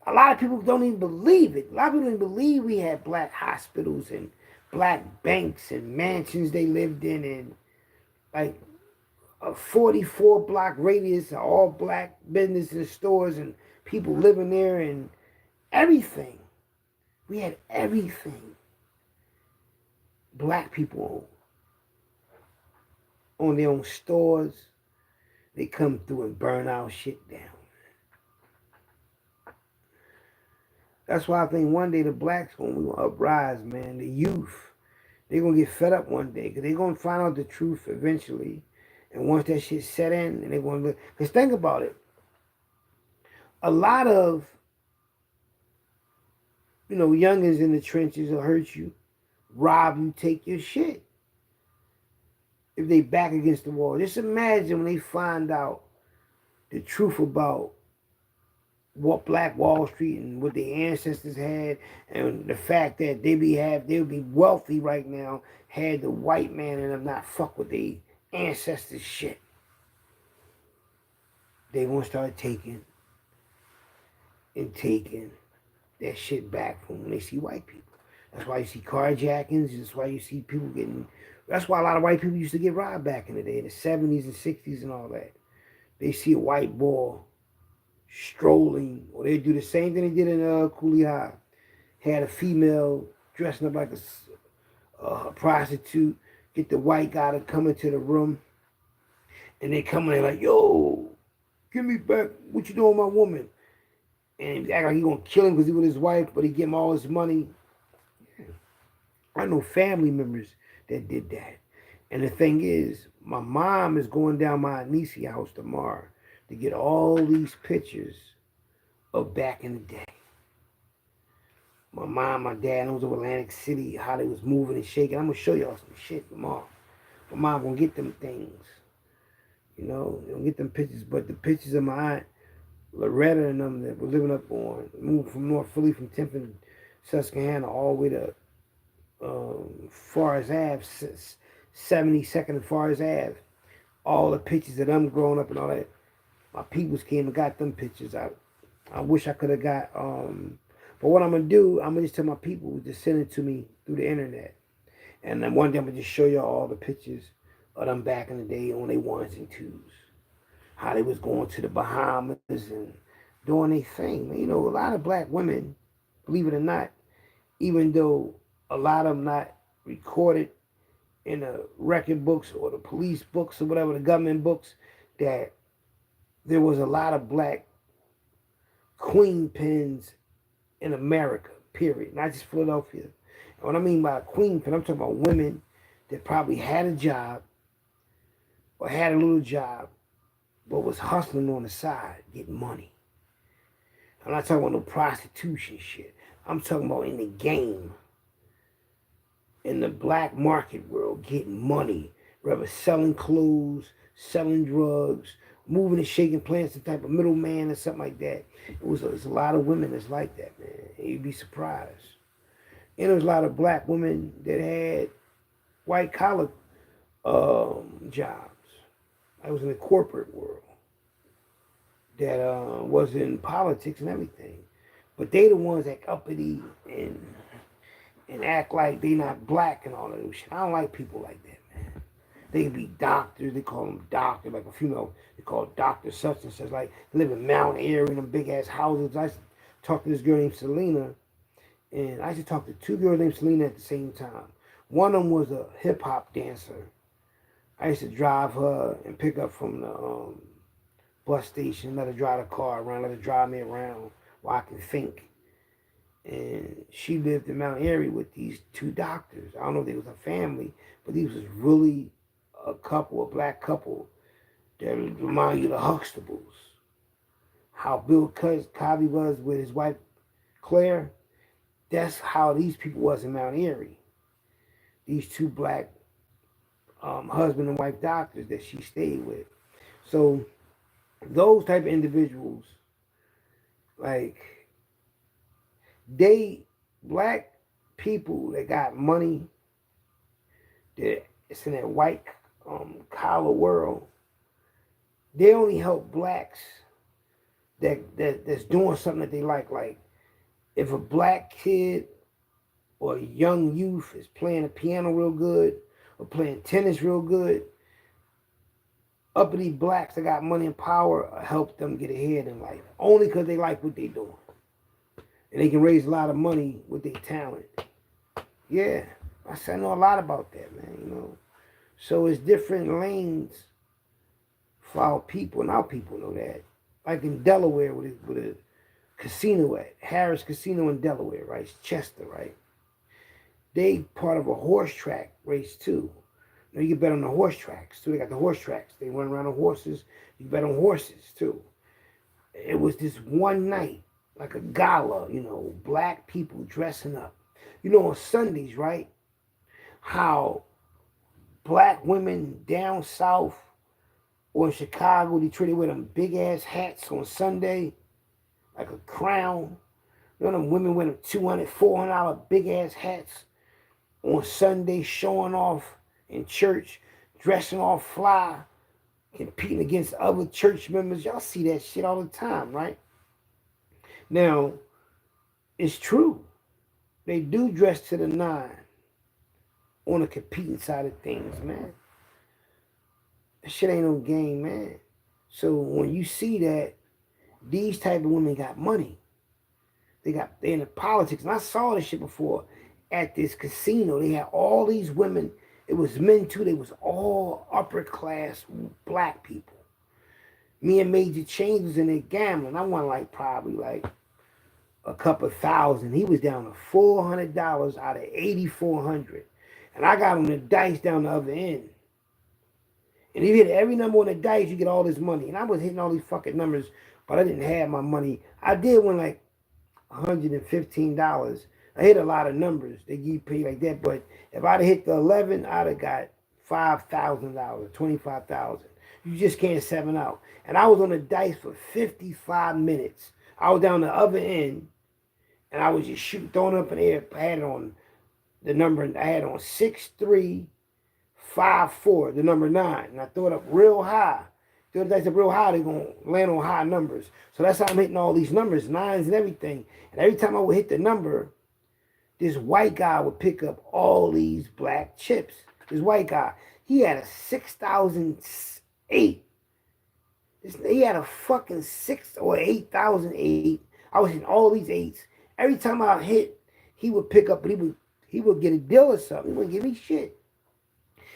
A lot of people don't even believe it. A lot of people don't even believe we had black hospitals and black banks and mansions they lived in and like a 44 block radius of all black businesses and stores and people living there and everything. We had everything. Black people own their own stores. They come through and burn our shit down. That's why I think one day the blacks gonna uprise, man. The youth, they're gonna get fed up one day because they're gonna find out the truth eventually. And once that shit set in, and they're gonna look. Because think about it. A lot of, youngins in the trenches will hurt you, rob you, take your shit. If they back against the wall. Just imagine when they find out the truth about what Black Wall Street and what their ancestors had, and the fact that they would be wealthy right now had the white man in them not fuck with their ancestors' shit. They won't start taking that shit back from when they see white people. That's why you see carjackings. That's why you see people getting. That's why a lot of white people used to get robbed back in the day, in the 70s and 60s and all that. They see a white boy strolling, or they do the same thing they did in Cooley High. Had a female dressing up like a prostitute, get the white guy to come into the room, and they come in there like, yo, give me back, what you doing with my woman? And he act like he gonna kill him because he with his wife, but he give him all his money. Yeah. I know family members that did that. And the thing is, my mom is going down my niece's house tomorrow to get all these pictures of back in the day. My mom, my dad knows of Atlantic City, how they was moving and shaking. I'm going to show y'all some shit tomorrow. My mom going to get them things. They'll get them pictures. But the pictures of my aunt, Loretta and them that were living up on, moved from North Philly, from Timpton, Susquehanna, all the way to Forest Ave, 72nd and Forest Ave. All the pictures of them growing up and all that. My peoples came and got them pictures. I wish I could have got, but what I'm going to do, I'm going to just tell my people to send it to me through the internet. And then one day I'm going to just show y'all all the pictures of them back in the day on their ones and twos. How they was going to the Bahamas and doing their thing. A lot of black women, believe it or not, even though a lot of them not recorded in the record books or the police books or whatever, the government books, that there was a lot of black queen pins in America, period. Not just Philadelphia. And what I mean by a queen pin, I'm talking about women that probably had a job or had a little job but was hustling on the side, getting money. I'm not talking about no prostitution shit. I'm talking about in the game, in the black market world, getting money, whether selling clothes, selling drugs, moving and shaking plants, some type of middleman or something like that. There's a lot of women that's like that, man. You'd be surprised. And there's a lot of black women that had white collar jobs. I was in the corporate world that was in politics and everything. But they the ones that uppity and act like they not black and all that shit. I don't like people like that, man. They can be doctors. They call them doctor, like a female. They call Dr. such and such. Like they live in Mount Airy in them big ass houses. I used to talk to this girl named Selena, and I used to talk to two girls named Selena at the same time. One of them was a hip hop dancer. I used to drive her and pick up from the bus station, let her drive the car around, let her drive me around while I can think. And she lived in Mount Airy with these two doctors. I don't know if they was a family, but these was really a couple, a black couple that remind you of the Huxtables. How Bill Cosby was with his wife Claire. That's how these people was in Mount Airy. These two black husband and wife doctors that she stayed with. So those type of individuals, like they black people that got money, that it's in that white collar world. They only help blacks that's doing something that they like. Like if a black kid or a young youth is playing the piano real good or playing tennis real good, uppity blacks that got money and power help them get ahead in life. Only because they like what they doing. And they can raise a lot of money with their talent. Yeah. I know a lot about that, man, you know. So it's different lanes for our people, and our people know that. Like in Delaware with a casino at Harris Casino in Delaware, right? It's Chester, right? They part of a horse track race too. You know, you can bet on the horse tracks too. They got the horse tracks. They run around on horses. You can bet on horses too. It was this one night, like a gala, you know, black people dressing up. You know, on Sundays, right? How black women down south or in Chicago, Detroit, they wear them big ass hats on Sunday, like a crown. You know, them women wear them $200, $400 big ass hats on Sunday, showing off in church, dressing all fly, competing against other church members. Y'all see that shit all the time, right? Now, it's true. They do dress to the nine on the competing side of things, man. That shit ain't no game, man. So when you see that, these type of women got money. They in the politics. And I saw this shit before at this casino. They had all these women. It was men too. They was all upper class black people. Me and Major Change was in there gambling. I won like probably like a couple thousand. He was down to $400 out of $8,400. And I got on the dice down the other end. And if you hit every number on the dice, you get all this money. And I was hitting all these fucking numbers, but I didn't have my money. I did win like $115. I hit a lot of numbers. They give you pay like that. But if I'd have hit the 11, I'd have got $5,000, $25,000. You just can't seven out. And I was on the dice for 55 minutes. I was down the other end, and I was just shooting, throwing up in the air. I had it on the number, I had on 6354, the number 9. And I throw it up real high. Throw the dice up real high, they're going to land on high numbers. So that's how I'm hitting all these numbers, 9s and everything. And every time I would hit the number, this white guy would pick up all these black chips. This white guy, he had a 6,008. He had a fucking 6 or 8,008. I was hitting all these 8s. Every time I hit, he would pick up, but he would get a deal or something. He wouldn't give me shit.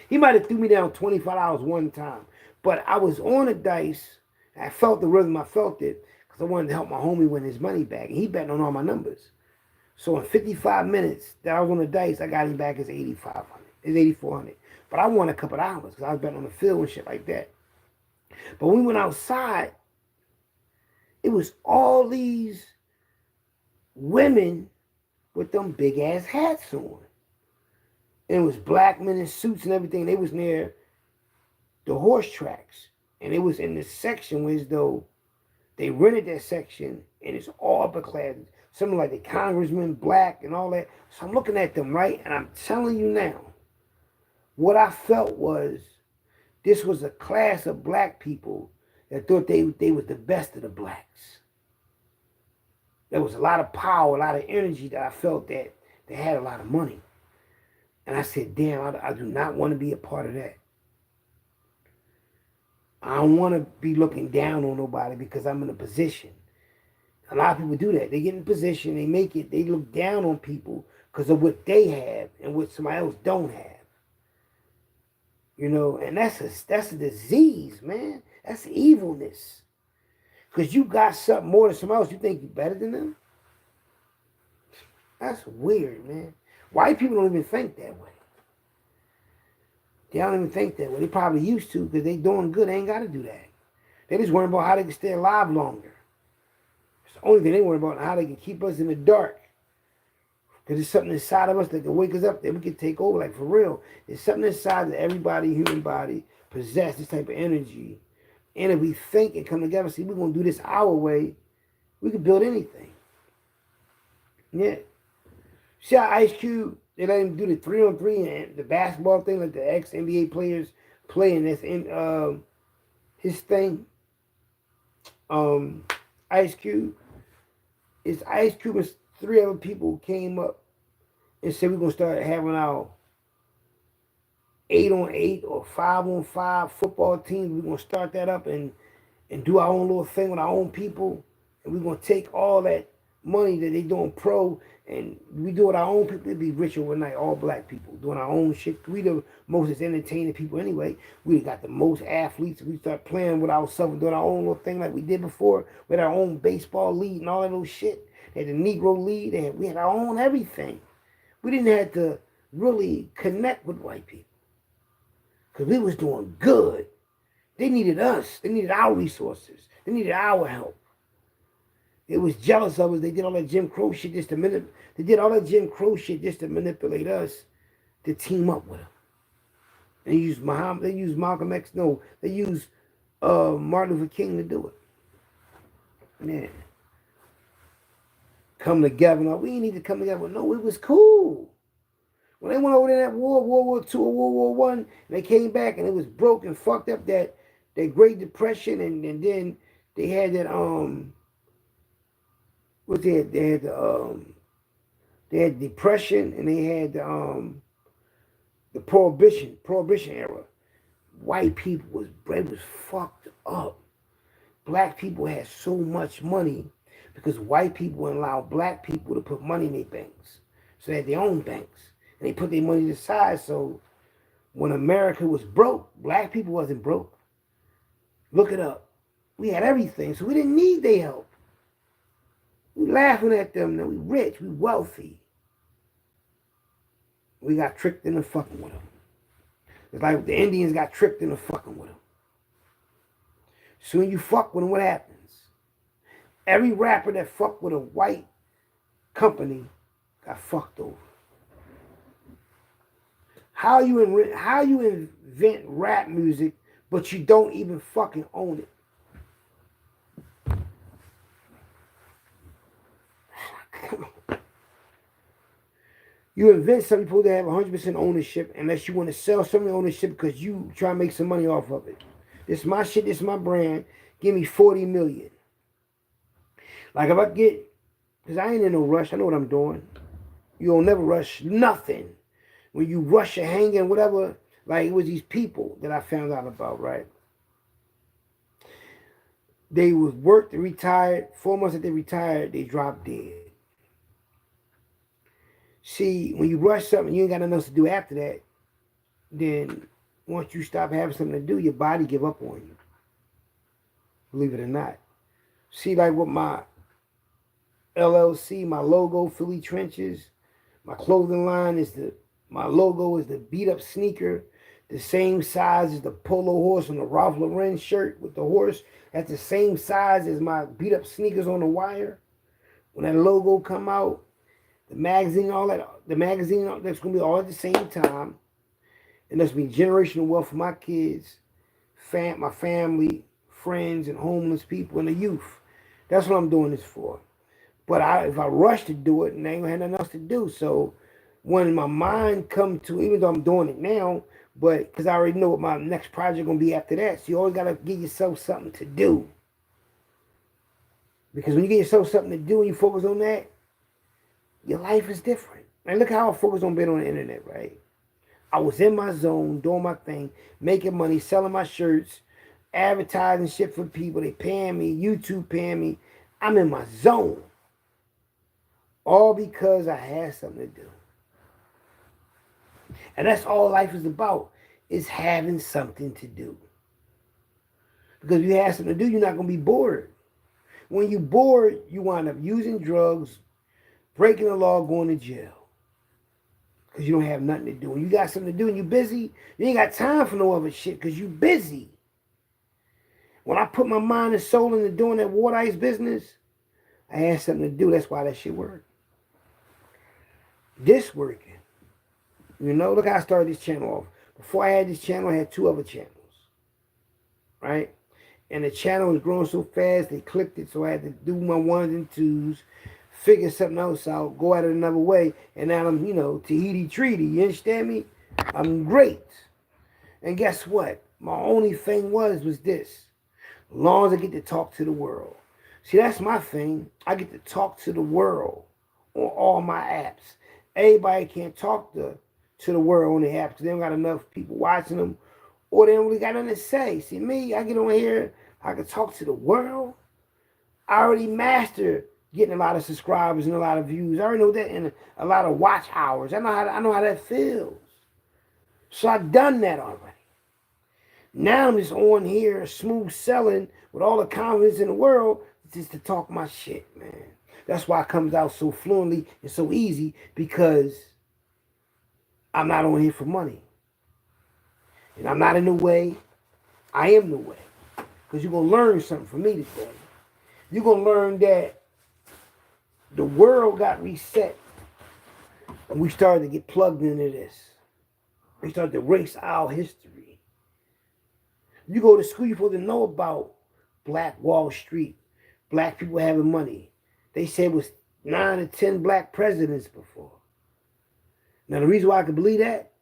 He might have threw me down $25 one time. But I was on the dice. I felt the rhythm. I felt it because I wanted to help my homie win his money back. And he betting on all my numbers. So in 55 minutes that I was on the dice, I got him back as 8,500. It's 8,400. But I won a couple dollars because I was betting on the field and shit like that. But when we went outside, it was all these women with them big ass hats on. And it was black men in suits and everything. They was near the horse tracks. And it was in this section where as though they rented that section and it's all upper class. Something like the congressman, black and all that. So I'm looking at them, right? And I'm telling you now, what I felt was this was a class of black people that thought they was the best of the blacks. There was a lot of power, a lot of energy that I felt that they had a lot of money. And I said, damn, I do not want to be a part of that. I don't want to be looking down on nobody because I'm in a position. A lot of people do that. They get in position, they make it, they look down on people because of what they have and what somebody else don't have. You know, and that's a disease, man. That's evilness. Because you got something more than somebody else, you think you're better than them? That's weird, man. White people don't even think that way. They don't even think that way. They probably used to because they doing good. They ain't got to do that. They just worry about how they can stay alive longer. It's the only thing they worry about, how they can keep us in the dark. Because there's something inside of us that can wake us up that we can take over, like for real. There's something inside that everybody, human body, possess this type of energy. And if we think and come together, see, we're going to do this our way, we can build anything. Yeah. See how Ice Cube, they let him do the 3-on-3 and the basketball thing, like the ex-NBA players play, and that's in his thing. Ice Cube. It's Ice Cube and 3 other people came up and said we're going to start having our 8-on-8 or 5-on-5 football teams. We're going to start that up and do our own little thing with our own people. And we're going to take all that money that they doing pro and we do it our own people. It'd be rich overnight, all black people doing our own shit. We the most entertaining people anyway. We got the most athletes. We start playing with ourselves and doing our own little thing like we did before with our own baseball league and all that little shit. They had the Negro League. We had our own everything. We didn't have to really connect with white people because we was doing good. They needed us. They needed our resources. They needed our help. They was jealous of us. They did all that Jim Crow shit just to manipulate us to team up with them. They used Muhammad. They used Malcolm X. No, they used Martin Luther King to do it. Man, come together. No, we didn't need to come together. No, it was cool. When they went over there in that war, World War II or World War I, and they came back and it was broke and fucked up, that Great Depression, and then they had that what they had? They had depression, and they had the prohibition era. White people was fucked up. Black people had so much money because white people wouldn't allow black people to put money in their banks. So they had their own banks. And they put their money aside, so when America was broke, black people wasn't broke. Look it up. We had everything, so we didn't need their help. We laughing at them. Now we rich, we wealthy. We got tricked into fucking with them. It's like the Indians got tricked into fucking with them. So when you fuck with them, what happens? Every rapper that fucked with a white company got fucked over. How you invent rap music, but you don't even fucking own it? You invent something supposed to have 100% ownership unless you want to sell some of the ownership because you try to make some money off of it. This is my shit, this is my brand. Give me 40 million. Like if I get, because I ain't in no rush, I know what I'm doing. You don't never rush nothing. When you rush your hanging, whatever, like it was these people that I found out about, right? They was worked, they retired. 4 months after they retired, they dropped dead. See, when you rush something, you ain't got nothing else to do after that, then once you stop having something to do, your body give up on you. Believe it or not. See, like with my LLC, my logo, Philly Trenches, my clothing line my logo is the beat up sneaker, the same size as the polo horse on the Ralph Lauren shirt with the horse. That's the same size as my beat up sneakers on the wire. When that logo come out, the magazine, that's going to be all at the same time. And that's going to be generational wealth for my kids, my family, friends, and homeless people, and the youth. That's what I'm doing this for. But if I rush to do it, and I ain't going to have nothing else to do. So when my mind comes to, even though I'm doing it now, but because I already know what my next project going to be after that. So you always got to give yourself something to do. Because when you get yourself something to do and you focus on that, your life is different. And look how I focus on being on the internet, right? I was in my zone, doing my thing, making money, selling my shirts, advertising shit for people. They paying me, YouTube paying me. I'm in my zone. All because I had something to do. And that's all life is about, is having something to do. Because if you have something to do, you're not going to be bored. When you're bored, you wind up using drugs, breaking the law, going to jail. Because you don't have nothing to do. When you got something to do and you busy, you ain't got time for no other shit because you busy. When I put my mind and soul into doing that water ice business, I had something to do. That's why that shit worked. This working. You know, look how I started this channel off. Before I had this channel, I had 2 other channels. Right? And the channel was growing so fast, they clipped it, so I had to do my 1s and 2s, figure something else out, go at it another way, and now I'm, you know, Tahiti treaty, you understand me? I'm great. And guess what? My only thing was this. As long as I get to talk to the world. See, that's my thing. I get to talk to the world on all my apps. Everybody can't talk to the world on the apps because they don't got enough people watching them, or they don't really got nothing to say. See, me, I get on here, I can talk to the world. I already mastered getting a lot of subscribers and a lot of views. I already know that, and a lot of watch hours. I know how that feels. So I've done that already. Now I'm just on here, smooth selling with all the confidence in the world, just to talk my shit, man. That's why it comes out so fluently and so easy, because I'm not on here for money. And I'm not in the way. I am the way. Because you're going to learn something from me today. You're going to learn that the world got reset. And we started to get plugged into this. We started to erase our history. You go to school, you're supposed to know about Black Wall Street. Black people having money. They said it was 9 or 10 black presidents before. Now the reason why I can believe that,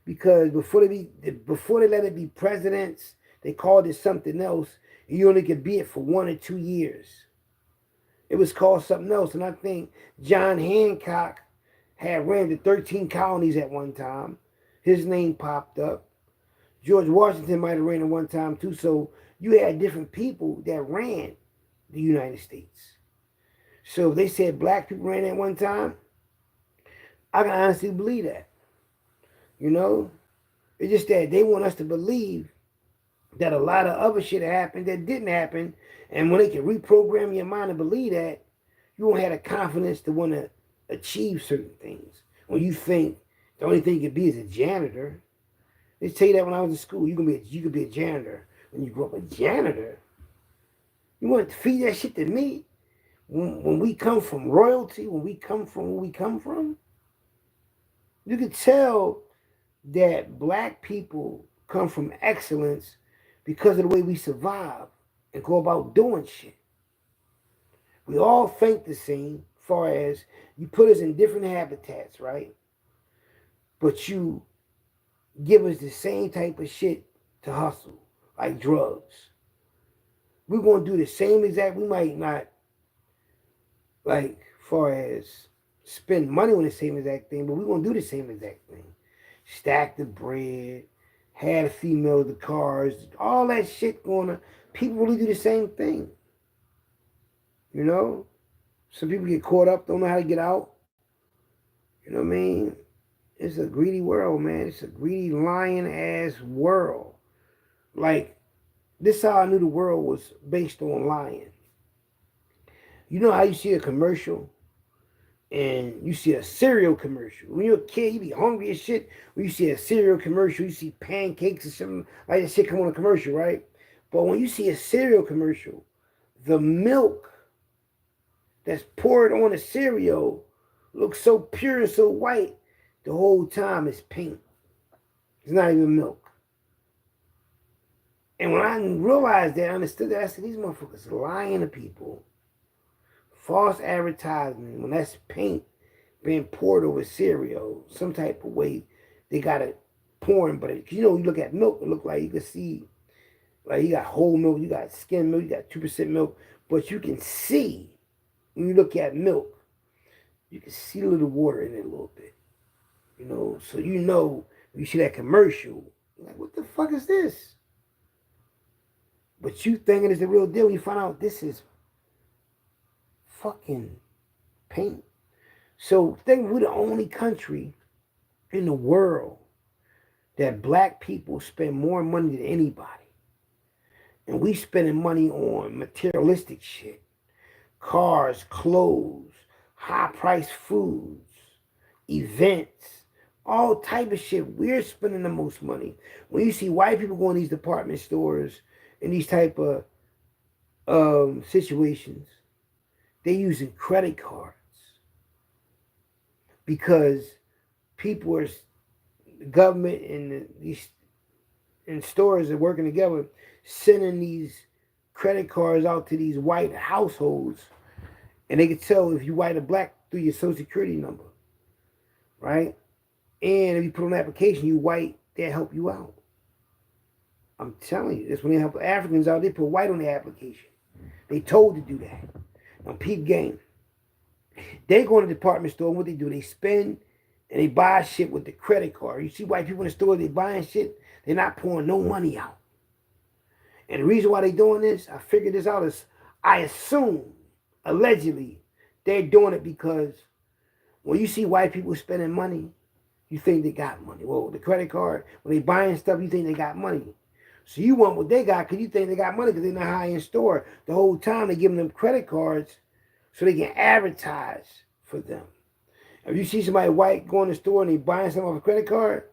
because before they let it be presidents, they called it something else. And you only could be it for 1 or 2 years. It was called something else. And I think John Hancock had ran the 13 colonies at one time. His name popped up. George Washington might have ran at one time too. So you had different people that ran the United States. So if they said black people ran at one time, I can honestly believe that. You know? It's just that they want us to believe that a lot of other shit happened that didn't happen. And when they can reprogram your mind to believe that, you won't have the confidence to want to achieve certain things. When you think the only thing you could be is a janitor. They tell you that when I was in school, you could be a janitor. When you grow up a janitor, you want to feed that shit to me? When we come from royalty, when we come from where we come from, you can tell that black people come from excellence because of the way we survive and go about doing shit. We all think the same, as far as you put us in different habitats, right? But you give us the same type of shit to hustle, like drugs. We're going to do the same exact, we might not, like, far as spend money on the same exact thing, but we're going to do the same exact thing. Stack the bread, have the female, the cars, all that shit going on. People really do the same thing. You know? Some people get caught up, don't know how to get out. You know what I mean? It's a greedy world, man. It's a greedy, lying-ass world. Like, this is how I knew the world was based on lying. You know how you see a commercial and you see a cereal commercial. When you're a kid, you be hungry as shit. When you see a cereal commercial, you see pancakes or something like that shit come on a commercial, right? But when you see a cereal commercial, the milk that's poured on the cereal looks so pure and so white, the whole time it's pink. It's not even milk. And when I realized that, I understood that, I said, these motherfuckers are lying to people. False advertisement, when that's paint being poured over cereal, some type of way, they got it pouring, but it, you know, you look at milk, it look like you can see, like you got whole milk, you got skim milk, you got 2% milk, but you can see, when you look at milk, you can see a little water in it a little bit, you know, so you know, when you see that commercial, you're like, what the fuck is this? But you thinking it's the real deal, when you find out this is fucking paint. So think we're the only country in the world that black people spend more money than anybody. And we spending money on materialistic shit. Cars, clothes, high-priced foods, events, all type of shit. We're spending the most money. When you see white people go in these department stores and these type of situations, they're using credit cards because people are, the government and these and stores are working together, sending these credit cards out to these white households, and they can tell if you white or black through your social security number, right? And if you put on an application, you white, they'll help you out. I'm telling you, that's when they help Africans out, they put white on the application. They told to do that. Now, peep game. They go to the department store, and what they do, they spend and they buy shit with the credit card. You see white people in the store, they buying shit, they're not pouring no money out. And the reason why they doing this, I figured this out, is I assume, allegedly, they're doing it because when you see white people spending money, you think they got money. Well, the credit card, when they buying stuff, you think they got money. So you want what they got because you think they got money because they're not high in store. The whole time they're giving them credit cards so they can advertise for them. If you see somebody white go in the store and they buying something off a credit card,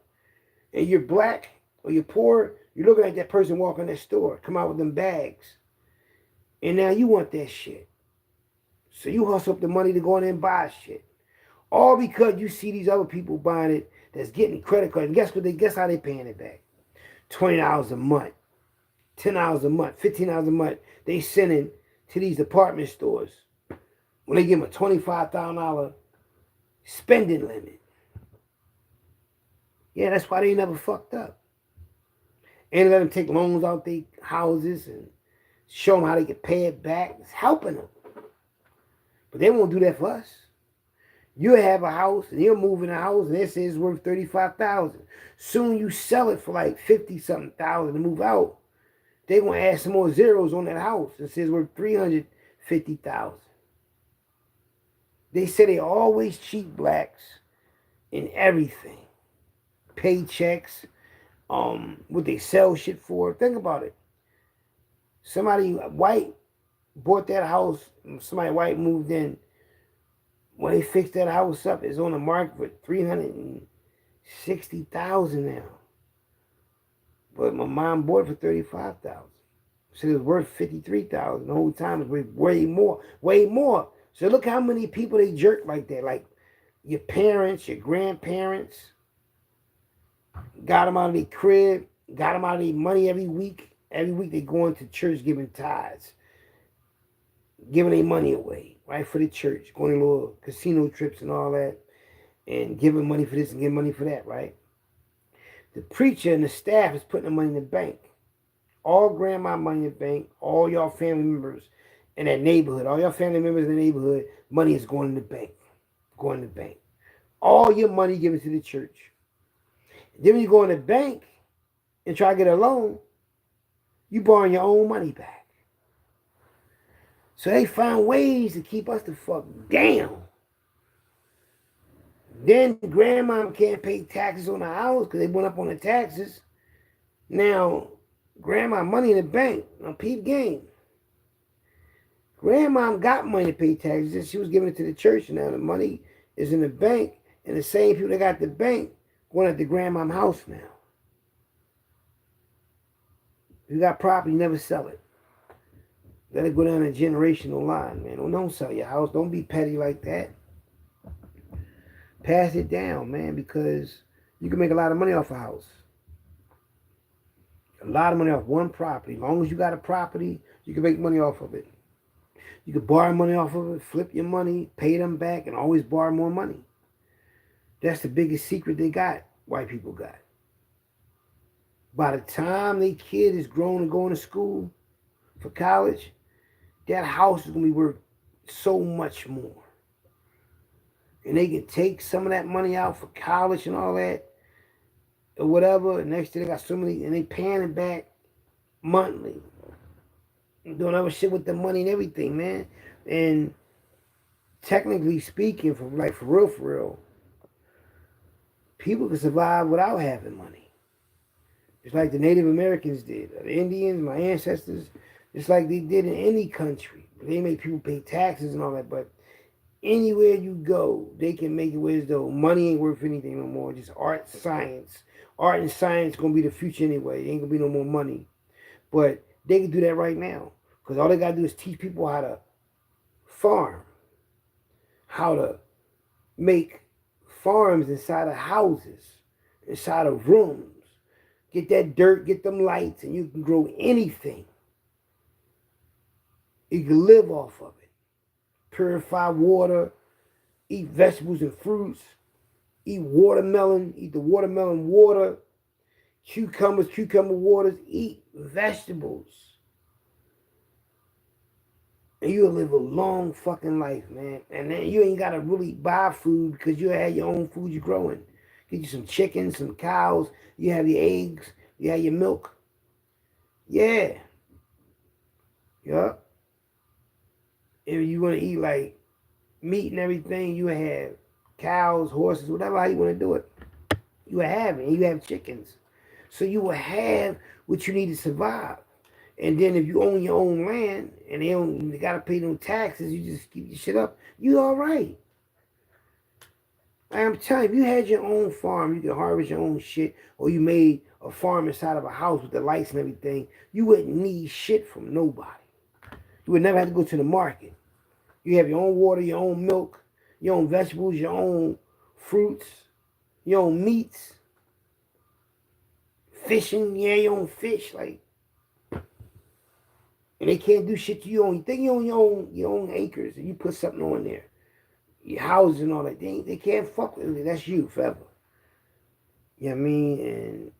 and you're black or you're poor, you're looking at that person walking that store, come out with them bags. And now you want that shit. So you hustle up the money to go in there and buy shit. All because you see these other people buying it that's getting credit cards. And guess how they paying it back? $20 a month, $10 a month, $15 a month. They sending to these department stores when they give them a $25,000 spending limit. Yeah, that's why they never fucked up. And let them take loans out their houses and show them how they can pay it back. It's helping them. But they won't do that for us. You have a house and you're moving a house and it says it's worth $35,000. Soon you sell it for like 50-something thousand to move out. They're gonna add some more zeros on that house and says it's worth $350,000. They say they always cheat blacks in everything. Paychecks, what they sell shit for. Think about it. Somebody white bought that house, somebody white moved in. When they fixed that house up, it's on the market for $360,000 now. But my mom bought it for $35,000. So it was worth $53,000. The whole time it was worth way more. Way more. So look how many people they jerk like that. Like your parents, your grandparents, got them out of their crib, got them out of their money every week. Every week they going to church giving tithes, giving their money away, right, for the church, going to little casino trips and all that, and giving money for this and giving money for that, right? The preacher and the staff is putting the money in the bank. All grandma money in the bank, all y'all family members in that neighborhood, all your family members in the neighborhood, money is going in the bank, going in the bank. All your money given to the church. Then when you go in the bank and try to get a loan, you borrowing your own money back. So they find ways to keep us the fuck down. Then grandma can't pay taxes on the house because they went up on the taxes. Now, grandma money in the bank. Now, peep game. Grandma got money to pay taxes and she was giving it to the church. Now the money is in the bank, and the same people that got the bank going at the grandma's house now. If you got property, never sell it. Let it go down a generational line, man. Don't sell your house. Don't be petty like that. Pass it down, man, because you can make a lot of money off a house. A lot of money off one property. As long as you got a property, you can make money off of it. You can borrow money off of it, flip your money, pay them back, and always borrow more money. That's the biggest secret they got, white people got. By the time their kid is grown and going to school for college, that house is going to be worth so much more. And they can take some of that money out for college and all that, or whatever. And next year they got so many, and they paying it back monthly. Doing other shit with the money and everything, man. And technically speaking, for real, people can survive without having money. Just like the Native Americans did, the Indians, my ancestors, just like they did in any country. They made people pay taxes and all that, but Anywhere you go, they can make it where as though money ain't worth anything no more. Just art, science. Art and science gonna be the future anyway. Ain't gonna be no more money. But they can do that right now. Because all they gotta do is teach people how to farm, how to make farms inside of houses, inside of rooms. Get that dirt, get them lights, and you can grow anything. You can live off of it. Purify water, eat vegetables and fruits, eat watermelon, eat the watermelon water, cucumbers, cucumber waters, eat vegetables. And you'll live a long fucking life, man. And then you ain't gotta really buy food because you have your own food you're growing. Get you some chickens, some cows, you have your eggs, you have your milk. Yeah. Yup. If you want to eat like meat and everything, you have cows, horses, whatever how you want to do it. You have it. And you have chickens. So you will have what you need to survive. And then if you own your own land and they gotta pay no taxes, you just keep your shit up, you all right. I'm telling you, if you had your own farm, you could harvest your own shit, or you made a farm inside of a house with the lights and everything, you wouldn't need shit from nobody. You would never have to go to the market. You have your own water, your own milk, your own vegetables, your own fruits, your own meats, fishing, yeah, your own fish, like. And they can't do shit to you. You think you own your own acres and you put something on there, your houses and all that. They can't fuck with it. That's you forever. You know what I mean? And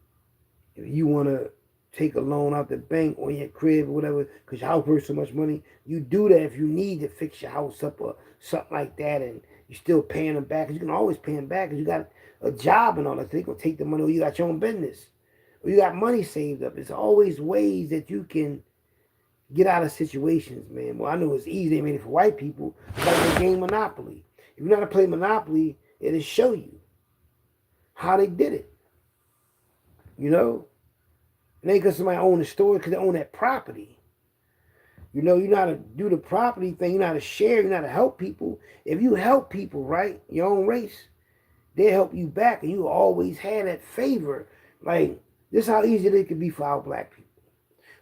if you want to take a loan out the bank on your crib or whatever, because your house worth so much money, you do that if you need to fix your house up or something like that, and you're still paying them back. Because you can always pay them back because you got a job and all that. So they going to take the money, or you got your own business, or you got money saved up. There's always ways that you can get out of situations, man. Well, I know it's easy. They made it for white people. It's like the game Monopoly. If you know how to play Monopoly, it'll show you how they did it. You know? And ain't because somebody own the store, because they own that property. You know how to do the property thing. You know how to share. You know how to help people. If you help people, right, your own race, they'll help you back, and you always have that favor. Like, this is how easy it could be for our black people.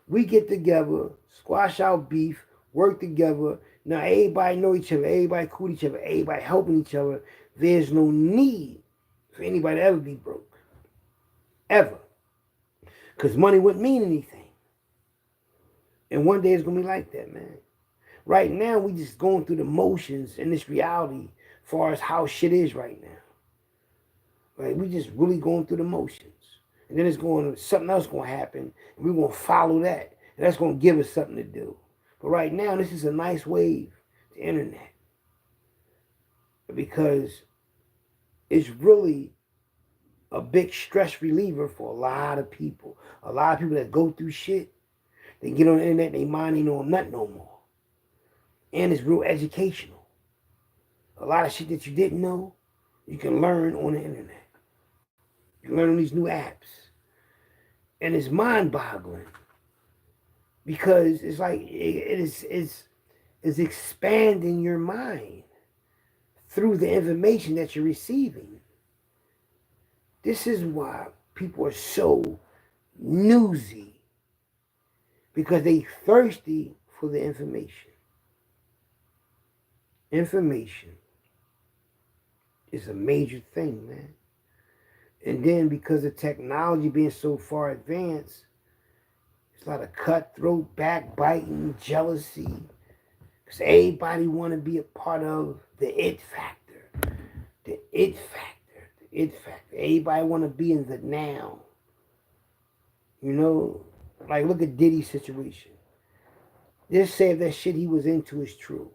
We get together, squash out beef, work together. Now everybody know each other, everybody cool each other, everybody helping each other. There's no need for anybody to ever be broke. Ever. Because money wouldn't mean anything. And one day it's going to be like that, man. Right now, we just going through the motions in this reality as far as how shit is right now. Like, we just really going through the motions. And then something else going to happen, and we're going to follow that. And that's going to give us something to do. But right now, this is a nice wave, the internet. Because it's really a big stress reliever for a lot of people. A lot of people that go through shit, they get on the internet, they mind ain't on nothing no more. And it's real educational. A lot of shit that you didn't know, you can learn on the internet. You can learn on these new apps. And it's mind-boggling. Because it's like, it's expanding your mind through the information that you're receiving. This is why people are so newsy. Because they thirsty for the information. Information is a major thing, man. And then because of technology being so far advanced, it's a lot of cutthroat, backbiting, jealousy. Because everybody want to be a part of the it factor. The it factor. The it factor. Everybody want to be in the now. You know? Like, look at Diddy's situation. Just say if that shit he was into is true.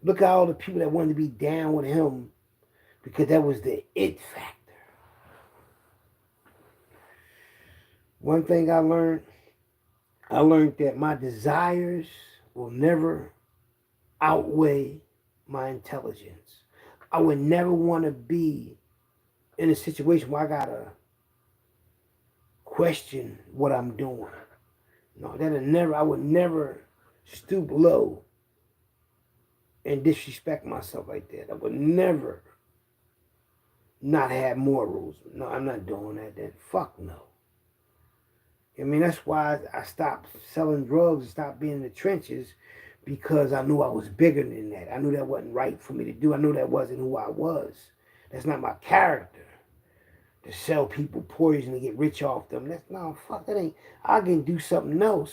Look at all the people that wanted to be down with him because that was the it factor. One thing I learned that my desires will never outweigh my intelligence. I would never want to be in a situation where I gotta question what I'm doing. No, I would never stoop low and disrespect myself like that. I would never not have morals. No, I'm not doing that. Then fuck no. I mean, that's why I stopped selling drugs and stopped being in the trenches, because I knew I was bigger than that. I knew that wasn't right for me to do. I knew that wasn't who I was. That's not my character. To sell people poison and get rich off them. That's no, fuck, that ain't. I can do something else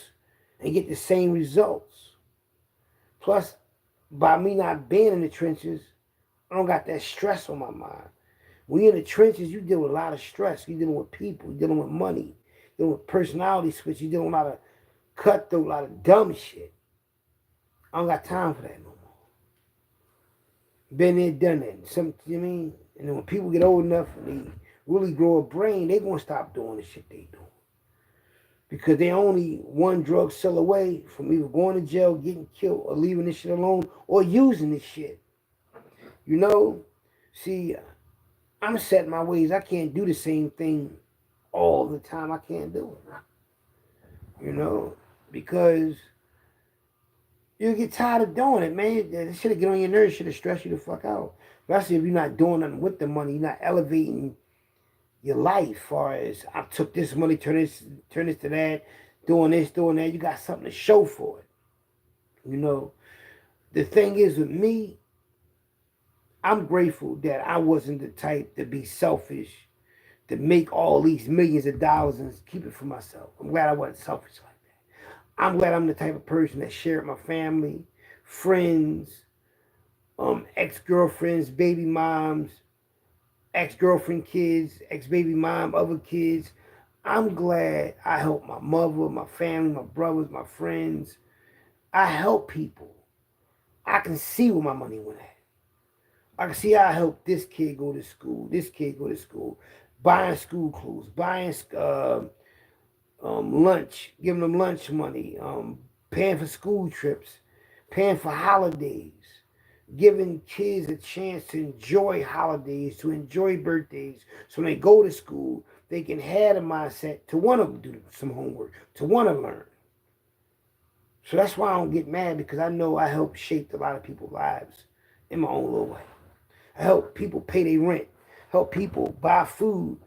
and get the same results. Plus, by me not being in the trenches, I don't got that stress on my mind. When you're in the trenches, you deal with a lot of stress. You're dealing with people. You're dealing with money. You're dealing with personality switch. You're dealing with a lot of cutthroat, a lot of dumb shit. I don't got time for that no more. Been there, done that. Some, you know what I mean? And then when people get old enough and they really grow a brain, they're going to stop doing the shit they do. Because they only one drug sell away from either going to jail, getting killed, or leaving this shit alone, or using this shit. You know? See, I'm set in my ways. I can't do the same thing all the time. I can't do it. You know? Because you get tired of doing it, man. That shit'll get on your nerves, shit'll stress you the fuck out. Especially if you're not doing nothing with the money, you're not elevating your life, as far as I took this money, turn this to that, doing this, doing that. You got something to show for it. You know, the thing is with me, I'm grateful that I wasn't the type to be selfish, to make all these millions of dollars and keep it for myself. I'm glad I wasn't selfish like that. I'm glad I'm the type of person that shared my family, friends, ex-girlfriends, baby moms, ex-girlfriend kids, ex-baby mom, other kids. I'm glad I helped my mother, my family, my brothers, my friends. I help people. I can see where my money went at. I can see how I helped this kid go to school, this kid go to school, buying school clothes, buying lunch, giving them lunch money, paying for school trips, paying for holidays, giving kids a chance to enjoy holidays, to enjoy birthdays. So when they go to school, they can have a mindset to want to do some homework, to want to learn. So that's why I don't get mad, because I know I help shape a lot of people's lives in my own little way. I help people pay their rent, help people buy food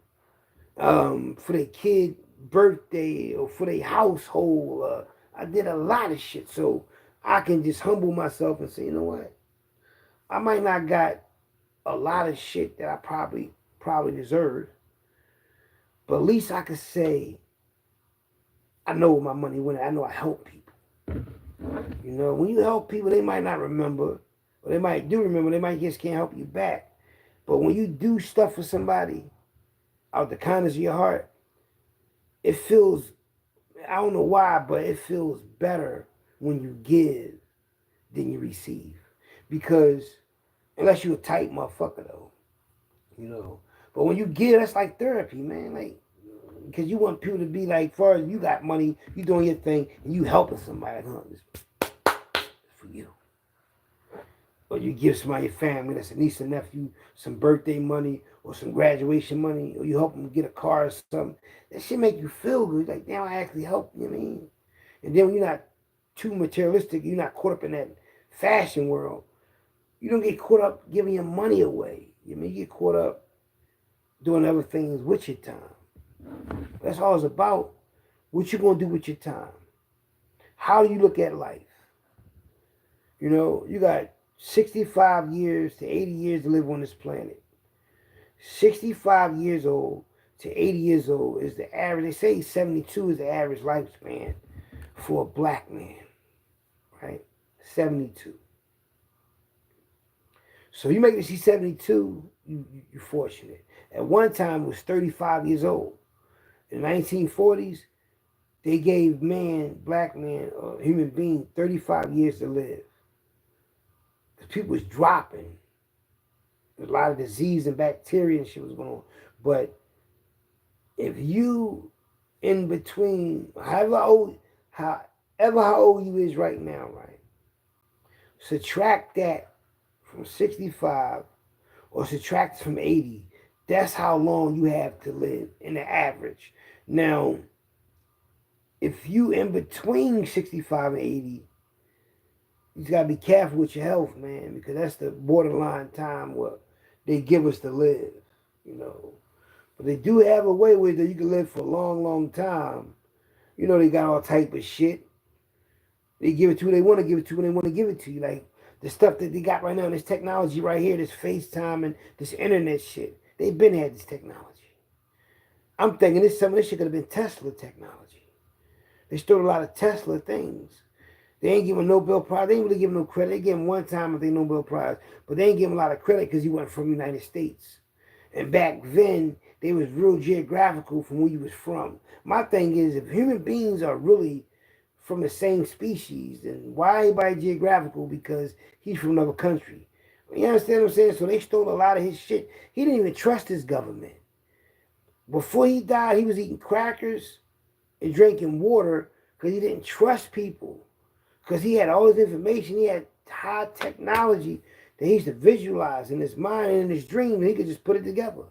for their kid birthday or for their household. I did a lot of shit, so I can just humble myself and say, you know what? I might not got a lot of shit that I probably deserve, but at least I could say I know where my money went. I know I help people. You know, when you help people, they might not remember, or they might do remember. They might just can't help you back. But when you do stuff for somebody out the kindness of your heart, it feels, I don't know why, but it feels better when you give than you receive. Because unless you're a tight motherfucker though, you know. But when you give, that's like therapy, man. Like, because you want people to be like, far as you got money, you doing your thing, and you helping somebody, huh? It's for you. Or you give somebody, your family, that's a niece or nephew, some birthday money or some graduation money, or you help them get a car or something. That shit make you feel good. Like, damn, I actually helped, you know what I mean? And then when you're not too materialistic, you're not caught up in that fashion world, you don't get caught up giving your money away. You mean, you get caught up doing other things with your time. That's all it's about. What you gonna do with your time? How do you look at life? You know, you got 65 years to 80 years to live on this planet. 65 years old to 80 years old is the average. They say 72 is the average lifespan for a black man, right? 72. So you make it see 72, you're fortunate. At one time, it was 35 years old. In the 1940s, they gave black man, human being, 35 years to live. Because people was dropping. There's a lot of disease and bacteria and shit was going on. But if you, in between, however how old you is right now, right? Subtract that from 65 or subtract from 80. That's how long you have to live in the average. Now, if you in between 65 and 80, You just gotta be careful with your health, man, because that's the borderline time what they give us to live, you know. But they do have a way where you can live for a long, long time. You know, they got all type of shit. They give it to you, they want to give it to you when they want to give it to you. Like the stuff that they got right now, this technology right here, this FaceTime and this internet shit. They've been had this technology. I'm thinking some of this shit could have been Tesla technology. They stole a lot of Tesla things. They ain't giving Nobel Prize. They ain't really giving no credit. They give him one time if they Nobel Prize, but they ain't giving a lot of credit because he went from the United States. And back then, they was real geographical from where you was from. My thing is, if human beings are really from the same species, then why everybody geographical? Because he's from another country. You understand what I'm saying? So they stole a lot of his shit. He didn't even trust his government. Before he died, he was eating crackers and drinking water because he didn't trust people. Because he had all his information, he had high technology that he used to visualize in his mind and in his dreams, and he could just put it together.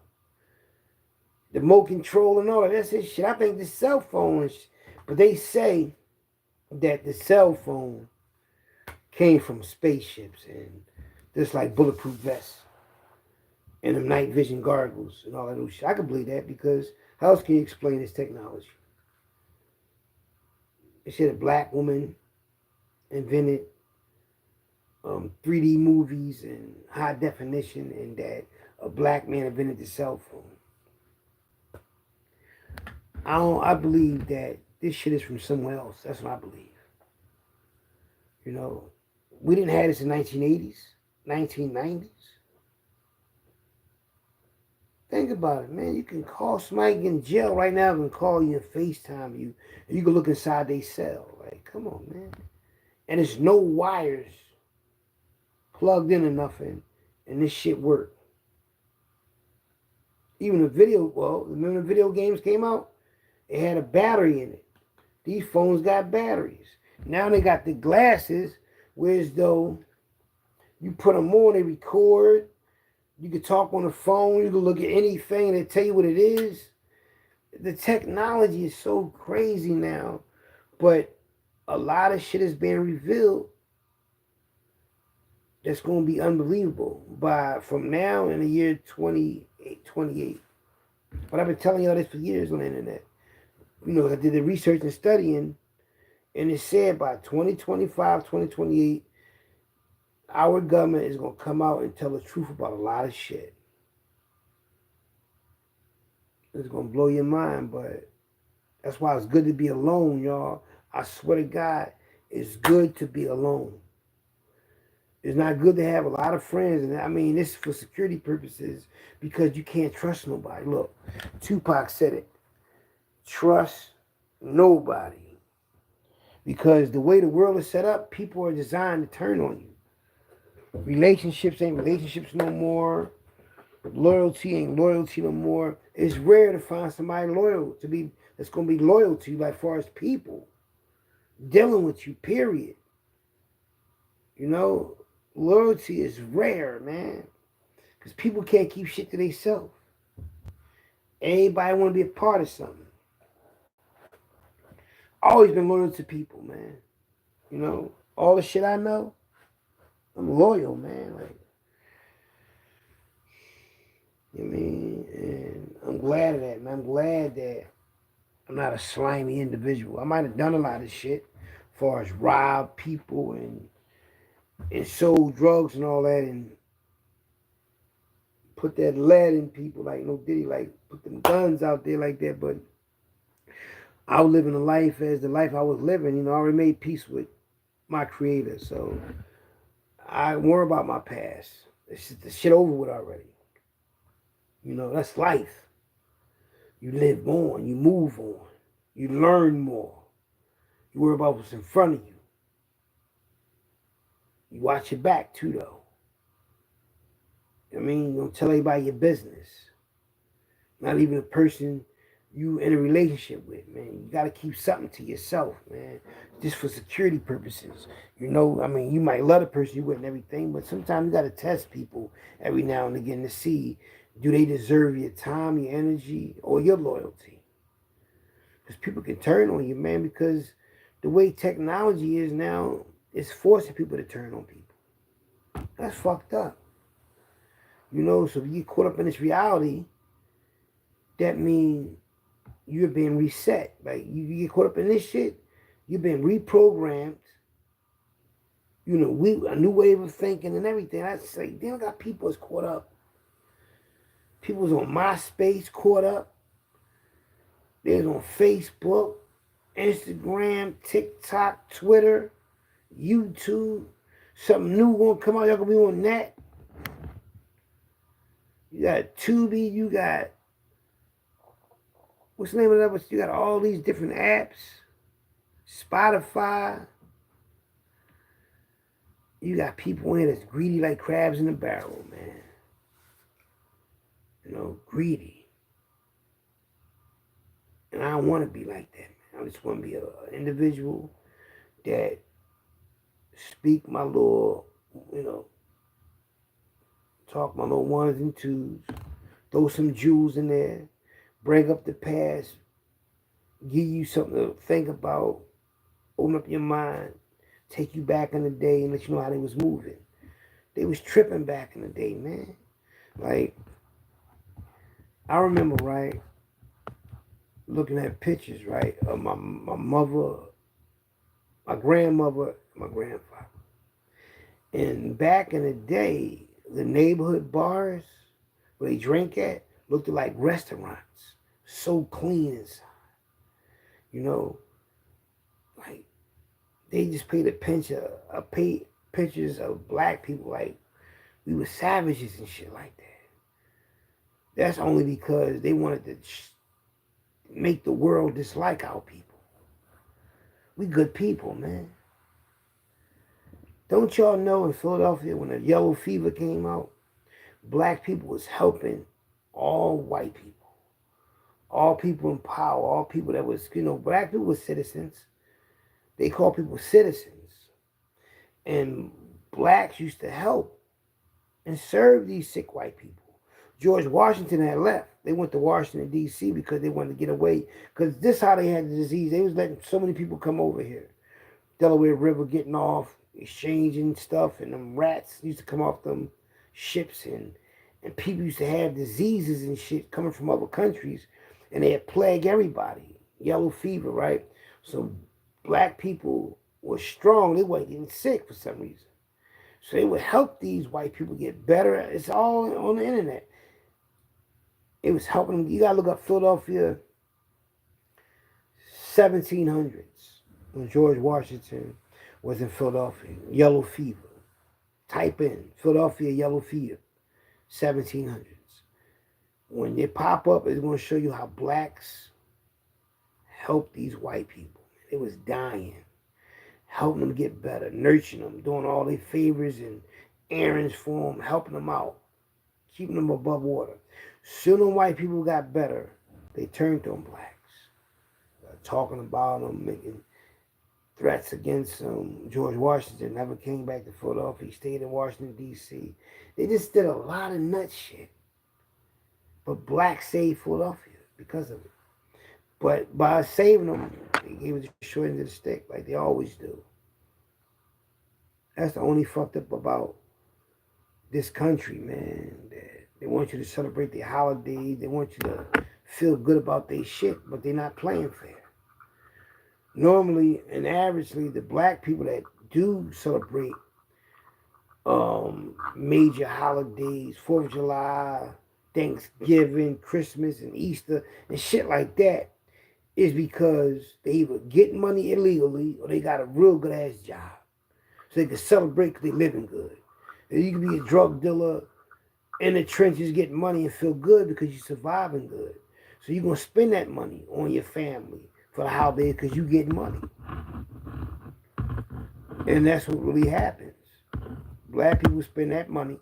The remote control and all that, that's his shit. I think the cell phone, but they say that the cell phone came from spaceships and just like bulletproof vests and them night vision goggles and all that new shit. I can believe that because how else can you explain this technology? They said a black woman invented 3D movies and high definition, and that a black man invented the cell phone. I believe that this shit is from somewhere else. That's what I believe. You know, we didn't have this in 1980s, 1990s. Think about it, man. You can call somebody in jail right now and call you and FaceTime you, and you can look inside their cell. Like, come on, man. And there's no wires plugged in or nothing, and this shit worked. Even the video, well, remember the video games came out? It had a battery in it. These phones got batteries. Now they got the glasses, whereas though you put them on, they record. You can talk on the phone. You can look at anything and they tell you what it is. The technology is so crazy now, but a lot of shit is being revealed that's going to be unbelievable from now in the year 28. But I've been telling y'all this for years on the internet. You know, I did the research and studying, and it said by 2025, 2028, our government is going to come out and tell the truth about a lot of shit. It's going to blow your mind, but that's why it's good to be alone, y'all. I swear to God, it's good to be alone. It's not good to have a lot of friends. And I mean, this is for security purposes because you can't trust nobody. Look, Tupac said it. Trust nobody. Because the way the world is set up, people are designed to turn on you. Relationships ain't relationships no more. Loyalty ain't loyalty no more. It's rare to find somebody loyal that's gonna be loyal to you, like far as people dealing with you, period. You know, loyalty is rare, man. Because people can't keep shit to themselves. Everybody wanna be a part of something. Always been loyal to people, man. You know, all the shit I know, I'm loyal, man. Like, you know what I mean? And I'm glad of that, man. I'm glad that I'm not a slimy individual. I might have done a lot of shit as far as rob people and sold drugs and all that and put that lead in people like no Diddy, like put them guns out there like that. But I was living a life as the life I was living. You know, I already made peace with my creator. So I don't worry about my past. The shit over with already. You know, that's life. You live on, you move on, you learn more. You worry about what's in front of you. You watch your back too, though. I mean, you don't tell everybody your business. Not even a person you in a relationship with, man. You got to keep something to yourself, man. Just for security purposes. You know, I mean, you might love the person you with and everything, but sometimes you got to test people every now and again to see, do they deserve your time, your energy, or your loyalty? Because people can turn on you, man, because the way technology is now, It's forcing people to turn on people. That's fucked up. You know, so if you get caught up in this reality, that means you're being reset. Like you get caught up in this shit, you're being reprogrammed. You know, a new wave of thinking and everything. I say, damn, got people is caught up. People's on MySpace caught up. There's on Facebook, Instagram, TikTok, Twitter, YouTube. Something new gonna come out. Y'all gonna be on that. You got Tubi. You got what's the name of that? You got all these different apps. Spotify. You got people in here that's greedy like crabs in a barrel, man. You know, greedy. And I don't want to be like that, man. I just want to be an individual that speak my little, you know, talk my little ones and twos, throw some jewels in there, bring up the past, give you something to think about, open up your mind, take you back in the day and let you know how they was moving. They was tripping back in the day, man. Like, I remember, right, looking at pictures, right, of my mother, my grandmother, my grandfather. And back in the day, the neighborhood bars where they drank at looked like restaurants. So clean inside. You know, like, they just paid paid pictures of black people like we were savages and shit like that. That's only because they wanted to make the world dislike our people. We good people, man. Don't y'all know in Philadelphia when the yellow fever came out, black people was helping all white people. All people in power, all people that was, you know, black people were citizens. They call people citizens. And blacks used to help and serve these sick white people. George Washington had left. They went to Washington, D.C. because they wanted to get away. Because this is how they had the disease. They was letting so many people come over here. Delaware River getting off, exchanging stuff, and them rats used to come off them ships. And people used to have diseases and shit coming from other countries. And they had plague everybody. Yellow fever, right? So black people were strong. They weren't getting sick for some reason. So they would help these white people get better. It's all on the internet. It was helping them. You got to look up Philadelphia 1700s when George Washington was in Philadelphia. Yellow fever. Type in Philadelphia yellow fever 1700s. When they pop up, it's going to show you how blacks helped these white people. They was dying. Helping them get better. Nurturing them. Doing all their favors and errands for them. Helping them out. Keeping them above water. Soon as white people got better, they turned on blacks. Talking about them, making threats against George Washington. Never came back to Philadelphia. He stayed in Washington, D.C. They just did a lot of nut shit. But blacks saved Philadelphia because of it. But by saving them, they gave it the short end of the stick like they always do. That's the only fucked up about this country, man. They want you to celebrate their holidays. They want you to feel good about their shit, but they're not playing fair. Normally and averagely, the black people that do celebrate major holidays, 4th of July, Thanksgiving, Christmas, and Easter, and shit like that, is because they either get money illegally or they got a real good ass job. So they can celebrate because they living good. And you can be a drug dealer in the trenches getting money and feel good because you're surviving good. So you're going to spend that money on your family for the holiday because you get money. And that's what really happens. Black people spend that money,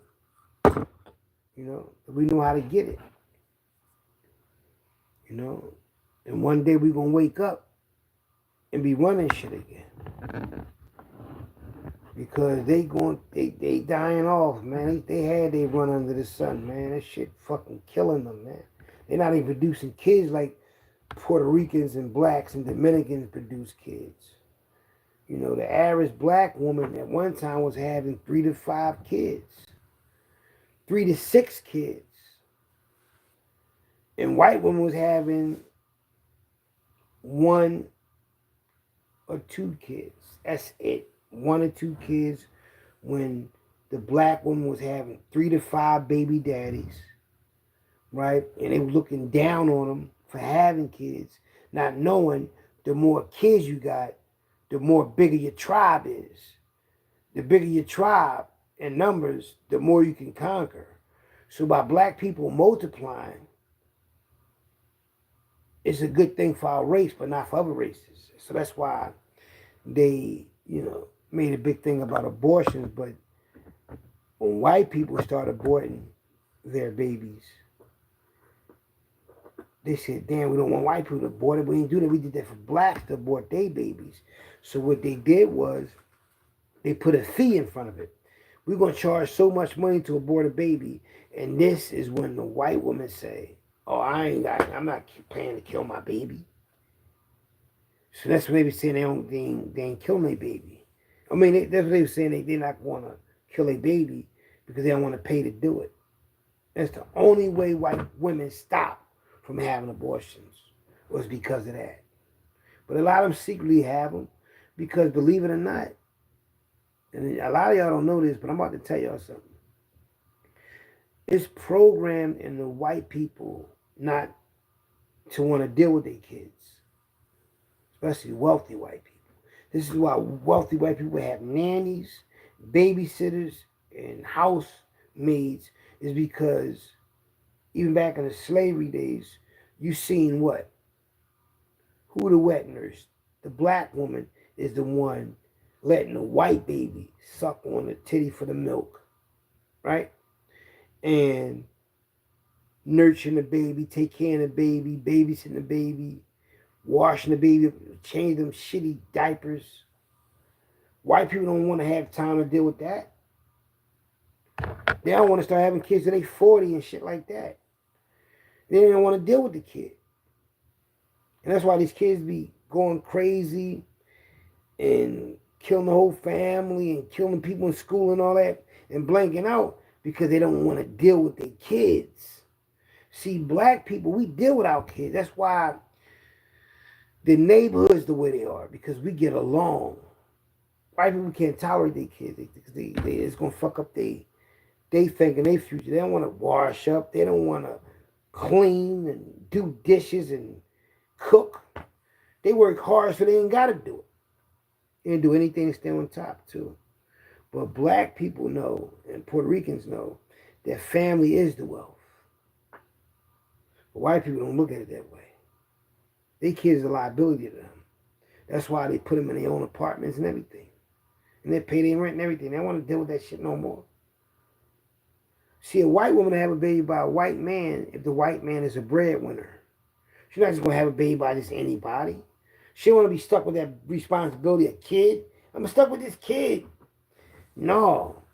you know, we know how to get it. You know, and one day we're going to wake up and be running shit again. Because they dying off, man. They had they run under the sun, man. That shit fucking killing them, man. They're not even producing kids like Puerto Ricans and blacks and Dominicans produce kids. You know, the average black woman at one time was having 3 to 5 kids, 3 to 6 kids. And white woman was having 1 or 2 kids. That's it. 1 or 2 kids, when the black woman was having 3 to 5 baby daddies, right? And they were looking down on them for having kids, not knowing the more kids you got, the more bigger your tribe is. The bigger your tribe in numbers, the more you can conquer. So by black people multiplying, it's a good thing for our race, but not for other races. So that's why they, made a big thing about abortions. But when white people started aborting their babies, they said, damn, we don't want white people to abort it. We didn't do that. We did that for blacks to abort their babies. So what they did was they put a fee in front of it. We're going to charge so much money to abort a baby. And this is when the white women say, oh, I'm not paying to kill my baby. So that's what they were saying, they ain't killing their baby. I mean, that's what they were saying, they're not going to kill a baby because they don't want to pay to do it. That's the only way white women stop from having abortions, was because of that. But a lot of them secretly have them because, believe it or not, and a lot of y'all don't know this, but I'm about to tell y'all something. It's programmed in the white people not to want to deal with their kids, especially wealthy white people. This is why wealthy white people have nannies, babysitters, and housemaids, is because even back in the slavery days, you seen what? Who the wet nurse? The black woman is the one letting the white baby suck on the titty for the milk, right? And nurturing the baby, take care of the baby, babysitting the baby, washing the baby, change them shitty diapers. White people don't want to have time to deal with that. They don't want to start having kids till they 40 and shit like that. They don't want to deal with the kid. And that's why these kids be going crazy and killing the whole family and killing people in school and all that and blanking out because they don't want to deal with their kids. See, black people, we deal with our kids. That's why the neighborhood's the way they are, because we get along. White people can't tolerate their kids because it's going to fuck up they think in their future. They don't want to wash up. They don't want to clean and do dishes and cook. They work hard so they ain't got to do it. They didn't do anything to stay on top, too. But black people know, and Puerto Ricans know, that family is the wealth. But white people don't look at it that way. Their kids are a liability to them. That's why they put them in their own apartments and everything. And they pay their rent and everything. They don't want to deal with that shit no more. See, a white woman have a baby by a white man if the white man is a breadwinner. She's not just going to have a baby by just anybody. She don't want to be stuck with that responsibility, a kid. I'm stuck with this kid. No.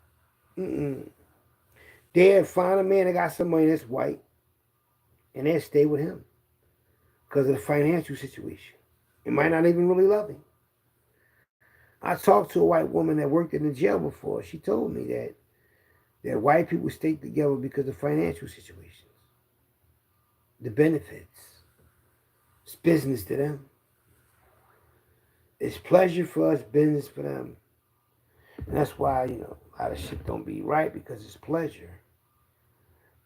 They'll find a man that got some money that's white, and they'll stay with him because of the financial situation. They might not even really love him. I talked to a white woman that worked in the jail before. She told me that white people stay together because of financial situations. The benefits. It's business to them. It's pleasure for us, business for them. And that's why, a lot of shit don't be right, because it's pleasure.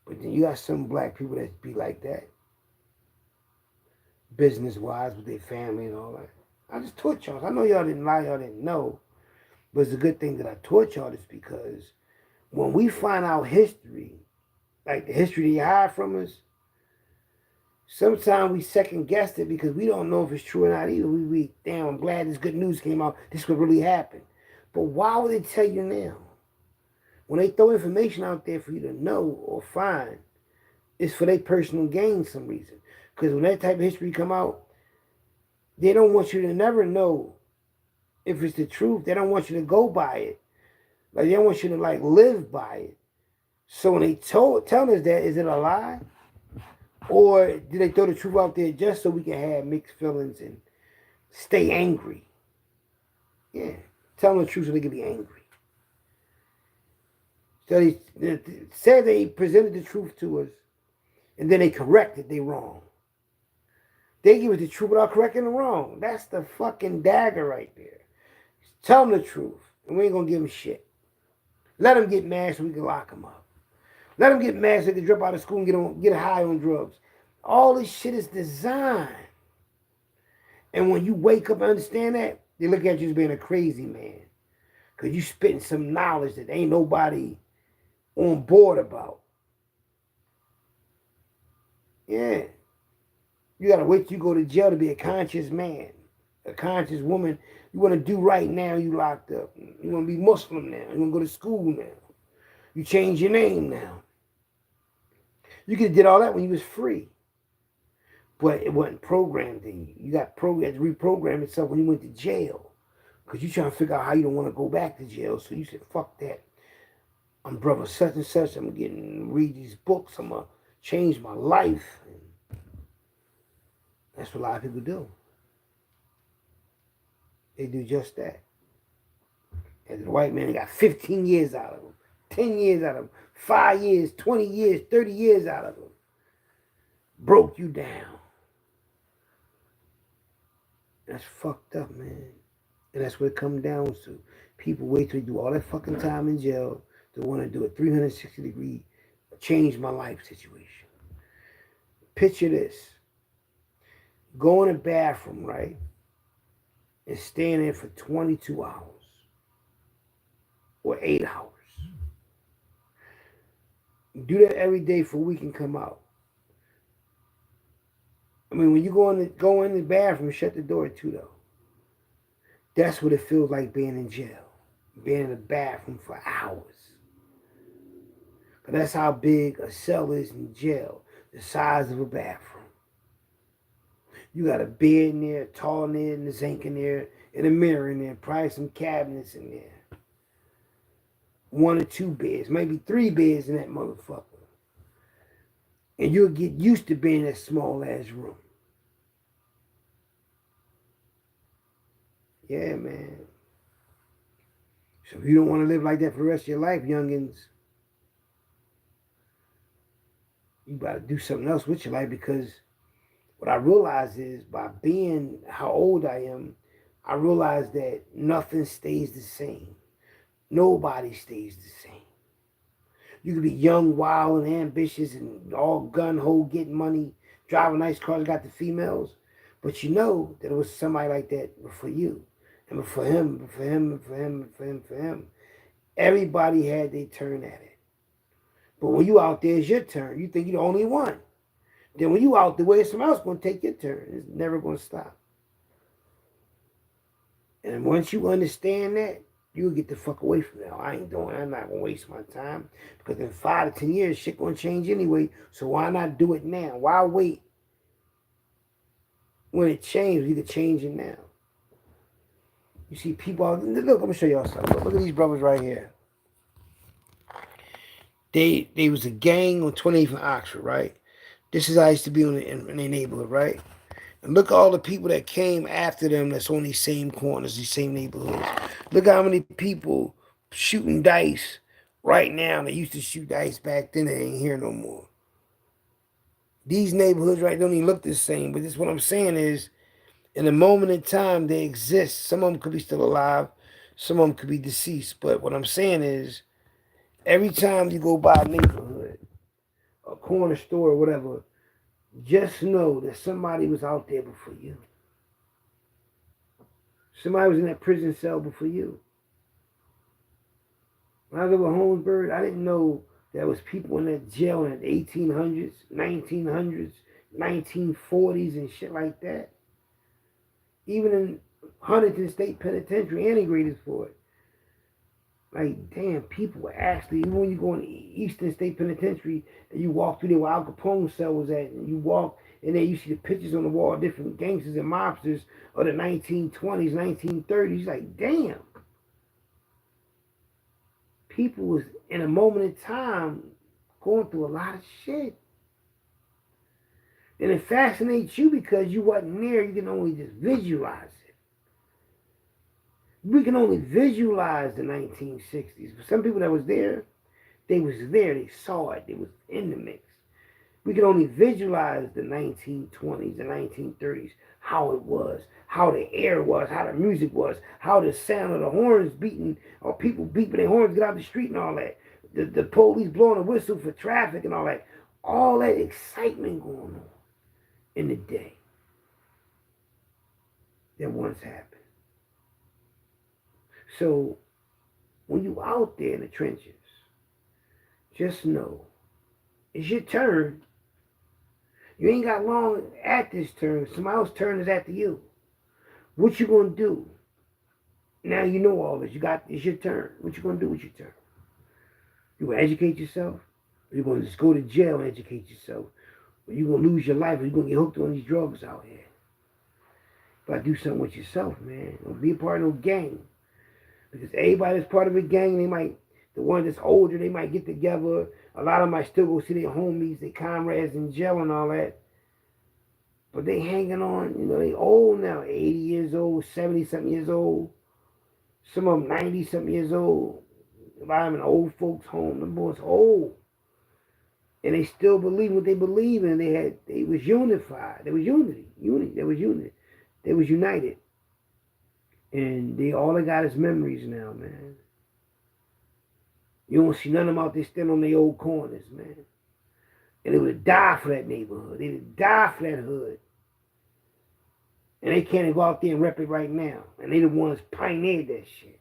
But then you got some black people that be like that. Business-wise, with their family and all that. I just taught y'all. I know y'all didn't lie, y'all didn't know. But it's a good thing that I taught y'all this, because when we find out history, like the history they hide from us, sometimes we second guess it because we don't know if it's true or not either. We damn, I'm glad this good news came out. This could really happen. But why would they tell you now? When they throw information out there for you to know or find, it's for their personal gain some reason. Because when that type of history come out, they don't want you to never know if it's the truth. They don't want you to go by it. Like, they don't want you to, live by it. So when they tell us that, is it a lie? Or did they throw the truth out there just so we can have mixed feelings and stay angry? Yeah. Tell them the truth so they can be angry. So they said they presented the truth to us, and then they corrected they wrong. They give us the truth without correcting the wrong. That's the fucking dagger right there. Tell them the truth, and we ain't gonna give them shit. Let them get mad so we can lock them up. Let them get mad so they can drop out of school and get high on drugs. All this shit is designed. And when you wake up and understand that, they look at you as being a crazy man. Because you spitting some knowledge that ain't nobody on board about. Yeah. You gotta wait till you go to jail to be a conscious man, a conscious woman. You wanna do right now, you locked up. You wanna be Muslim now. You wanna go to school now. You change your name now. You could have did all that when you was free. But it wasn't programmed in you. You got programmed to reprogram itself when you went to jail. Because you trying to figure out how you don't want to go back to jail. So you said, fuck that. I'm brother such and such. I'm getting read these books. I'm going to change my life. And that's what a lot of people do. They do just that. And the white man got 15 years out of them. 10 years out of them. 5 years, 20 years, 30 years out of them. Broke you down. That's fucked up, man. And that's what it comes down to. People wait till they do all that fucking time in jail to want to do a 360-degree change my life situation. Picture this. Go in the bathroom, right? And stand there for 22 hours. Or 8 hours. Do that every day for a week and come out. I mean, when you go in the bathroom, shut the door too, though. That's what it feels like being in jail. Being in the bathroom for hours. Because that's how big a cell is in jail. The size of a bathroom. You got a bed in there, a tall in there, and a zinc in there, and a mirror in there, probably some cabinets in there. 1 or 2 beds, maybe 3 beds in that motherfucker. And you'll get used to being in that small ass room. Yeah, man. So if you don't want to live like that for the rest of your life, youngins, you got to do something else with your life, because what I realize is by being how old I am, I realize that nothing stays the same. Nobody stays the same. You could be young, wild, and ambitious and all gun-ho, getting money, driving nice cars, got the females. But you know that it was somebody like that before you. And before him, before him, before him, before him, before him. Everybody had their turn at it. But when you out there, it's your turn. You think you're the only one. Then when you out the way, someone else going to take your turn. It's never going to stop. And once you understand that, you'll get the fuck away from that. I'm not going to waste my time. Because in 5 to 10 years, shit going to change anyway. So why not do it now? Why wait? When it changes, you can change it now. You see people out, look, I'm going to show y'all something. Look at these brothers right here. They was a gang on 28th and Oxford, right? This is how I used to be in their neighborhood, right? And look at all the people that came after them that's on these same corners, these same neighborhoods. Look how many people shooting dice right now. They used to shoot dice back then. They ain't here no more. These neighborhoods right don't even look the same. But this what I'm saying is, in a moment in time, they exist. Some of them could be still alive. Some of them could be deceased. But what I'm saying is, every time you go by a neighborhood, a corner store or whatever, just know that somebody was out there before you. Somebody was in that prison cell before you. When I was over Holmesburg, I didn't know there was people in that jail in the 1800s, 1900s, 1940s and shit like that. Even in Huntington State Penitentiary, integrated for it. Like, damn, people were actually, even when you go in the Eastern State Penitentiary and you walk through there where Al Capone's cell was at, and you walk in there, you see the pictures on the wall of different gangsters and mobsters of the 1920s, 1930s. Like, damn. People was, in a moment in time, going through a lot of shit. And it fascinates you because you wasn't there. You can only just visualize it. We can only visualize the 1960s. For some people that was there, they was there. They saw it. They was in the mix. We can only visualize the 1920s, the 1930s, how it was, how the air was, how the music was, how the sound of the horns beating, or people beeping their horns, get out the street and all that. The police blowing a whistle for traffic and all that. All that excitement going on in the day that once happened. So when you out there in the trenches, just know it's your turn. You ain't got long at this turn. Somebody else's turn is after you. What you gonna do? Now you know all this. It's your turn. What you gonna do with your turn? You gonna educate yourself? Or you gonna just go to jail and educate yourself? Or you gonna lose your life? Or you gonna get hooked on these drugs out here? You gotta do something with yourself, man. Don't be a part of no gang. Because everybody that's part of a gang, the one that's older, they might get together. A lot of them might still go see their homies, their comrades in jail and all that. But they hanging on, they old now, 80 years old, 70-something years old. Some of them 90-something years old. A lot of them in old folks' home. Them boys old. And they still believe what they believe in. They was unified. There was unity. There was unity. They was united. And all they got is memories now, man. You don't see none of them out there standing on their old corners, man. And they would have died for that neighborhood. They would have died for that hood. And they can't go out there and rep it right now. And they the ones pioneered that shit.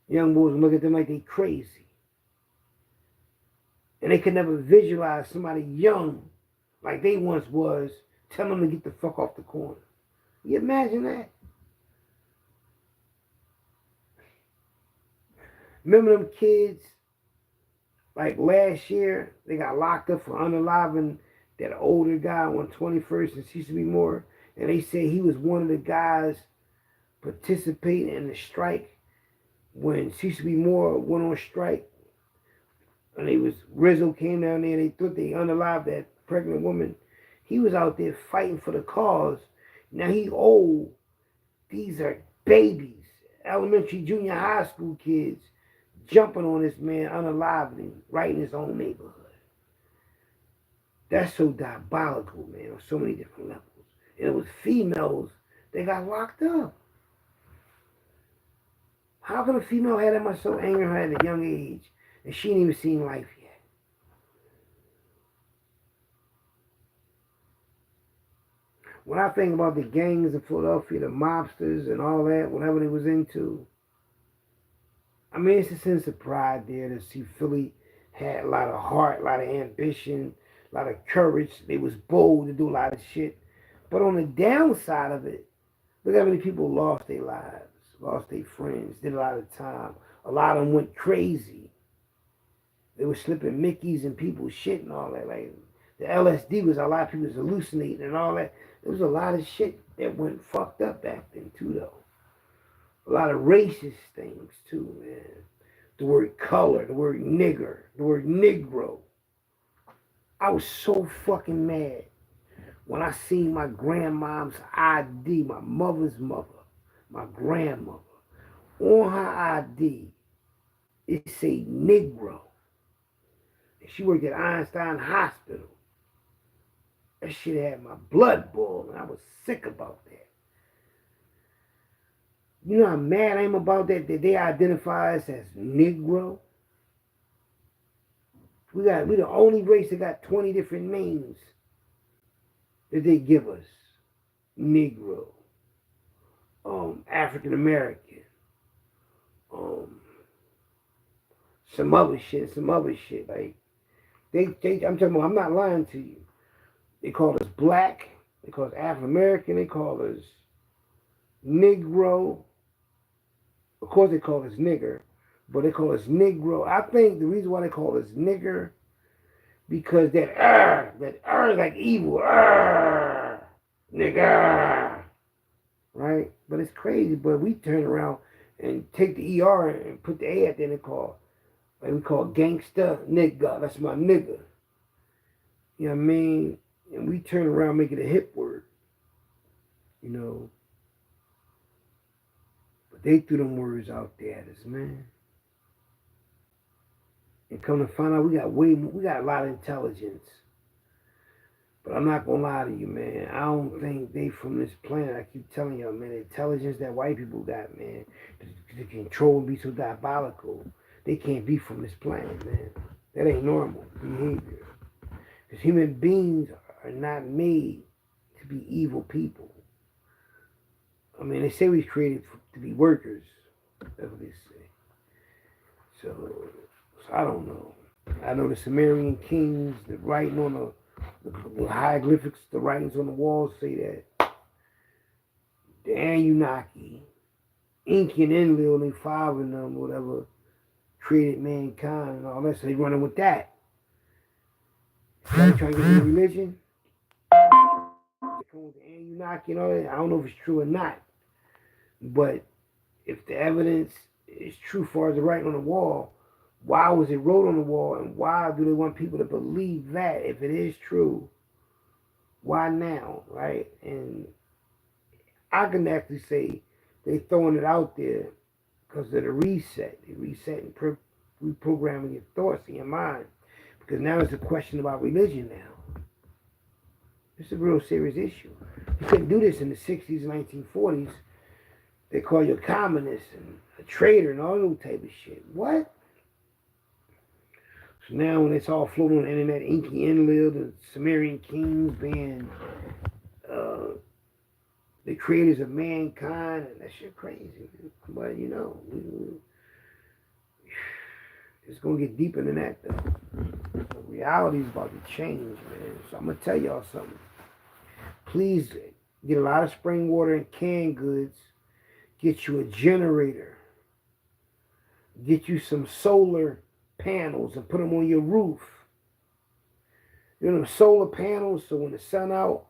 Young boys look at them like they crazy. And they could never visualize somebody young like they once was, tell them to get the fuck off the corner. You imagine that? Remember them kids, like last year, they got locked up for unaliving that older guy on 21st and Cecily Moore, and they said he was one of the guys participating in the strike when Cecily Moore went on strike. And Rizzo came down there, they thought they unalived that pregnant woman. He was out there fighting for the cause. Now he's old. These are babies, elementary, junior high school kids, jumping on this man, unaliving him, right in his own neighborhood. That's so diabolical, man, on so many different levels. And it was females that got locked up. How can a female have that much so anger her at a young age and she ain't even seen life yet? When I think about the gangs in Philadelphia, the mobsters and all that, whatever they was into, I mean, it's a sense of pride there to see Philly had a lot of heart, a lot of ambition, a lot of courage. They was bold to do a lot of shit. But on the downside of it, look how many people lost their lives, lost their friends, did a lot of time. A lot of them went crazy. They were slipping Mickeys and people's shit and all that. Like the LSD was a lot of people was hallucinating and all that. There was a lot of shit that went fucked up back then too, though. A lot of racist things too, man. The word color, the word nigger, the word Negro. I was so fucking mad when I seen my grandmom's ID, my mother's mother, my grandmother. On her ID, it say Negro. And she worked at Einstein Hospital. That shit had my blood boiling, and I was sick about that. You know how mad I am about that they identify us as Negro? We the only race that got 20 different names that they give us. Negro. African American. Some other shit. Like I'm talking about, I'm not lying to you. They call us black. They call us African American. They call us Negro. Of course they call us nigger, but they call us Negro. I think the reason why they call us nigger, because that is like evil, nigger, right? But it's crazy. But we turn around and take the ER and put the A at the end and we call gangster nigga. That's my nigga. You know what I mean? And we turn around and make it a hip word. You know. They threw them words out there at us, man. And come to find out, we got way more, we got a lot of intelligence. But I'm not gonna lie to you, man. I don't think they from this planet. I keep telling y'all, man, the intelligence that white people got, man, to control and be so diabolical, they can't be from this planet, man. That ain't normal behavior. Because human beings are not made to be evil people. I mean, they say we created to be workers. That's what they say. So I don't know. I know the Sumerian kings, the writing on the hieroglyphics, the writings on the walls say that the Anunnaki, Inky and Enlil, they five of them, whatever, created mankind and all that. So they running with that. So they trying to get into religion. They come with the Anunnaki and all that. I don't know if it's true or not. But if the evidence is true far as the writing on the wall, why was it wrote on the wall, and why do they want people to believe that? If it is true, why now, right? And I can actually say they throwing it out there because of the reset. They reset and reprogramming your thoughts in your mind, because now it's a question about religion now. It's a real serious issue. You couldn't do this in the 60s and 1940s. They call you a communist and a traitor and all that type of shit. What? So now when it's all floating on the internet, Inky Enlil, the Sumerian kings being the creators of mankind, and that shit crazy. But you know, it's gonna get deeper than that though. The reality is about to change, man. So I'm gonna tell y'all something. Please get a lot of spring water and canned goods. Get you a generator. Get you some solar panels and put them on your roof. You know, solar panels, so when the sun out,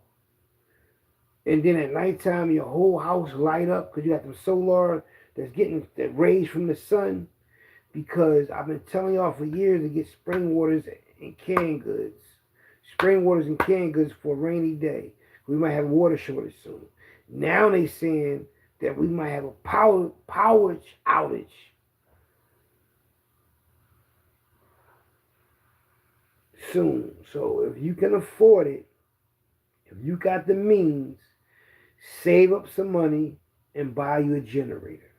and then at nighttime your whole house light up because you got the solar that's getting the rays from the sun. Because I've been telling y'all for years to get spring waters and canned goods. Spring waters and canned goods for a rainy day. We might have a water shortage soon. Now they saying that we might have a power outage. Soon. So if you can afford it, if you got the means, save up some money and buy you a generator.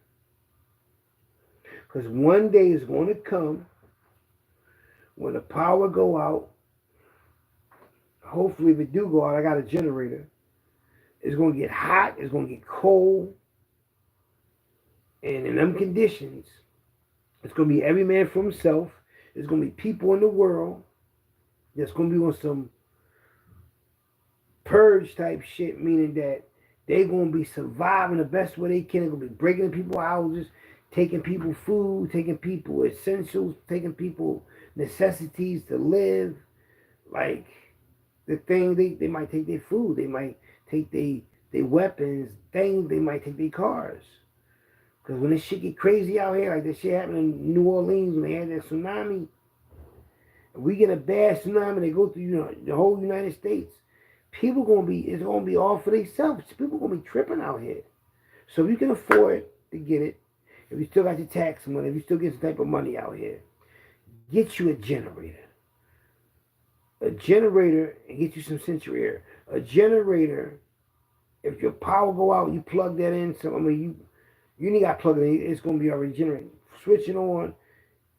Because one day is going to come when the power go out. Hopefully if it do go out, I got a generator. It's going to get hot. It's going to get cold. And in them conditions, it's going to be every man for himself. There's going to be people in the world that's going to be on some purge type shit, meaning that they're going to be surviving the best way they can. They're going to be breaking into people's houses, taking people food, taking people essentials, taking people necessities to live. Like the thing, they might take their food. They might take their weapons, things. They might take their cars. Because when this shit get crazy out here, like this shit happened in New Orleans when they had that tsunami, if we get a bad tsunami, they go through the whole United States, people it's gonna be all for themselves. People gonna be tripping out here. So if you can afford to get it, if you still got your tax money, if you still get some type of money out here, get you a generator. A generator, and get you some central air. A generator, if your power go out, you plug that in. So I mean, you ain't got to plug it in. It's gonna be already generated. Switch it on,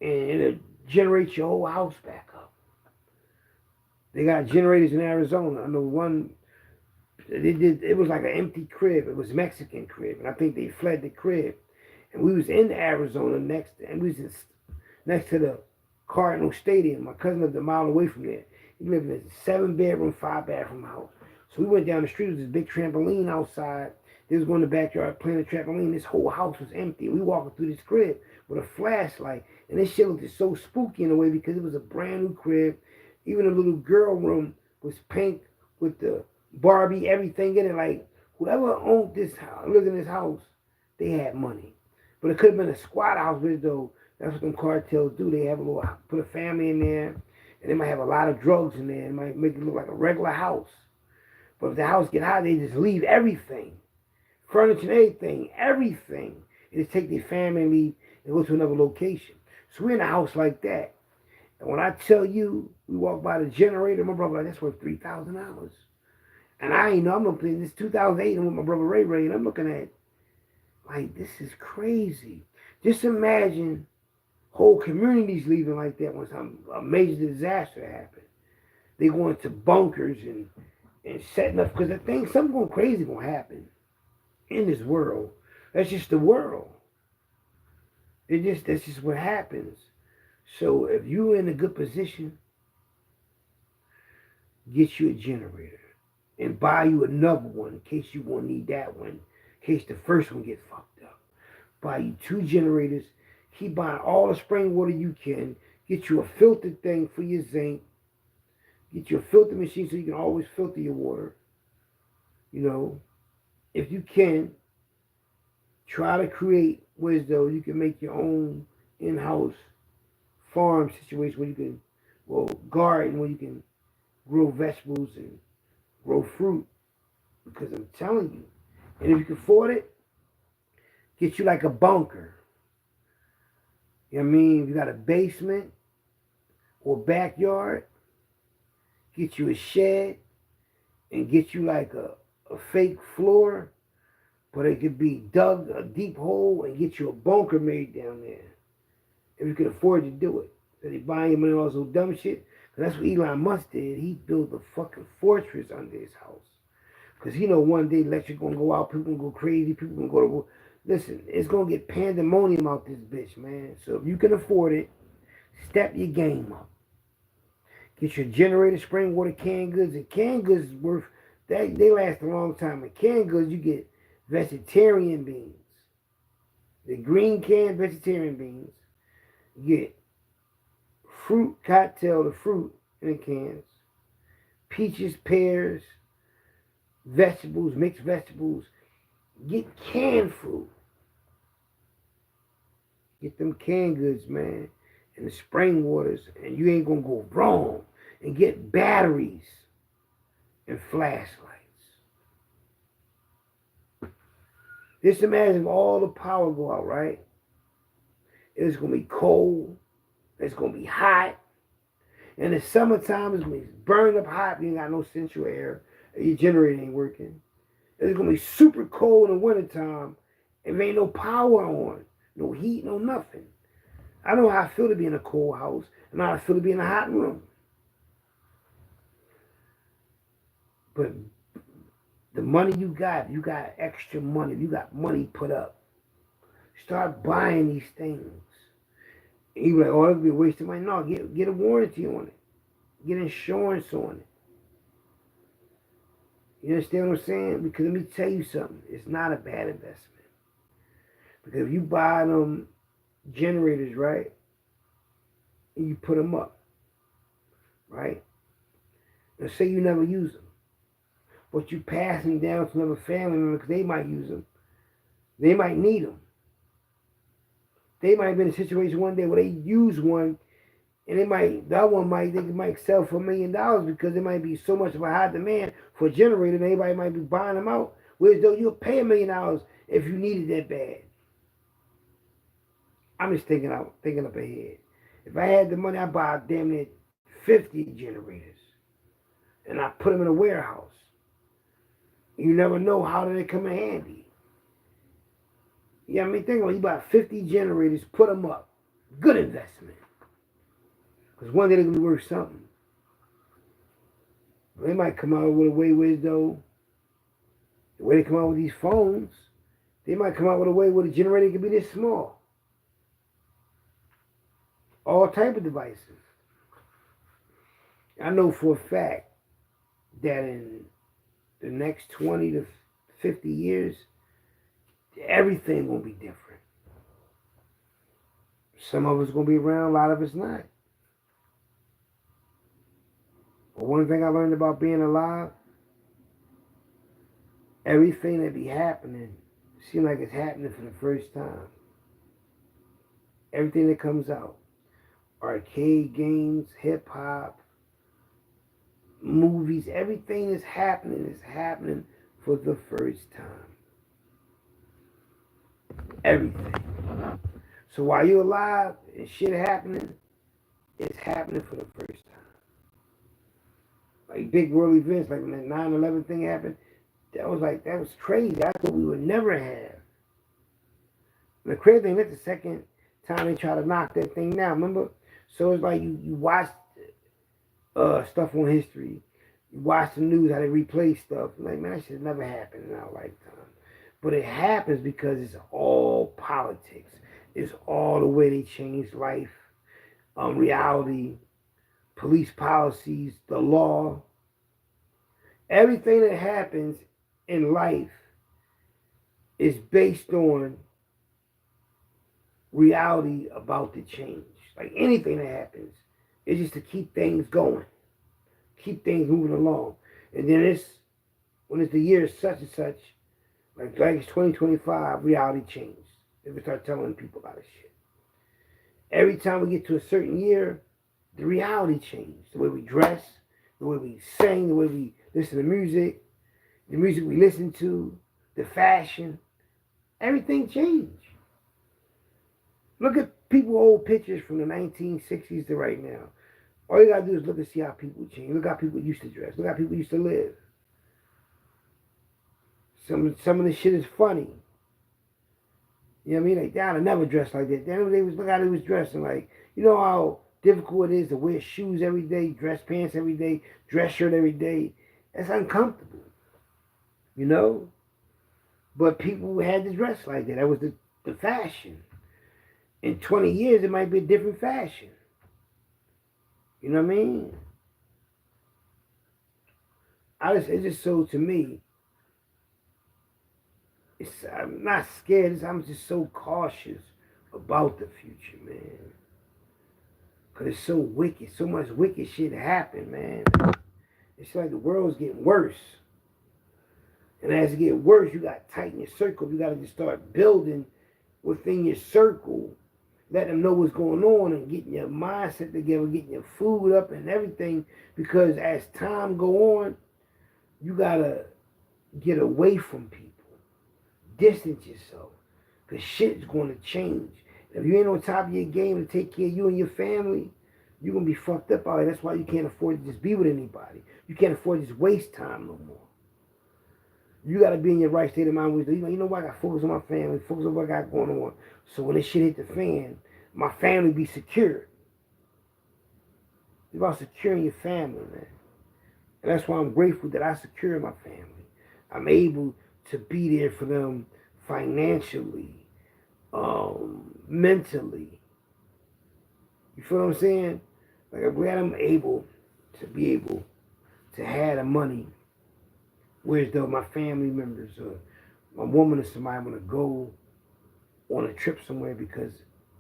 and it'll generate your whole house back up. They got generators in Arizona. I know one. It was like an empty crib. It was a Mexican crib, and I think they fled the crib. And we was in Arizona next to the Cardinal Stadium. My cousin lived a mile away from there. He lived in a 7-bedroom, 5-bathroom house. So we went down the street with this big trampoline outside. They was going in the backyard playing the trampoline. This whole house was empty. We walking through this crib with a flashlight. And this shit looked so spooky in a way because it was a brand new crib. Even the little girl room was pink with the Barbie, everything in it. Like, whoever owned this house, lived in this house, they had money. But it could have been a squat house, but though that's what them cartels do. They have put a family in there, and they might have a lot of drugs in there. It might make it look like a regular house. But if the house get hot, they just leave everything. Furniture and everything. and just take their family and leave and go to another location. So we're in a house like that. And when I tell you, we walk by the generator, my brother like, that's worth $3,000. And I ain't know, I'm looking, this 2008, I'm with my brother Ray Ray, and I'm looking at, like, this is crazy. Just imagine whole communities leaving like that when some a major disaster happens. They go into bunkers and setting up, because I think something going crazy going to happen in this world. That's just the world. That's just what happens. So if you're in a good position, get you a generator and buy you another one in case you won't need that one, in case the first one gets fucked up. Buy you 2 generators. Keep buying all the spring water you can. Get you a filtered thing for your zinc. Get you a filter machine so you can always filter your water. You know, if you can, try to create ways though you can make your own in-house farm situation where you can, well, garden where you can grow vegetables and grow fruit. Because I'm telling you, and if you can afford it, get you like a bunker. You know what I mean? If you got a basement or backyard, get you a shed and get you like a fake floor, but it could be dug a deep hole and get you a bunker made down there. If you can afford to do it. So they buying him and all this dumb shit. Cause that's what Elon Musk did. He built a fucking fortress under his house. Because he know one day electric gonna go out, people gonna go crazy, people gonna go to... Listen, it's gonna get pandemonium out this bitch, man. So if you can afford it, step your game up. Get your generator, spring water, canned goods. And canned goods is worth... They last a long time. And canned goods, you get vegetarian beans. The green canned vegetarian beans. You get fruit cocktail, the fruit in the cans. Peaches, pears, vegetables, mixed vegetables. Get canned fruit. Get them canned goods, man. And the spring waters. And you ain't going to go wrong. And get batteries and flashlights. Just imagine if all the power go out, right? It's going to be cold. It's going to be hot. In the summertime, it's going to be burned up hot. You ain't got no central air. Your generator ain't working. It's going to be super cold in the wintertime. If ain't no power on. No heat, no nothing. I know how I feel to be in a cold house. And how I feel to be in a hot room. But the money you got extra money. You got money put up. Start buying these things. And you be like, oh, it'll be a waste of money. No, get a warranty on it. Get insurance on it. You understand what I'm saying? Because let me tell you something. It's not a bad investment. Because if you buy them generators, right, and you put them up, right, and say you never use them, but you pass them down to another family member because they might use them. They might need them. They might be in a situation one day where they use one, and they might sell for $1 million because there might be so much of a high demand for a generator, and everybody might be buying them out. Whereas though you'll pay $1 million if you need it that bad. I'm just thinking up ahead. If I had the money, I'd buy damn near 50 generators, and I put them in a warehouse. You never know how they come in handy. You know what I mean? Think about it. You buy 50 generators, put them up. Good investment. Because one day they're going to be worth something. They might come out with a way where, though, the way they come out with these phones, they might come out with a way where the generator can be this small. All type of devices. I know for a fact that in the next 20 to 50 years, everything will be different. Some of us going to be around, a lot of us not. But one thing I learned about being alive, everything that be happening seems like it's happening for the first time. Everything that comes out, arcade games, hip hop, movies, everything that's happening is happening for the first time. everything. So while you're alive and shit happening, it's happening for the first time. Like big world events, like when that 9/11 thing happened, that was crazy. I thought we would never have. And the crazy thing, that's the second time they try to knock that thing down. Remember? So it's like you watch stuff on history, you watch the news how they replay stuff. Like, man, that shit never happened in our lifetime. But it happens because it's all politics. It's all the way they change life, reality, police policies, the law. Everything that happens in life is based on reality about the change. Like anything that happens, it's just to keep things going, keep things moving along. And then when it's the year such and such, like it's 2025, reality changed. They would start telling people about this shit. Every time we get to a certain year, the reality changed. The way we dress, the way we sing, the way we listen to music, the music we listen to, the fashion, everything changed. Look at people old pictures from the 1960s to right now. All you gotta do is look and see how people change. Look how people used to dress. Look how people used to live. Some of the shit is funny. You know what I mean? Like, I'd never dressed like that. Look how they was dressing. Like, you know how difficult it is to wear shoes every day, dress pants every day, dress shirt every day. That's uncomfortable. You know? But people had to dress like that. That was the fashion. In 20 years, it might be a different fashion. You know what I mean? It's just so, to me, I'm not scared. I'm just so cautious about the future, man. Because it's so wicked. So much wicked shit happened, man. It's like the world's getting worse. And as it gets worse, you got to tighten your circle. You got to just start building within your circle. Let them know what's going on and getting your mindset together, getting your food up and everything. Because as time go on, you got to get away from people. Distance yourself. Because shit's going to change. If you ain't on top of your game to take care of you and your family, you're going to be fucked up out there. That's why you can't afford to just be with anybody. You can't afford to just waste time no more. You got to be in your right state of mind. You know what? I got to focus on my family, focus on what I got going on. So when this shit hit the fan, my family be secure. It's about securing your family, man. And that's why I'm grateful that I secure my family. I'm able to be there for them financially, mentally. You feel what I'm saying? Like, I'm glad I'm able to have the money. Whereas though my family members or my woman or somebody want to go on a trip somewhere because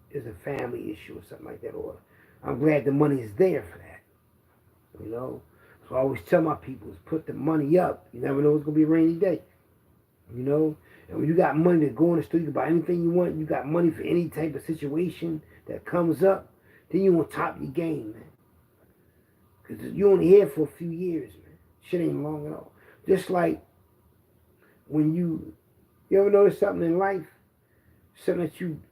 it's a family issue or something like that. Or I'm glad the money is there for that. You know? So I always tell my people, is put the money up. You never know it's going to be a rainy day. You know? And when you got money to go in the store, you can buy anything you want. You got money for any type of situation that comes up. Then you on top of your game, man. Because you only here for a few years, man. Shit ain't long at all. Just like when you ever notice something in life, something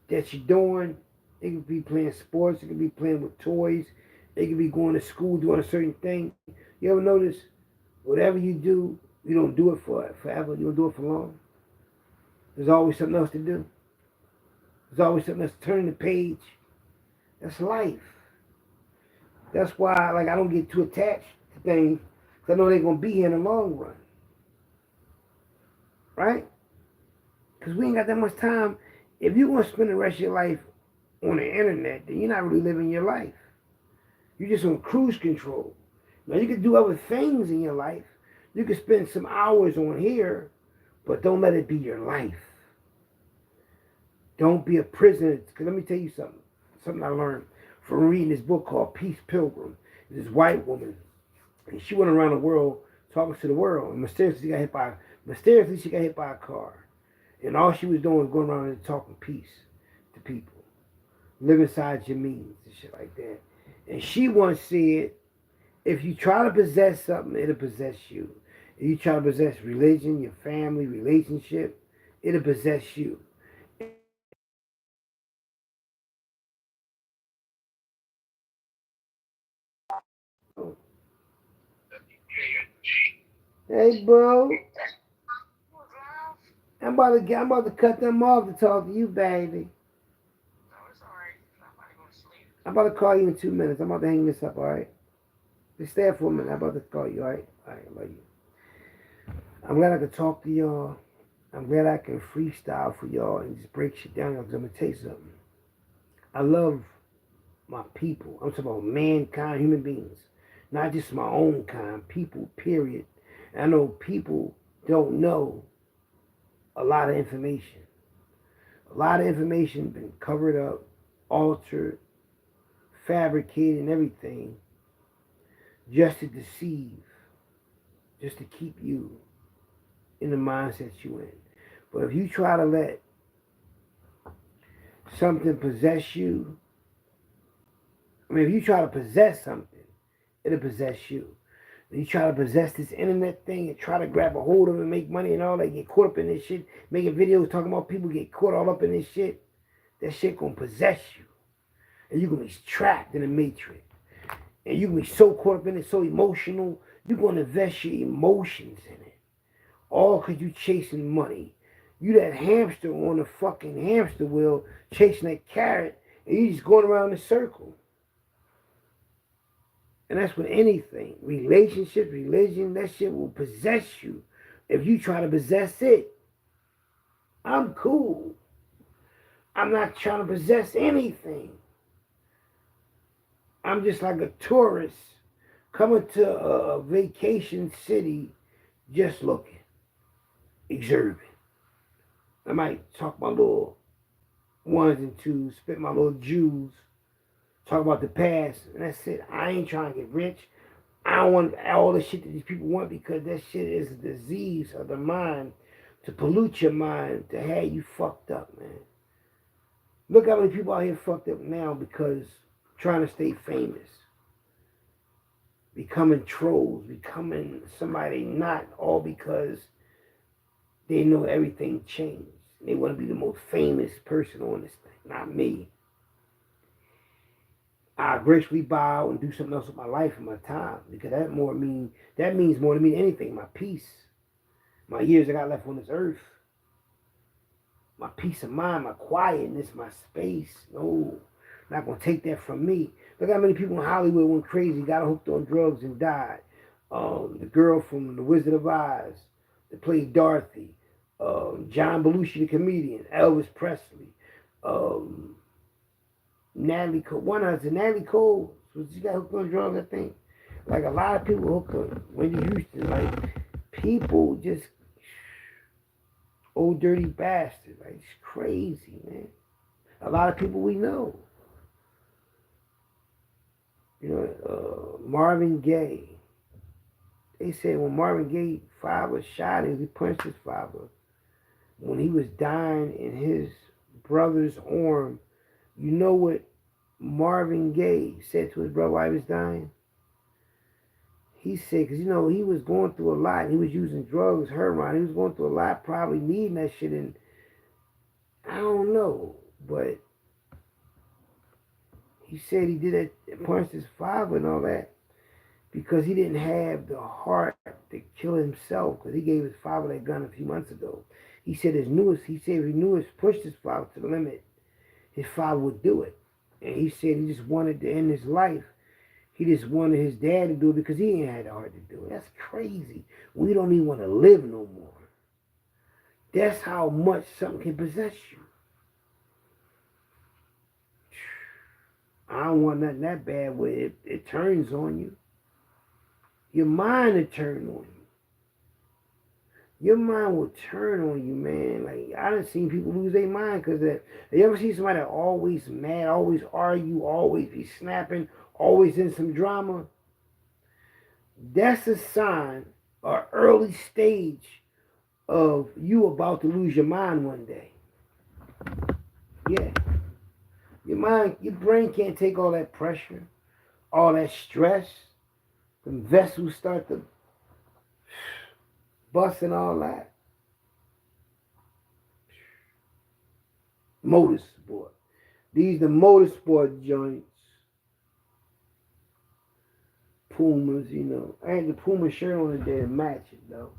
that you're doing, it could be playing sports, it could be playing with toys, it could be going to school, doing a certain thing. You ever notice whatever you do, you don't do it for forever, you don't do it for long. There's always something else to do. There's always something else to turn the page. That's life. That's why, like, I don't get too attached to things, because I know they're going to be here in the long run. Right? Because we ain't got that much time. If you're going to spend the rest of your life on the internet, then you're not really living your life. You're just on cruise control. Now, you can do other things in your life. You can spend some hours on here, but don't let it be your life. Don't be a prisoner. Because let me tell you something I learned from reading this book called Peace Pilgrim. This white woman, and she went around the world talking to the world, and mysteriously she got hit by a car. And all she was doing was going around and talking peace to people. Live inside your means and shit like that. And she once said, if you try to possess something, it'll possess you. If you try to possess religion, your family, relationship, it'll possess you. Hey, bro. I'm about to cut them off to talk to you, baby. I'm about to call you in 2 minutes. I'm about to hang this up, alright? Just stay there for a minute. I'm about to call you, alright? Alright, I love you. I'm glad I could talk to y'all. I'm glad I can freestyle for y'all and just break shit down because I'm going to tell you something. I love my people. I'm talking about mankind, human beings. Not just my own kind, people, period. And I know people don't know a lot of information. A lot of information been covered up, altered, fabricated, and everything just to deceive, just to keep you in the mindset you in. But if you try to let something possess you, if you try to possess something, it'll possess you. If you try to possess this internet thing and try to grab a hold of it and make money and all that, get caught up in this shit, making videos talking about people get caught all up in this shit, that shit gonna possess you. And you're gonna be trapped in the matrix. And you're gonna be so caught up in it, so emotional, you're gonna invest your emotions in it. All because you chasing money. You that hamster on the fucking hamster wheel chasing that carrot and you just going around in a circle. And that's with anything. Relationships, religion, that shit will possess you if you try to possess it. I'm cool. I'm not trying to possess anything. I'm just like a tourist coming to a vacation city just looking, observing. I might talk my little ones and twos, spit my little Jews, talk about the past, and that's it. I ain't trying to get rich. I don't want all the shit that these people want because that shit is a disease of the mind to pollute your mind, to have you fucked up, man. Look how many people out here fucked up now because trying to stay famous, becoming trolls, becoming somebody not, all because they know everything changed. They want to be the most famous person on this thing, not me. I gracefully bow and do something else with my life and my time because that means more to me than anything. My peace, my years I got left on this earth, my peace of mind, my quietness, my space. No, not gonna take that from me. Look how many people in Hollywood went crazy, got hooked on drugs and died. The girl from The Wizard of Oz that played Dorothy, John Belushi the comedian, Elvis Presley, Natalie Cole. One of us, Natalie Cole, she got hooked on drugs, I think. Like a lot of people hooked on Wendy Houston. Like people just old dirty bastard. Like it's crazy, man. A lot of people we know. You know, Marvin Gaye. They said when Marvin Gaye father shot him, he punched his father. When he was dying in his brother's arm, you know what Marvin Gaye said to his brother while he was dying? He said, because, you know, he was going through a lot. He was using drugs, heroin. He was going through a lot, probably needing that shit. And I don't know, but he said he did it, punched his father and all that because he didn't have the heart to kill himself because he gave his father that gun a few months ago. He said if he knew his pushed his father to the limit, his father would do it. And he said he just wanted to end his life. He just wanted his dad to do it because he ain't had the heart to do it. That's crazy. We don't even want to live no more. That's how much something can possess you. I don't want nothing that bad where it turns on you. Your mind will turn on you. Your mind will turn on you, man. Like, I done seen people lose their mind because that. You ever see somebody always mad, always argue, always be snapping, always in some drama? That's a sign, an early stage of you about to lose your mind one day. Yeah. Your brain can't take all that pressure, all that stress. The vessels start to bust and all that. Motorsport. These the motorsport joints. Pumas, you know. I had the Puma shirt on today to match it though.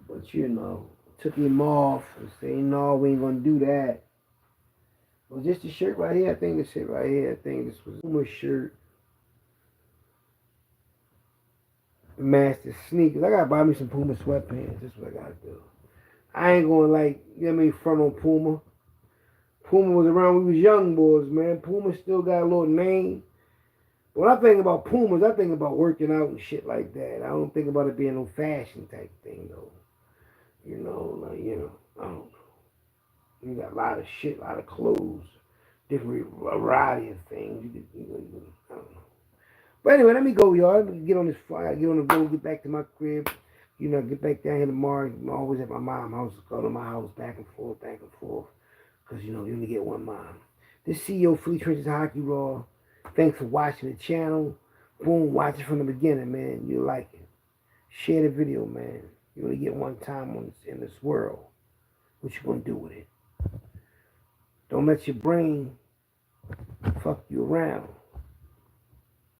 But you know, took him off and say, no, we ain't gonna do that. Well, just the shirt right here, I think this shit right here, I think this was a Puma shirt. Match the sneakers. I gotta buy me some Puma sweatpants. That's what I gotta do. I ain't gonna like, you know what I mean, front on Puma. Puma was around when we was young boys, man. Puma still got a little name. When I think about Pumas, I think about working out and shit like that. I don't think about it being no fashion type thing though. You know, like, you know, I don't know. You got a lot of shit, a lot of clothes, different variety of things. I don't know. But anyway, let me go, y'all. Let me get on this flight, get on the road, get back to my crib. You know, get back down here tomorrow. I'm always at my mom's house, go to my house, back and forth, back and forth. Because, you know, you only get one mom. This CEO Free Trenches Hockey Raw. Thanks for watching the channel. Boom, watch it from the beginning, man. You like it. Share the video, man. You only get one time in this world. What you gonna do with it? Don't let your brain fuck you around.